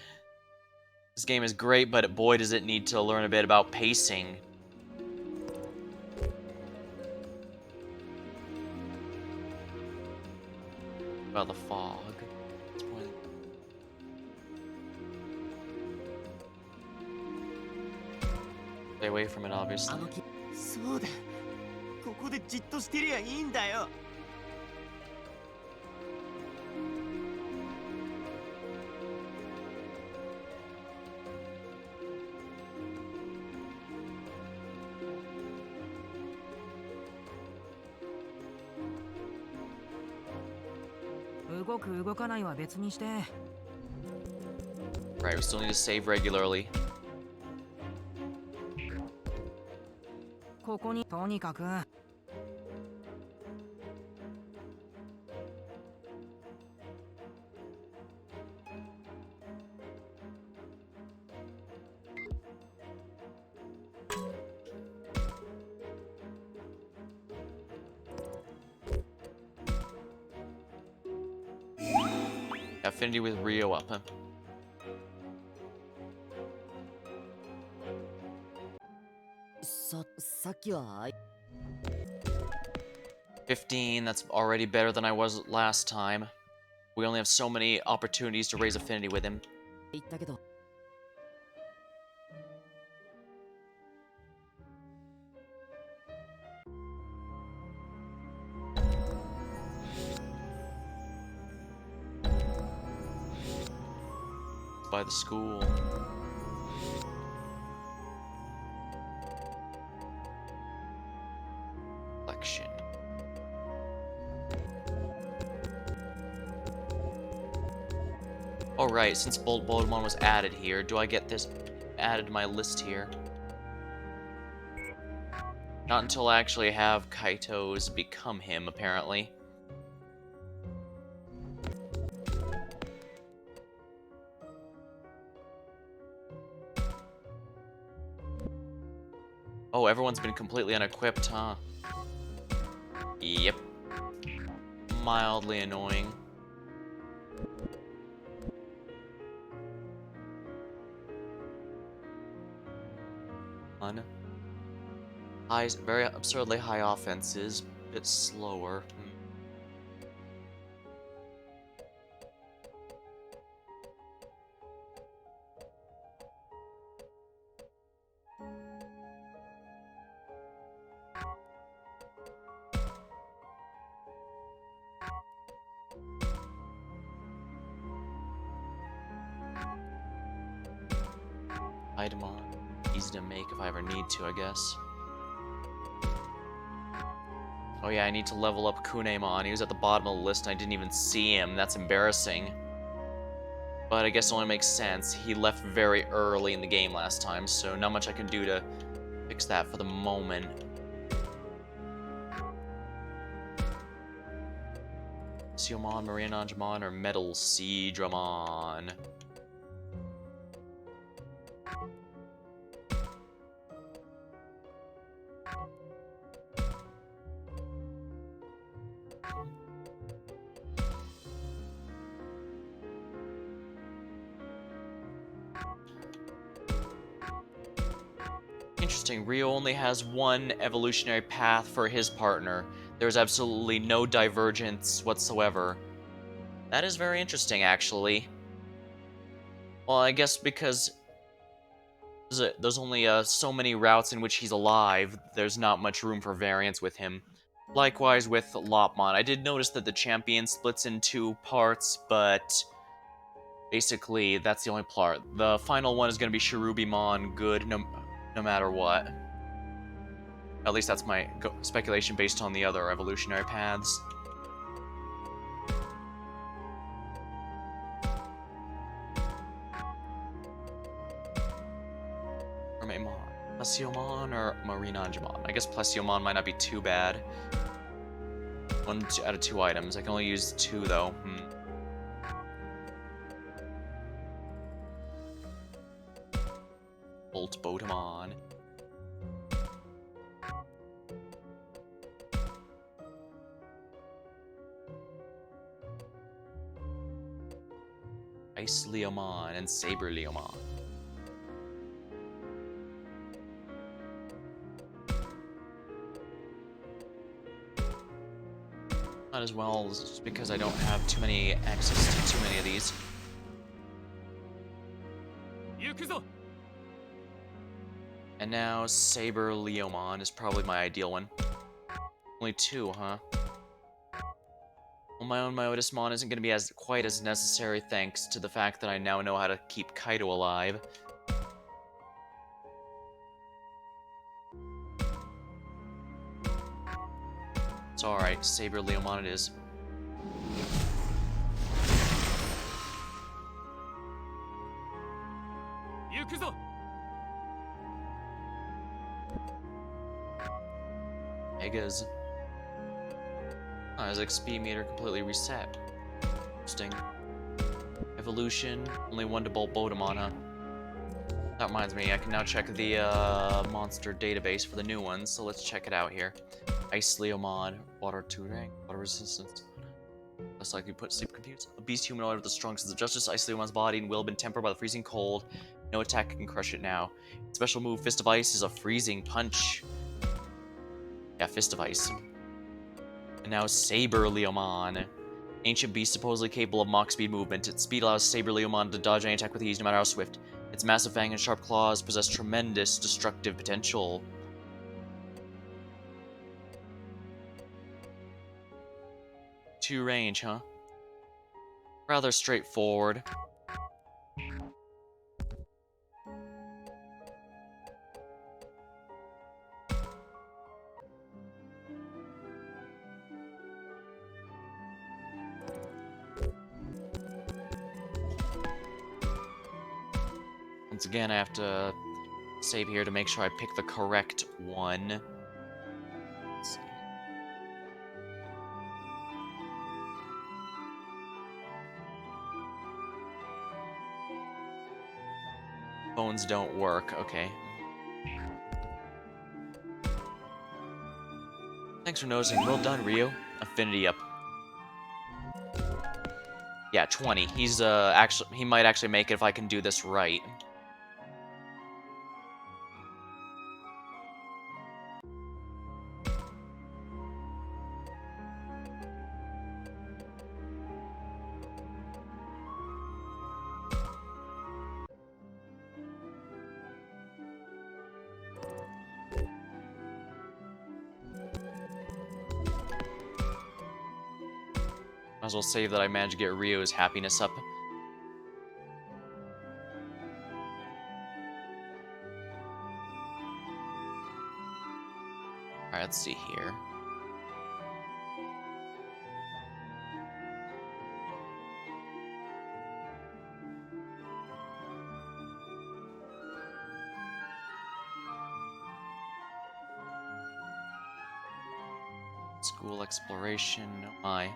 S1: This game is great, but boy does it need to learn a bit about pacing. About the fog. It's pointing. Stay away from it,
S7: あ
S1: obviously.
S7: の木そうだここでじっとしてりゃいいんだよ動く動かないは別にして
S1: Right, we still need to save regularly.
S7: ここにとにかく
S1: Affinity with Rio up. Huh?
S4: Sa っきは
S1: 15, that's already better than I was last time. We only have so many opportunities to raise affinity with him.
S4: 言ったけど
S1: By the school. Collection. Alright, since Boldmon was added here, do I get this added to my list here? Not until I actually have Kaito's become him, apparently. Oh, everyone's been completely unequipped, huh? Yep. Mildly annoying. Fun. Very absurdly high offenses, bit slower. Digimon. Easy to make if I ever need to, I guess. Oh yeah, I need to level up Kunemon. He was at the bottom of the list and I didn't even see him. That's embarrassing. But I guess it only makes sense. He left very early in the game last time, so not much I can do to fix that for the moment. Seomon, Mariananjamon, or Metal Seadramon? Interesting, Rio only has one evolutionary path for his partner. There's absolutely no divergence whatsoever. That is very interesting, actually. Well, I guess because there's only so many routes in which he's alive, there's not much room for variance with him. Likewise with Lopmon. I did notice that the champion splits in two parts, but basically that's the only part. The final one is going to be Cherubimon, good no matter what. At least that's my speculation based on the other evolutionary paths. Plesiomon or Mariananjamon? I guess Plesiomon might not be too bad. 1 out of 2 items. I can only use 2 though. Bolt Botamon. Ice Leomon and Saber Leomon. Not as well, just because I don't have too many access to too many of these. And now Saber Leomon is probably my ideal one. Only 2, huh? Well, my own Myotismon isn't going to be quite as necessary thanks to the fact that I now know how to keep Kaido alive. It's alright, Saber Leomon it is. Megas. Oh, his XP meter completely reset. Interesting. Evolution, only 1 to Bolt Bodemon, huh? That reminds me, I can now check the monster database for the new ones, so let's check it out here. Ice Leomon, Water 2 rank, Water Resistance. Less likely to put sleep confused. A beast humanoid with the strong sense of justice, Ice Leomon's body and will have been tempered by the freezing cold. No attack can crush it now. Special move, Fist of Ice, is a freezing punch. Yeah, Fist of Ice. And now Saber Leomon. Ancient beast supposedly capable of Mach speed movement. Its speed allows Saber Leomon to dodge any attack with ease no matter how swift. Its massive fang and sharp claws possess tremendous destructive potential. Two range, huh? Rather straightforward. Once again, I have to save here to make sure I pick the correct one. Let's see. Phones don't work, okay. Thanks for noticing. Well done, Rio. Affinity up. Yeah, 20. He's he might actually make it if I can do this right. Might as well save that I managed to get Rio's happiness up. Alright, let's see here. School exploration, oh my.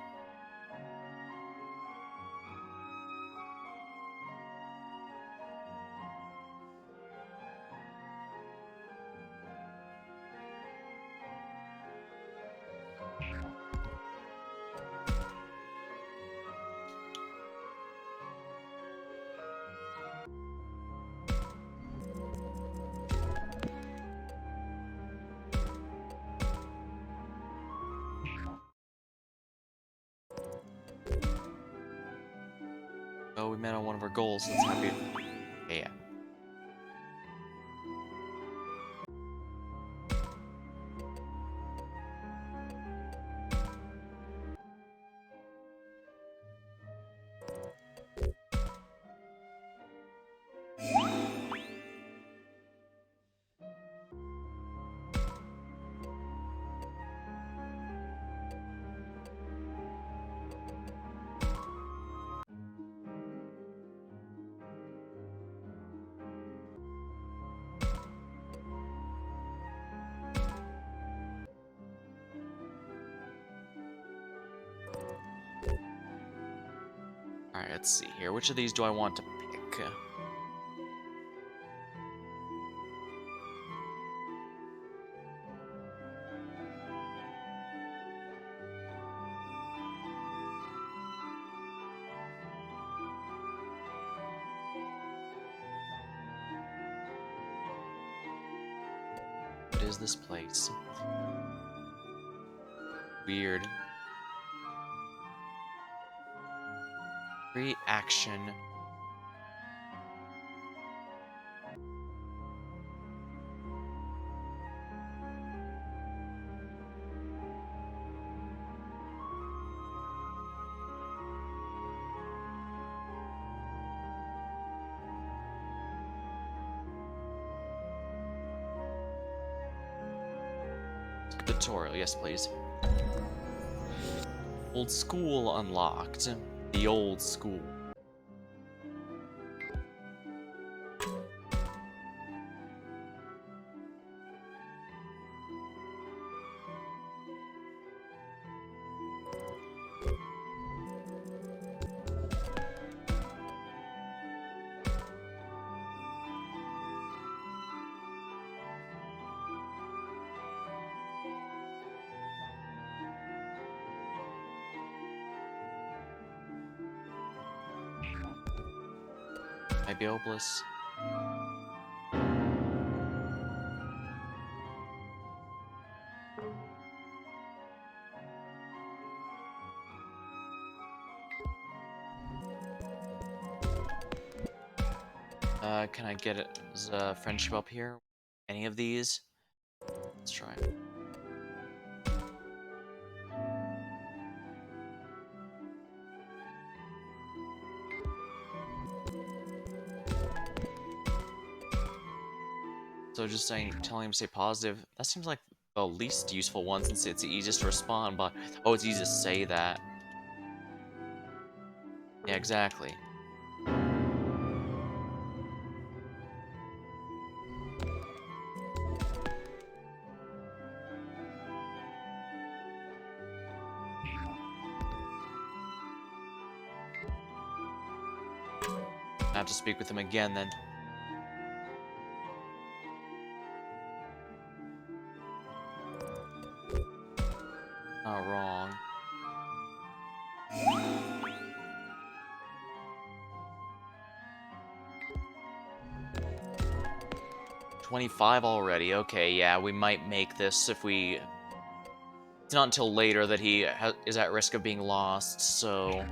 S1: Oh, we met on one of our goals. That's happy. Yeah. Alright, let's see here. Which of these do I want to pick? What is this place? Weird. Reaction. Tutorial, yes please. Old school unlocked. The old school. Maybe Obelisk. Can I get it as a friendship up here? Any of these? Let's try. So just saying, telling him to stay positive, that seems like the least useful one since it's the easiest to respond, but oh, it's easy to say that. Yeah, exactly. I have to speak with him again then. Not wrong. $25 already. Okay, yeah, we might make this if we... It's not until later that he is at risk of being lost, so...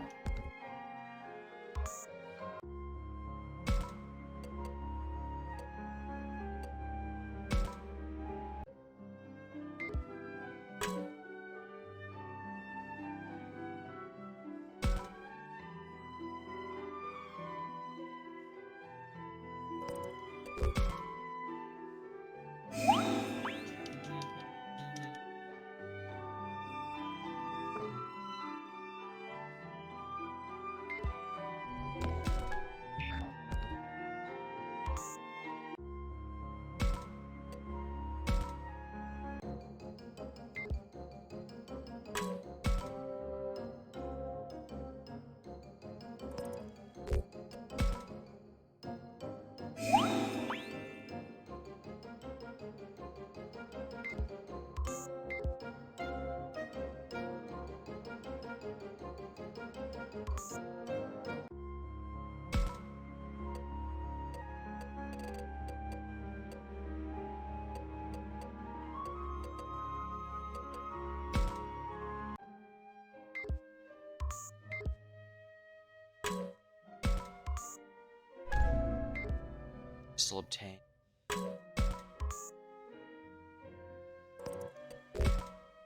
S1: Still obtain.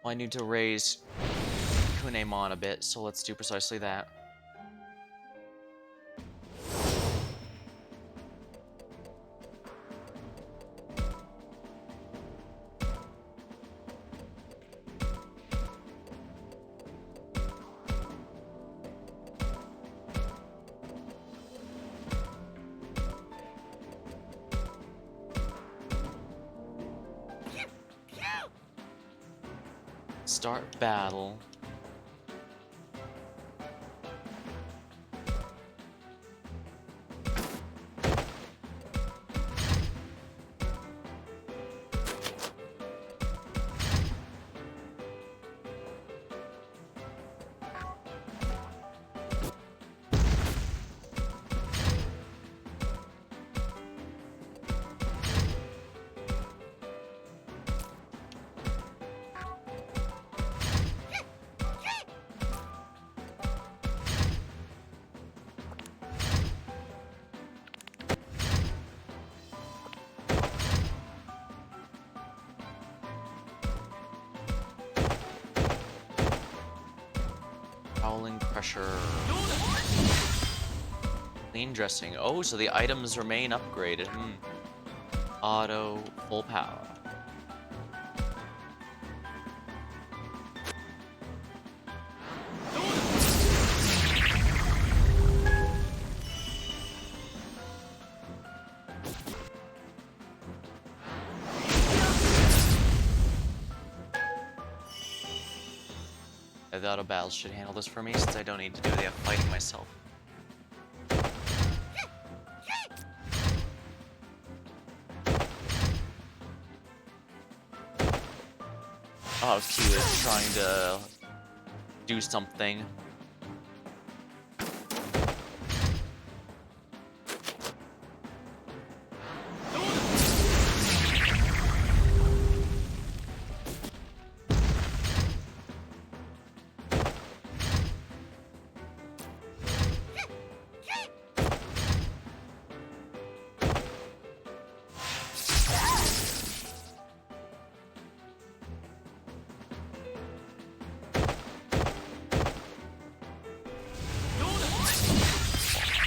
S1: Well, I need to raise Kunemon a bit, so let's do precisely that. Start battle. Howling pressure. Clean dressing. Oh, so the items remain upgraded. Auto, full power. thought a battle should handle this for me since I don't need to do the fighting myself. Oh, Q is trying to do something.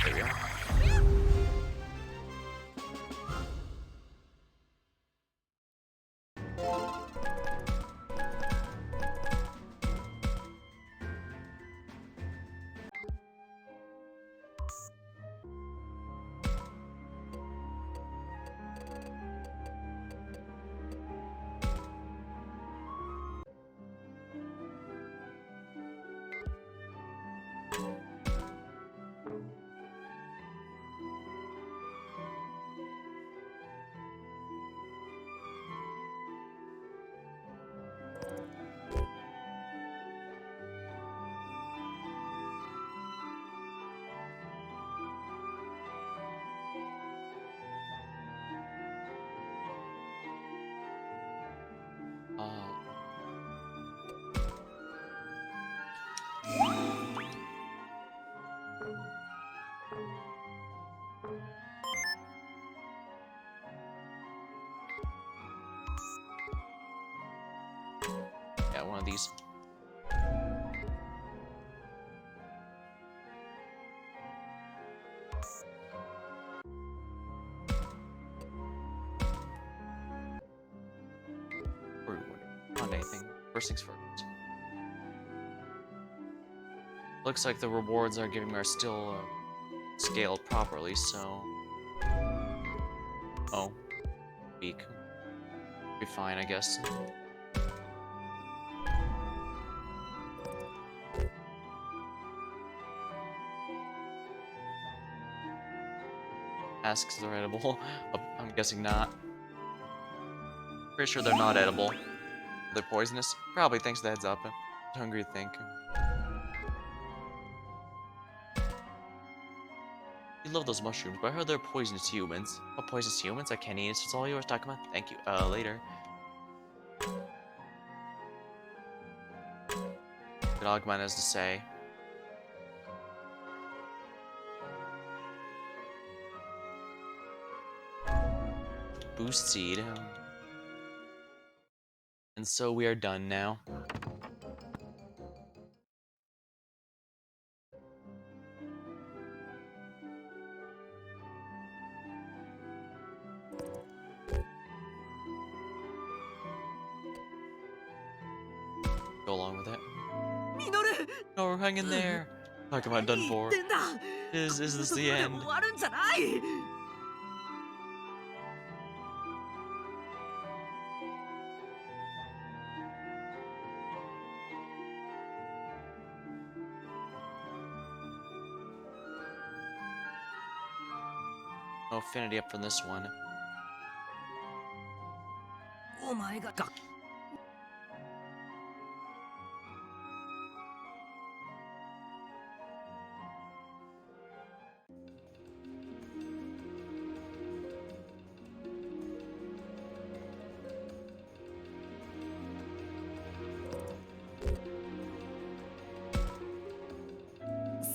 S1: There we are. Yeah, one of these. Or not anything. First things first. Looks like the rewards are giving me are still scaled properly, so... Oh. Weak. Be fine, I guess. Asks they're edible. I'm guessing not. Pretty sure they're not edible. They're poisonous? Probably, thanks to the heads up. Hungry to think. You love those mushrooms, but I heard they're poisonous to humans. What poisonous to humans? I can't eat it, so it's all yours, Takuma. Thank you. Later. What Agumon has to say. Boost seed. And so we are done now. Go along with it.
S6: Minoru!
S1: No, we're hanging there. Agumon done for.
S6: 言ってんだ
S1: Is this
S6: そこ
S1: the
S6: で
S1: end?
S6: 終わるんじゃない
S1: No affinity up from this one.
S6: お前がが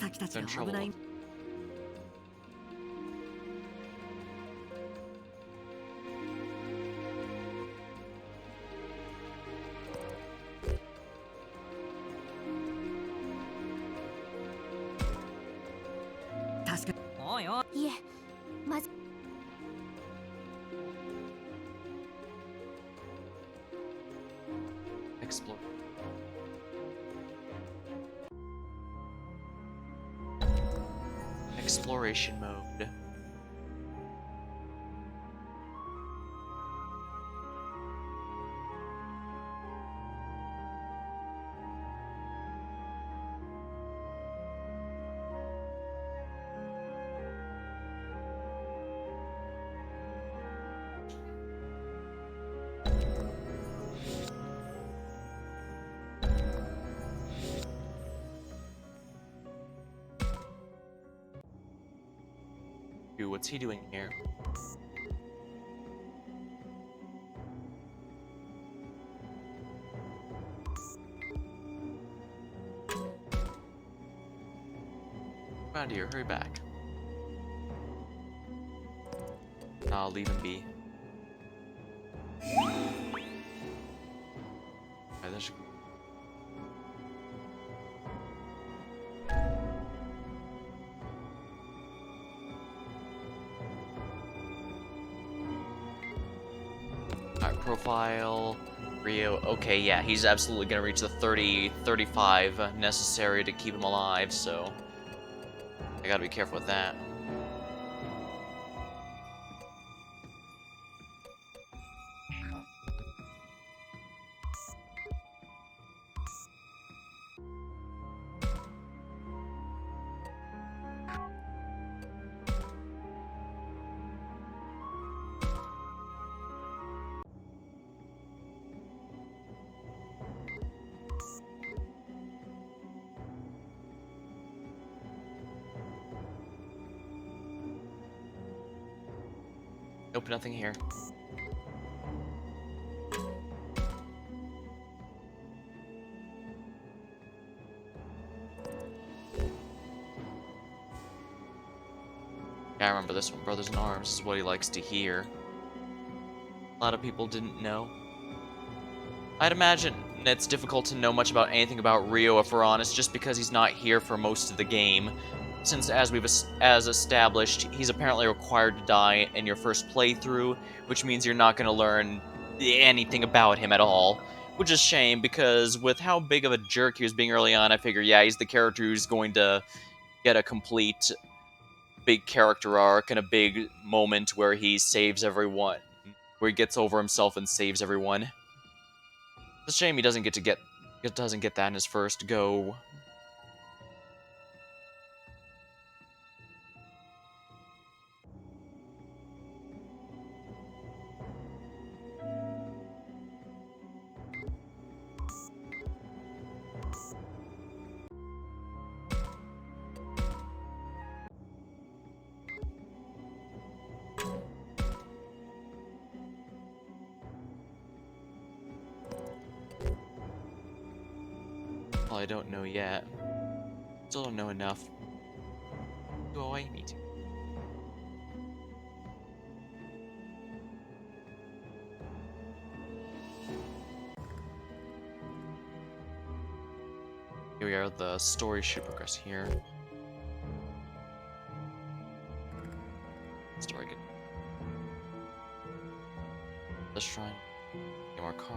S6: 先たち
S1: They're
S6: が
S1: in
S6: 危ない
S1: trouble.
S6: 助けおいおい
S5: いえまず
S1: Explore. Exploration mode. Dude, what's he doing here? Come on, dear, hurry back. I'll leave him be. Alright, that should... Alright, profile. Rio. Okay, yeah, he's absolutely gonna reach the 30, 35 necessary to keep him alive, so I gotta be careful with that. Nope, nothing here. Yeah, I remember this one. Brothers in Arms is what he likes to hear. A lot of people didn't know. I'd imagine it's difficult to know much about anything about Rio, if we're honest, just because he's not here for most of the game. Since, as we've established, he's apparently required to die in your first playthrough, which means you're not going to learn anything about him at all. Which is a shame, because with how big of a jerk he was being early on, I figure, yeah, he's the character who's going to get a complete big character arc and a big moment where he saves everyone, where he gets over himself and saves everyone. It's a shame he doesn't get that in his first go. Well, I don't know yet. Still don't know enough. Do I need to? Here we are, the story should progress here. Story good. The shrine. Get more car.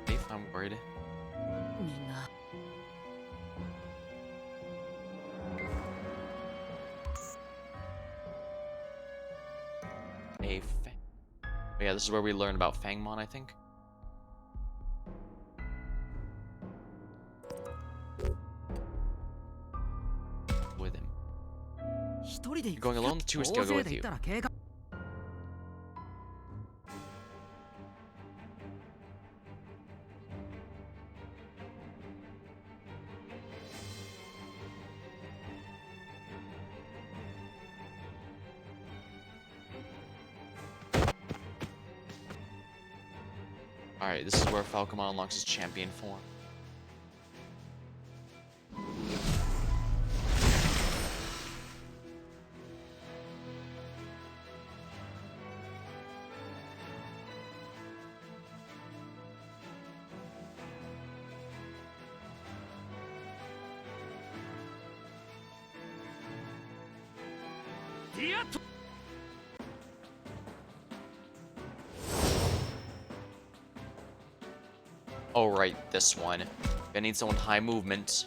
S1: Safe, I'm worried.
S6: みんな
S1: A Fang. Oh, yeah, this is where we learn about Fangmon, I think. With him.
S6: 一人で
S1: You're
S6: 行く
S1: going alone? Too risky,
S6: 大
S1: I'll go
S6: 勢
S1: with
S6: で行
S1: you.
S6: ったら警戒
S1: Alright, this is where Falcomon unlocks his champion form. Oh, right, this one. I need someone high movement.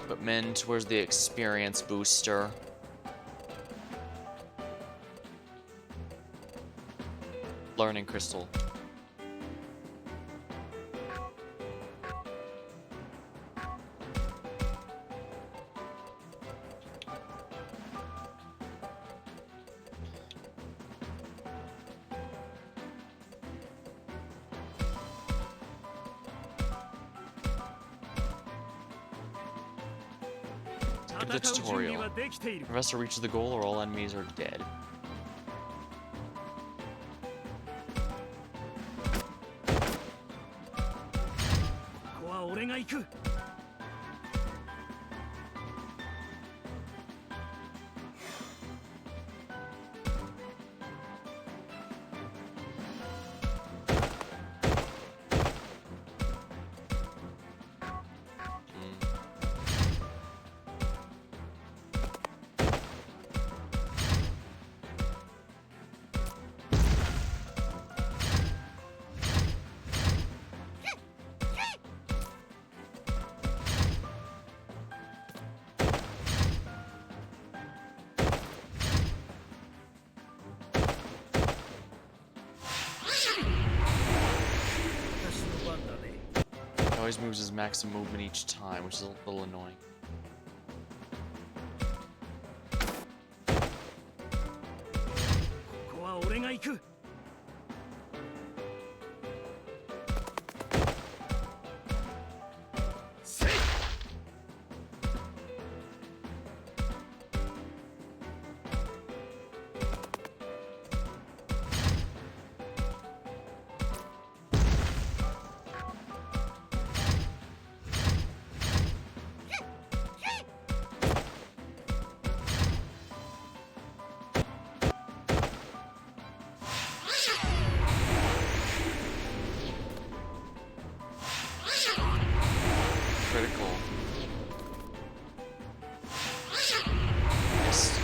S1: Equipment, where's the experience booster? Learning crystal. After the tutorial, Professor reaches the goal or all enemies are dead. He always moves his maximum movement each time, which is a little annoying. Critical. Yes.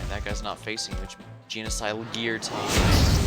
S1: And that guy's not facing, which genocidal gear time.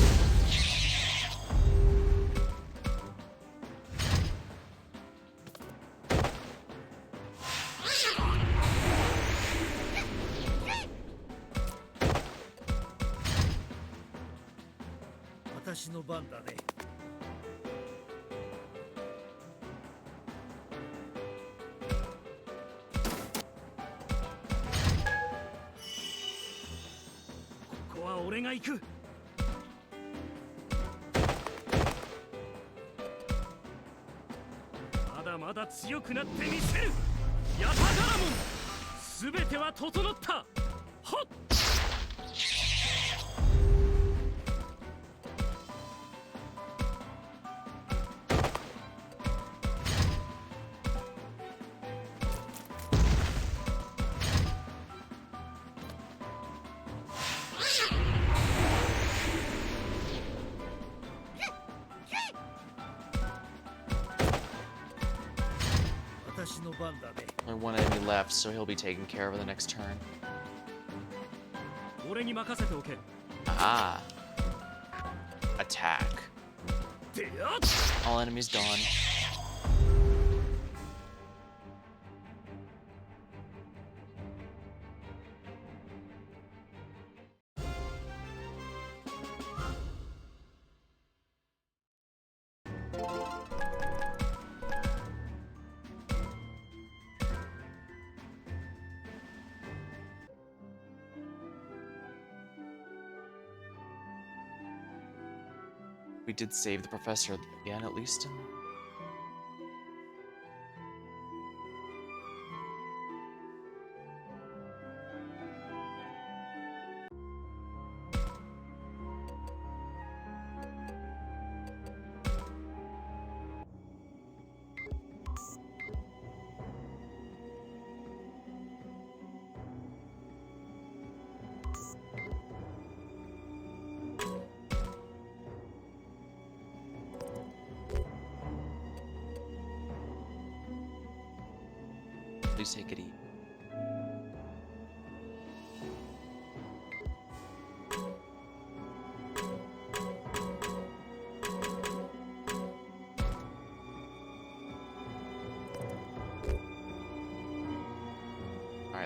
S1: Only one enemy left, so he'll be taken care of in the next turn. Ah. Attack. All enemies gone. We did save the professor again, at least. Please take it easy.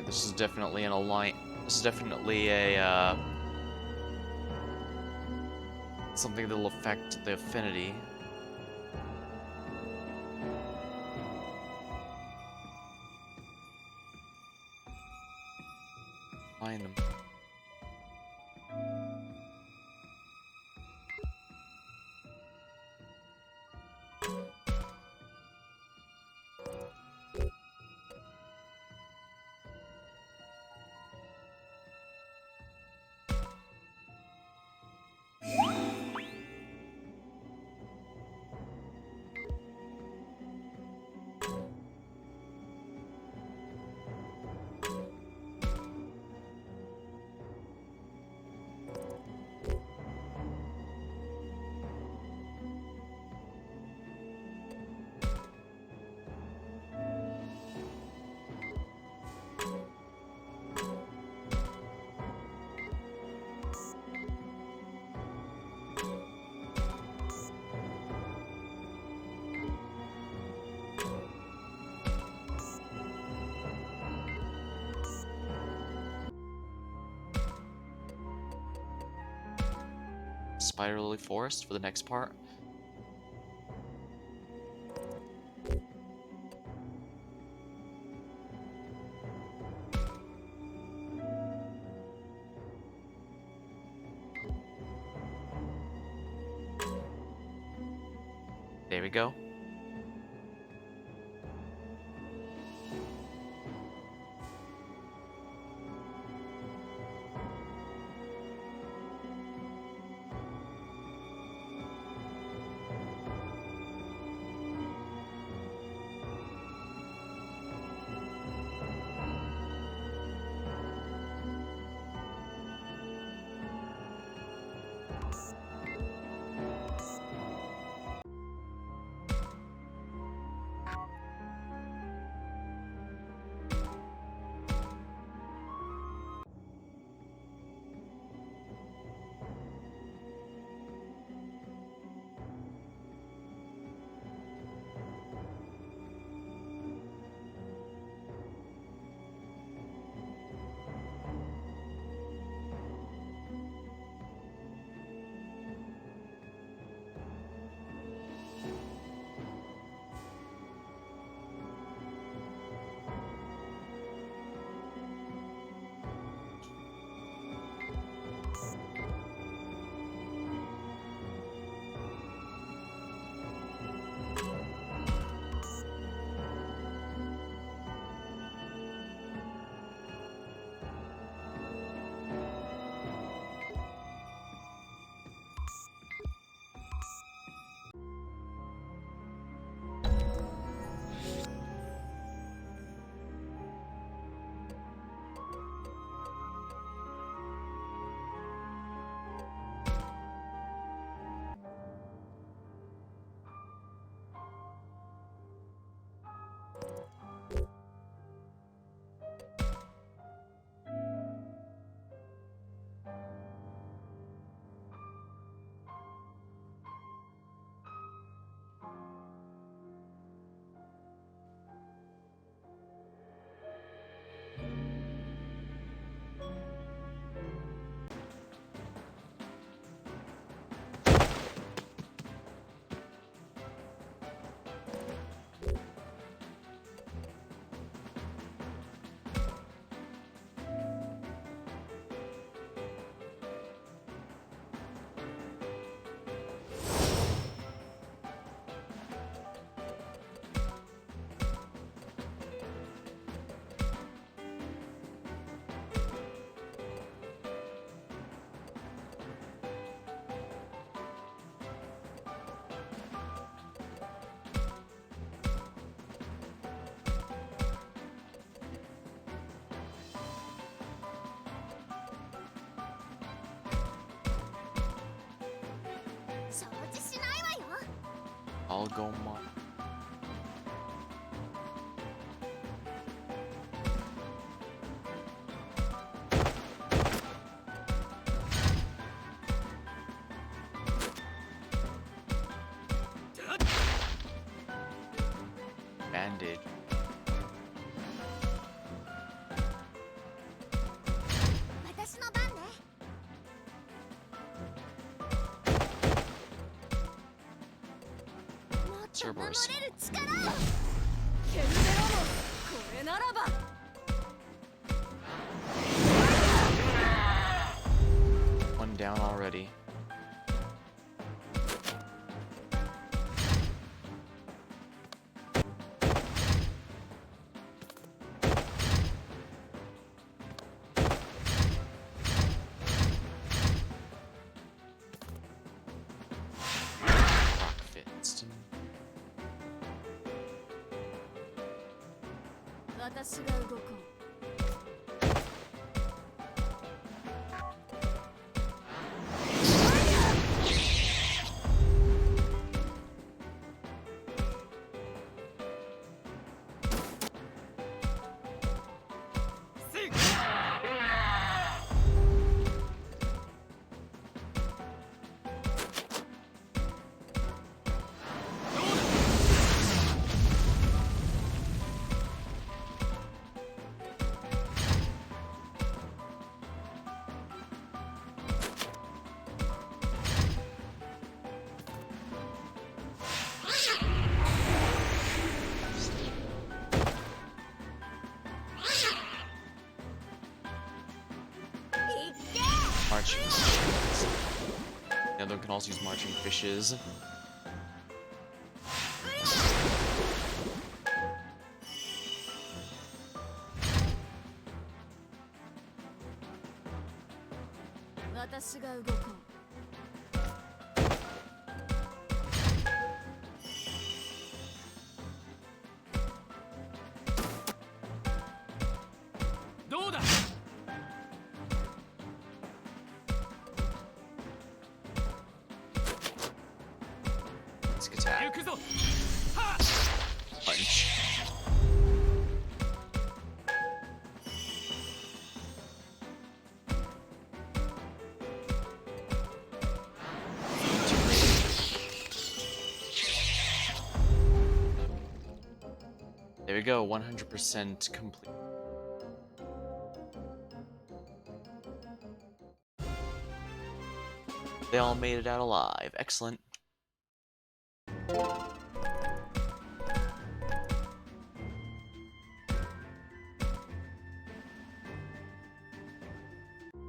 S1: this is definitely an align. This is definitely a something that'll affect the affinity. Find them. Spider Lily Forest for the next part. There we go. I'll go mom. Bandage. Cerberus.
S5: 守れる力をケルベロもこれならば
S1: One down already. Rock fits.
S5: 私が動こう
S1: Marching fishes. The other one can also use marching fishes.
S5: Watashi 私が動こう
S7: どうだ
S1: Let's attack.
S7: 行くぞ
S1: Punch. There we go, 100% complete. They all made it out alive. Excellent.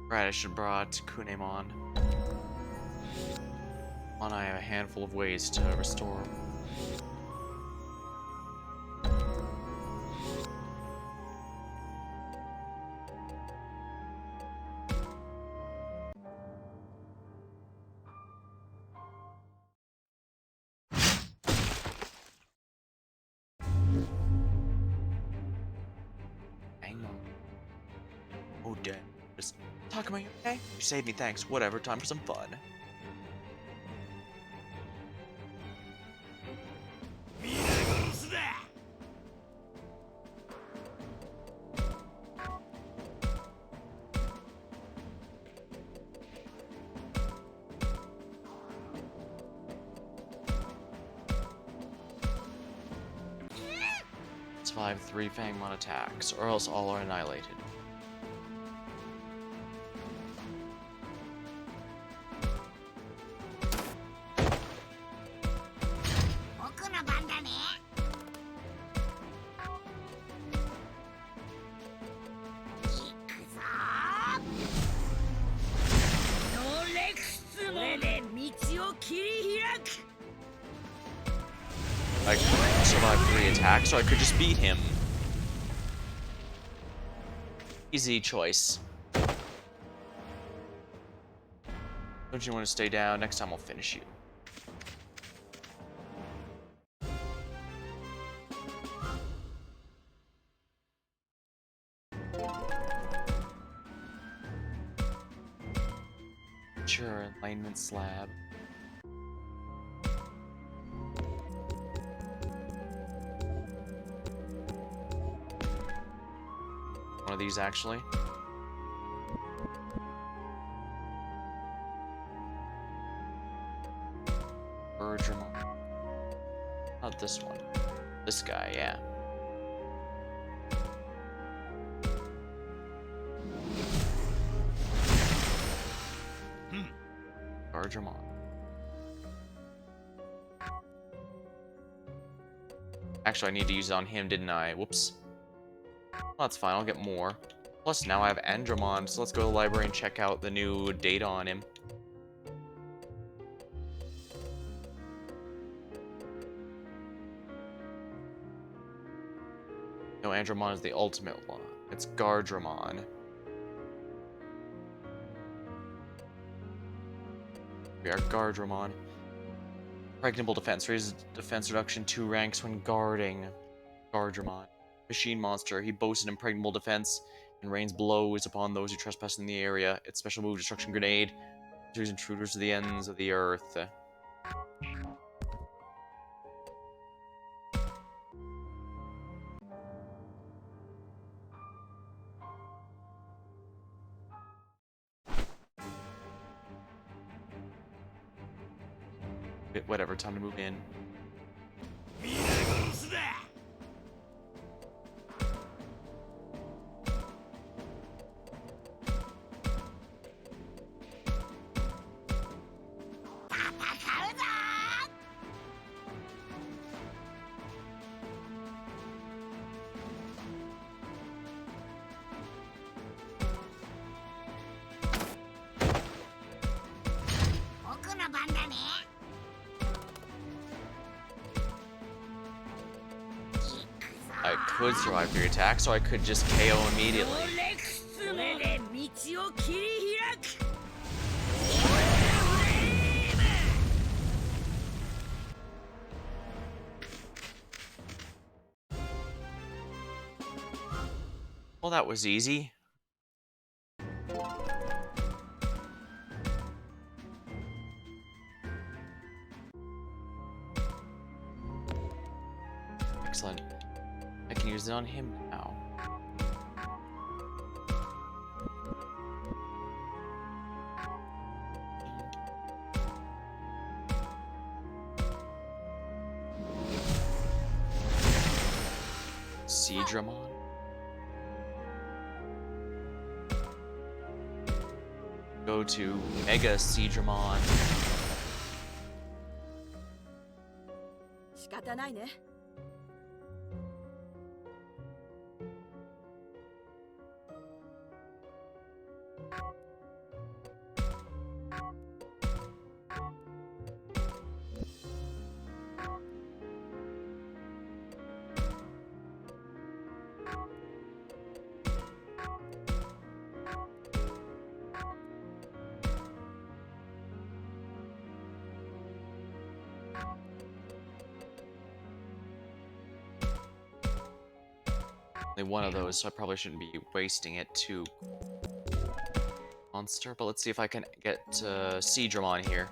S1: Right, I should have brought Kunemon. On, I have a handful of ways to restore him. Hang on. Oh, dead. Just talk about you, okay? You saved me, thanks. Whatever, time for some fun. Survive 3 Fangmon attacks, or else all are annihilated. I could survive 3 attacks, or I could just beat him. Easy choice. Don't you want to stay down? Next time I'll finish you. Sure, alignment slab. One of these, actually. Bergermon. Not this one. This guy, yeah. Bergermon. Actually, I need to use it on him, didn't I? Whoops. Well, that's fine, I'll get more. Plus, now I have Andromon, so let's go to the library and check out the new data on him. No, Andromon is the ultimate one. It's Gardramon. We are Gardramon. Impregnable defense. Raises defense reduction 2 ranks when guarding. Gardramon. Machine monster. He boasts an impregnable defense and rains blows upon those who trespass in the area. Its special move, Destruction Grenade, deterres intruders to the ends of the earth. Whatever, time to move in. I could survive 3 attacks, or I could just KO immediately. Well, that was easy. Excellent. I can use it on him now. Seadramon? Go to Mega Seadramon.
S2: 仕方ないね。
S1: Only one of those, so I probably shouldn't be wasting it to monster. But let's see if I can get Seadramon here.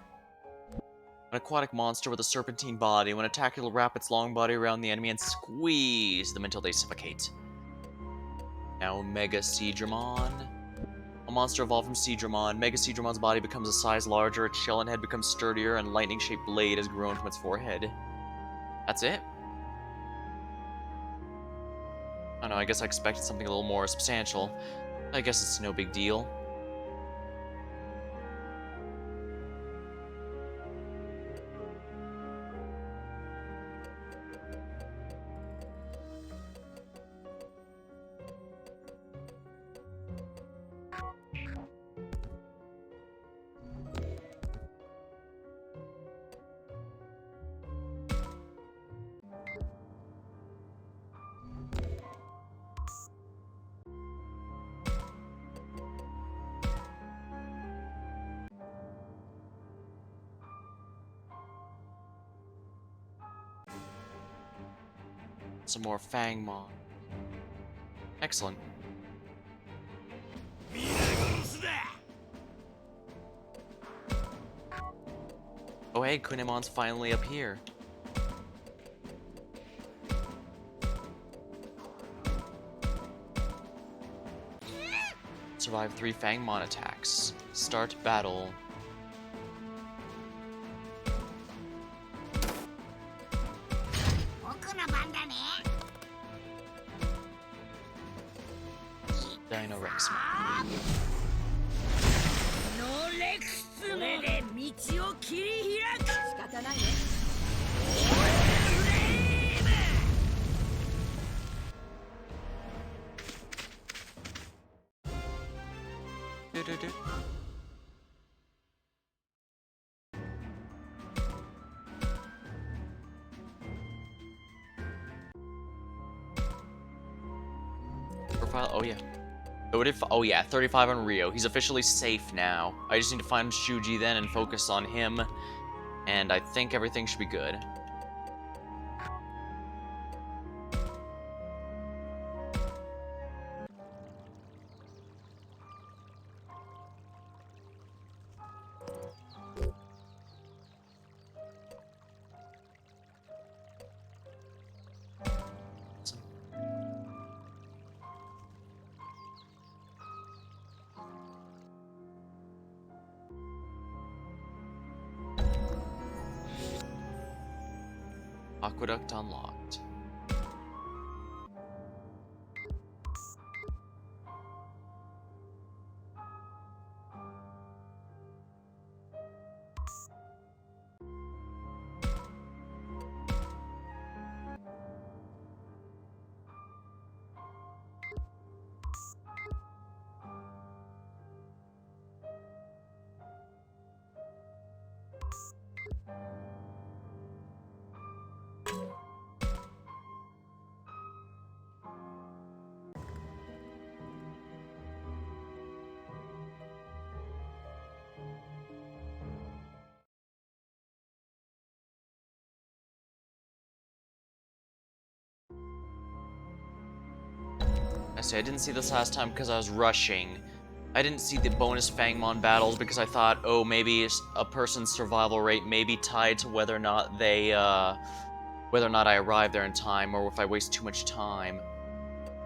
S1: An aquatic monster with a serpentine body. When attacked, it'll wrap its long body around the enemy and squeeze them until they suffocate. Now Mega Seadramon. A monster evolved from Seadramon. Mega Seadramon's body becomes a size larger, its shell and head becomes sturdier, and lightning-shaped blade has grown from its forehead. That's it? I don't know, I guess I expected something a little more substantial. I guess it's no big deal. Some more Fangmon. Excellent. Oh hey, Kunemon's finally up here. Survive 3 Fangmon attacks. Start battle. Dino Rexmon.
S2: ノレクスメで道を切り開く。仕方ないね。
S1: profile. Oh yeah. Oh yeah, 35 on Rio. He's officially safe now. I just need to find Shuji then and focus on him, and I think everything should be good. Aqueduct unlocked. I see, I didn't see this last time because I was rushing. I didn't see the bonus Fangmon battles because I thought, oh, maybe a person's survival rate may be tied to whether or not whether or not I arrive there in time, or if I waste too much time.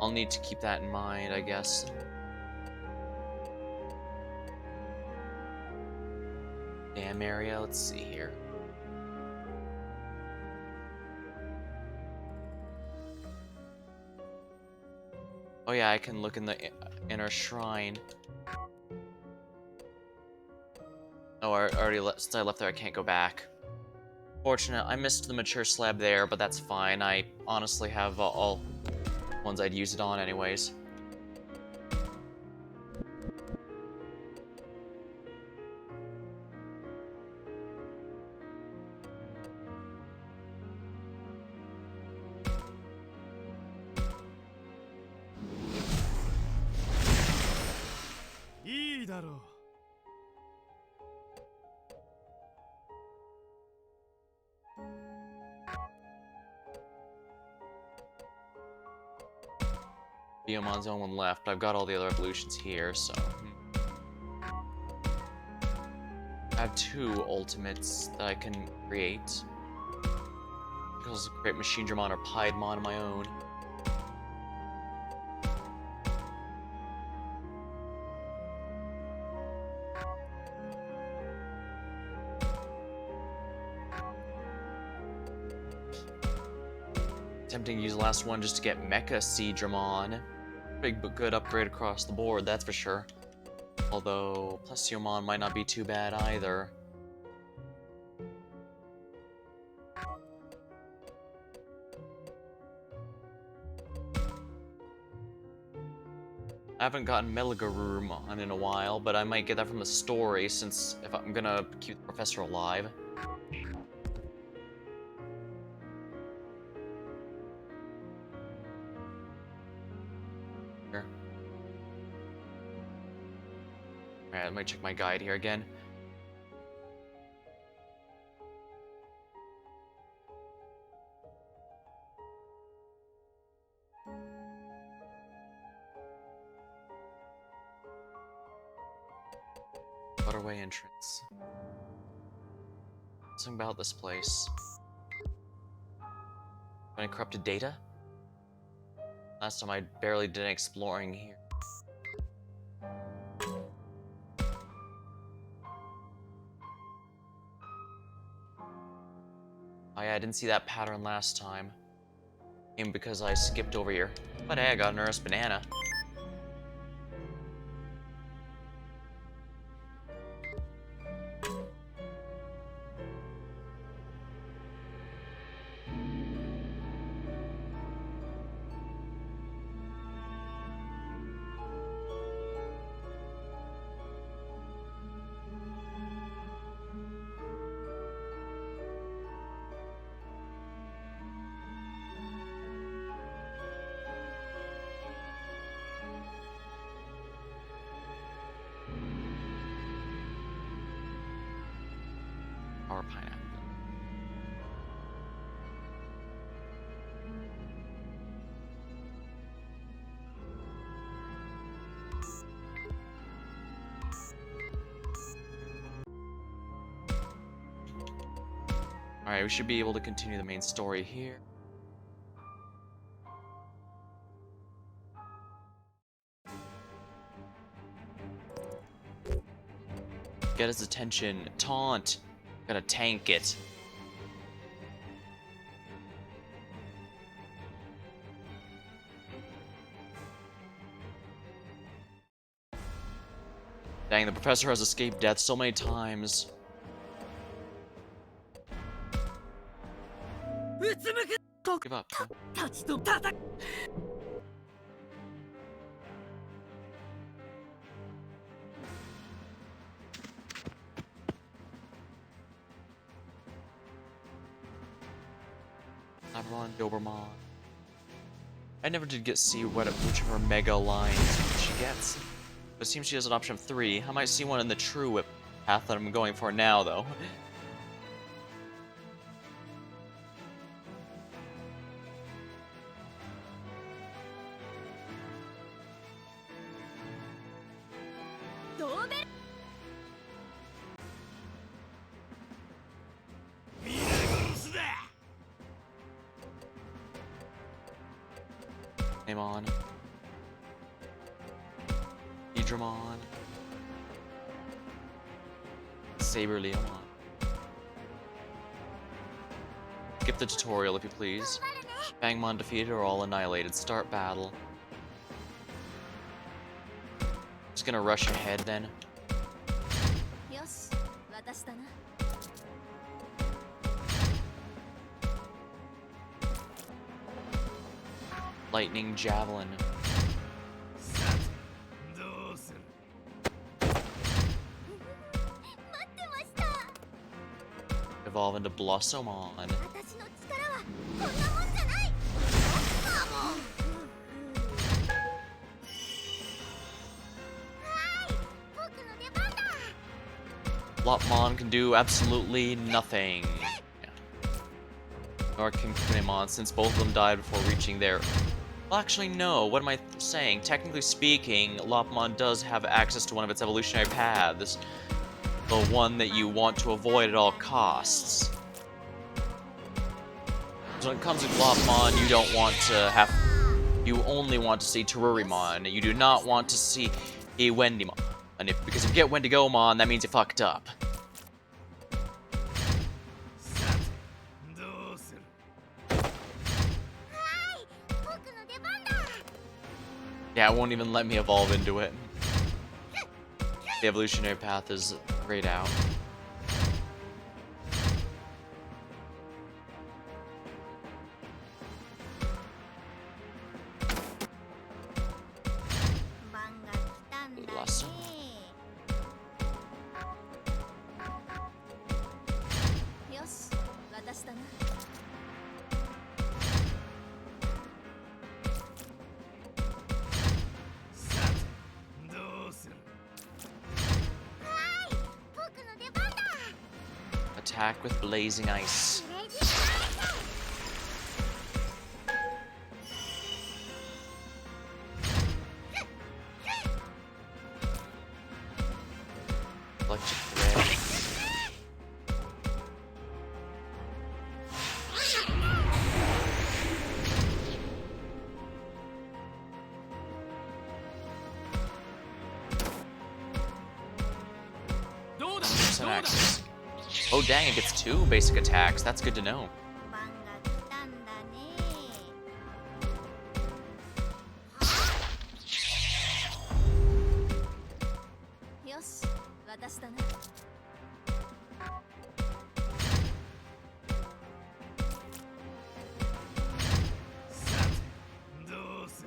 S1: I'll need to keep that in mind, I guess. Dam area, let's see here. Oh yeah, I can look in the inner shrine. Oh, I already since I left there, I can't go back. Fortunate, I missed the mature slab there, but that's fine. I honestly have all ones I'd use it on anyways. Biomon's the only one left, but I've got all the other evolutions here, so... I have 2 ultimates that I can create. I can also create Machine Dramon or Piedmon of my own. Tempting to use the last one just to get Mecha Seedramon. Big but good upgrade across the board, that's for sure. Although, Plesiomon might not be too bad either. I haven't gotten Meligarurumon in a while, but I might get that from the story, since if I'm gonna keep the professor alive. Here. Alright, let me check my guide here again. Waterway entrance. Something about this place. Any corrupted data? Last time I barely did any exploring here. Oh yeah, I didn't see that pattern last time. Maybe because I skipped over here. But hey, I got an Earth Banana. Our pineapple. Alright, we should be able to continue the main story here. Get his attention. Taunt. Gotta tank it. Dang, the professor has escaped death so many times.
S6: うつむく
S1: Give up.
S6: たちと戦
S1: Avalon, Doberman. I never did get to see which of her mega lines she gets. But it seems she has an option of 3. I might see one in the true whip path that I'm going for now, though. Digimon. Digimon. Saber Leon. Skip the tutorial if you please. Bangmon defeated or all annihilated. Start battle. Just gonna rush ahead then.
S5: よし渡したな
S1: Lightning Javelin.
S3: どうする
S5: 待ってました
S1: Evolve into Blossomon.
S5: 私の力はこんなもんじゃないかもはい僕の出番だ
S1: Lopmon can do absolutely nothing. Nor can Kunemon, since both of them died before reaching their... Well, actually, no. What am I saying? Technically speaking, Lopmon does have access to one of its evolutionary paths. The one that you want to avoid at all costs. So when it comes to Lopmon, you don't want to have... You only want to see Terurimon. You do not want to see a Wendymon. And because if you get Wendigomon, that means you fucked up.
S3: どうする
S5: 僕の出番だ
S1: Yeah, it won't even let me evolve into it. The evolutionary path is grayed out. Blossom. Attack with blazing ice. Electric red. Axe. Oh dang, it gets 2 basic attacks. That's good to know.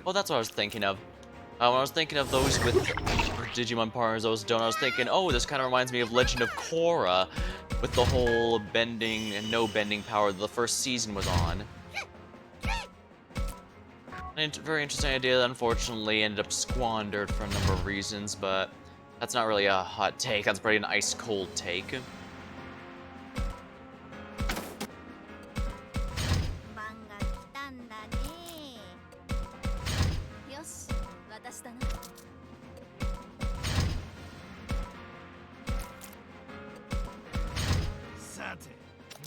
S1: Well, that's what I was thinking of. When I was thinking of those with Digimon partners, those don't, I was thinking, oh, this kind of reminds me of Legend of Korra, with the whole bending and no bending power that the first season was on. Very interesting idea that unfortunately ended up squandered for a number of reasons, but that's not really a hot take, that's probably an ice-cold take.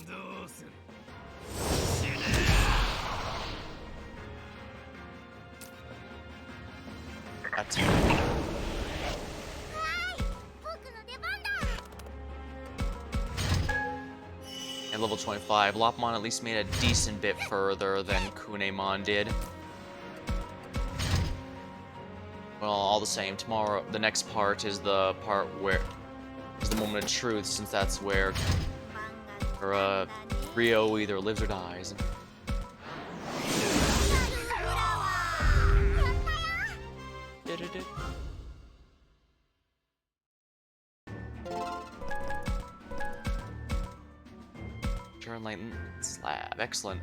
S3: どうする
S1: That's
S5: 僕の出番だ
S1: at level 25. Lopmon at least made a decent bit further than Kunemon did. Well, all the same, tomorrow, the next part is the part where is the moment of truth, since that's where Rio either lives or dies. Turn light slab, excellent.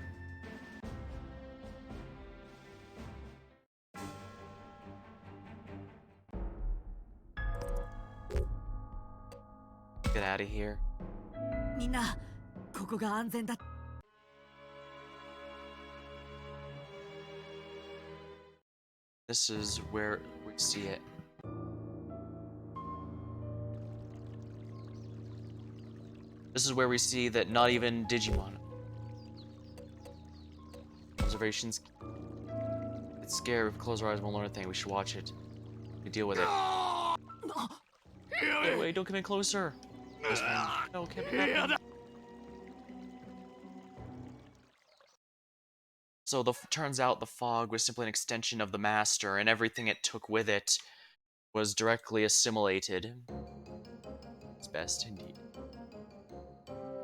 S1: Get out of here.
S6: みんなここが安全だ。
S1: This is where we see it. This is where we see that not even Digimon. Observations. It's scary. If we close our eyes, we'll learn a thing. We should watch it. We deal with it. Get away! Don't come in closer. No, Kevin. So turns out the fog was simply an extension of the master, and everything it took with it was directly assimilated. It's best indeed.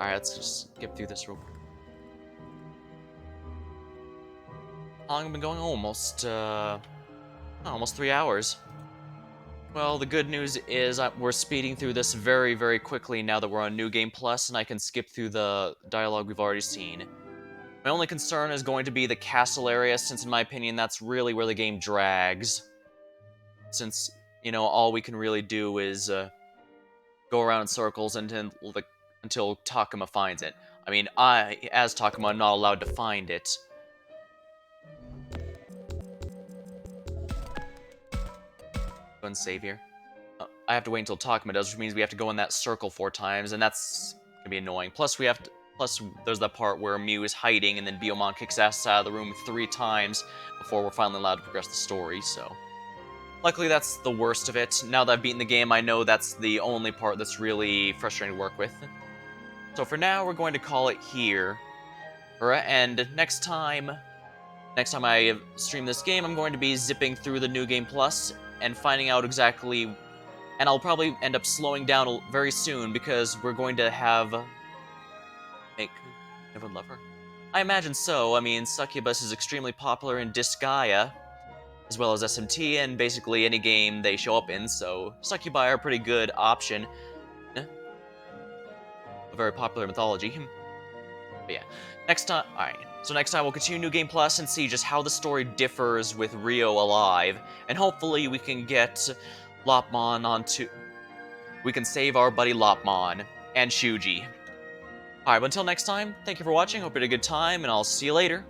S1: Alright, let's just skip through this real quick. How long have we been going? Almost 3 hours. Well, the good news is we're speeding through this very, very quickly now that we're on New Game Plus, and I can skip through the dialogue we've already seen. My only concern is going to be the castle area, since in my opinion that's really where the game drags. Since, you know, all we can really do is go around in circles until Takuma finds it. I mean, I, as Takuma, am not allowed to find it. Go and save here. I have to wait until Takuma does, which means we have to go in that circle 4 times, and that's gonna be annoying. Plus, there's that part where Mew is hiding, and then Biyomon kicks ass out of the room 3 times before we're finally allowed to progress the story, so... Luckily, that's the worst of it. Now that I've beaten the game, I know that's the only part that's really frustrating to work with. So for now, we're going to call it here. And next time I stream this game, I'm going to be zipping through the New Game Plus and finding out exactly... And I'll probably end up slowing down very soon, because we're going to have... Make everyone love her? I imagine so. I mean, Succubus is extremely popular in Disgaea, as well as SMT, and basically any game they show up in, so Succubi are a pretty good option. A very popular mythology. But yeah, next time, alright, so next time we'll continue New Game Plus and see just how the story differs with Rio alive, and hopefully we can get Lopmon onto... We can save our buddy Lopmon, and Shuji. Alright, but until next time, thank you for watching, hope you had a good time, and I'll see you later.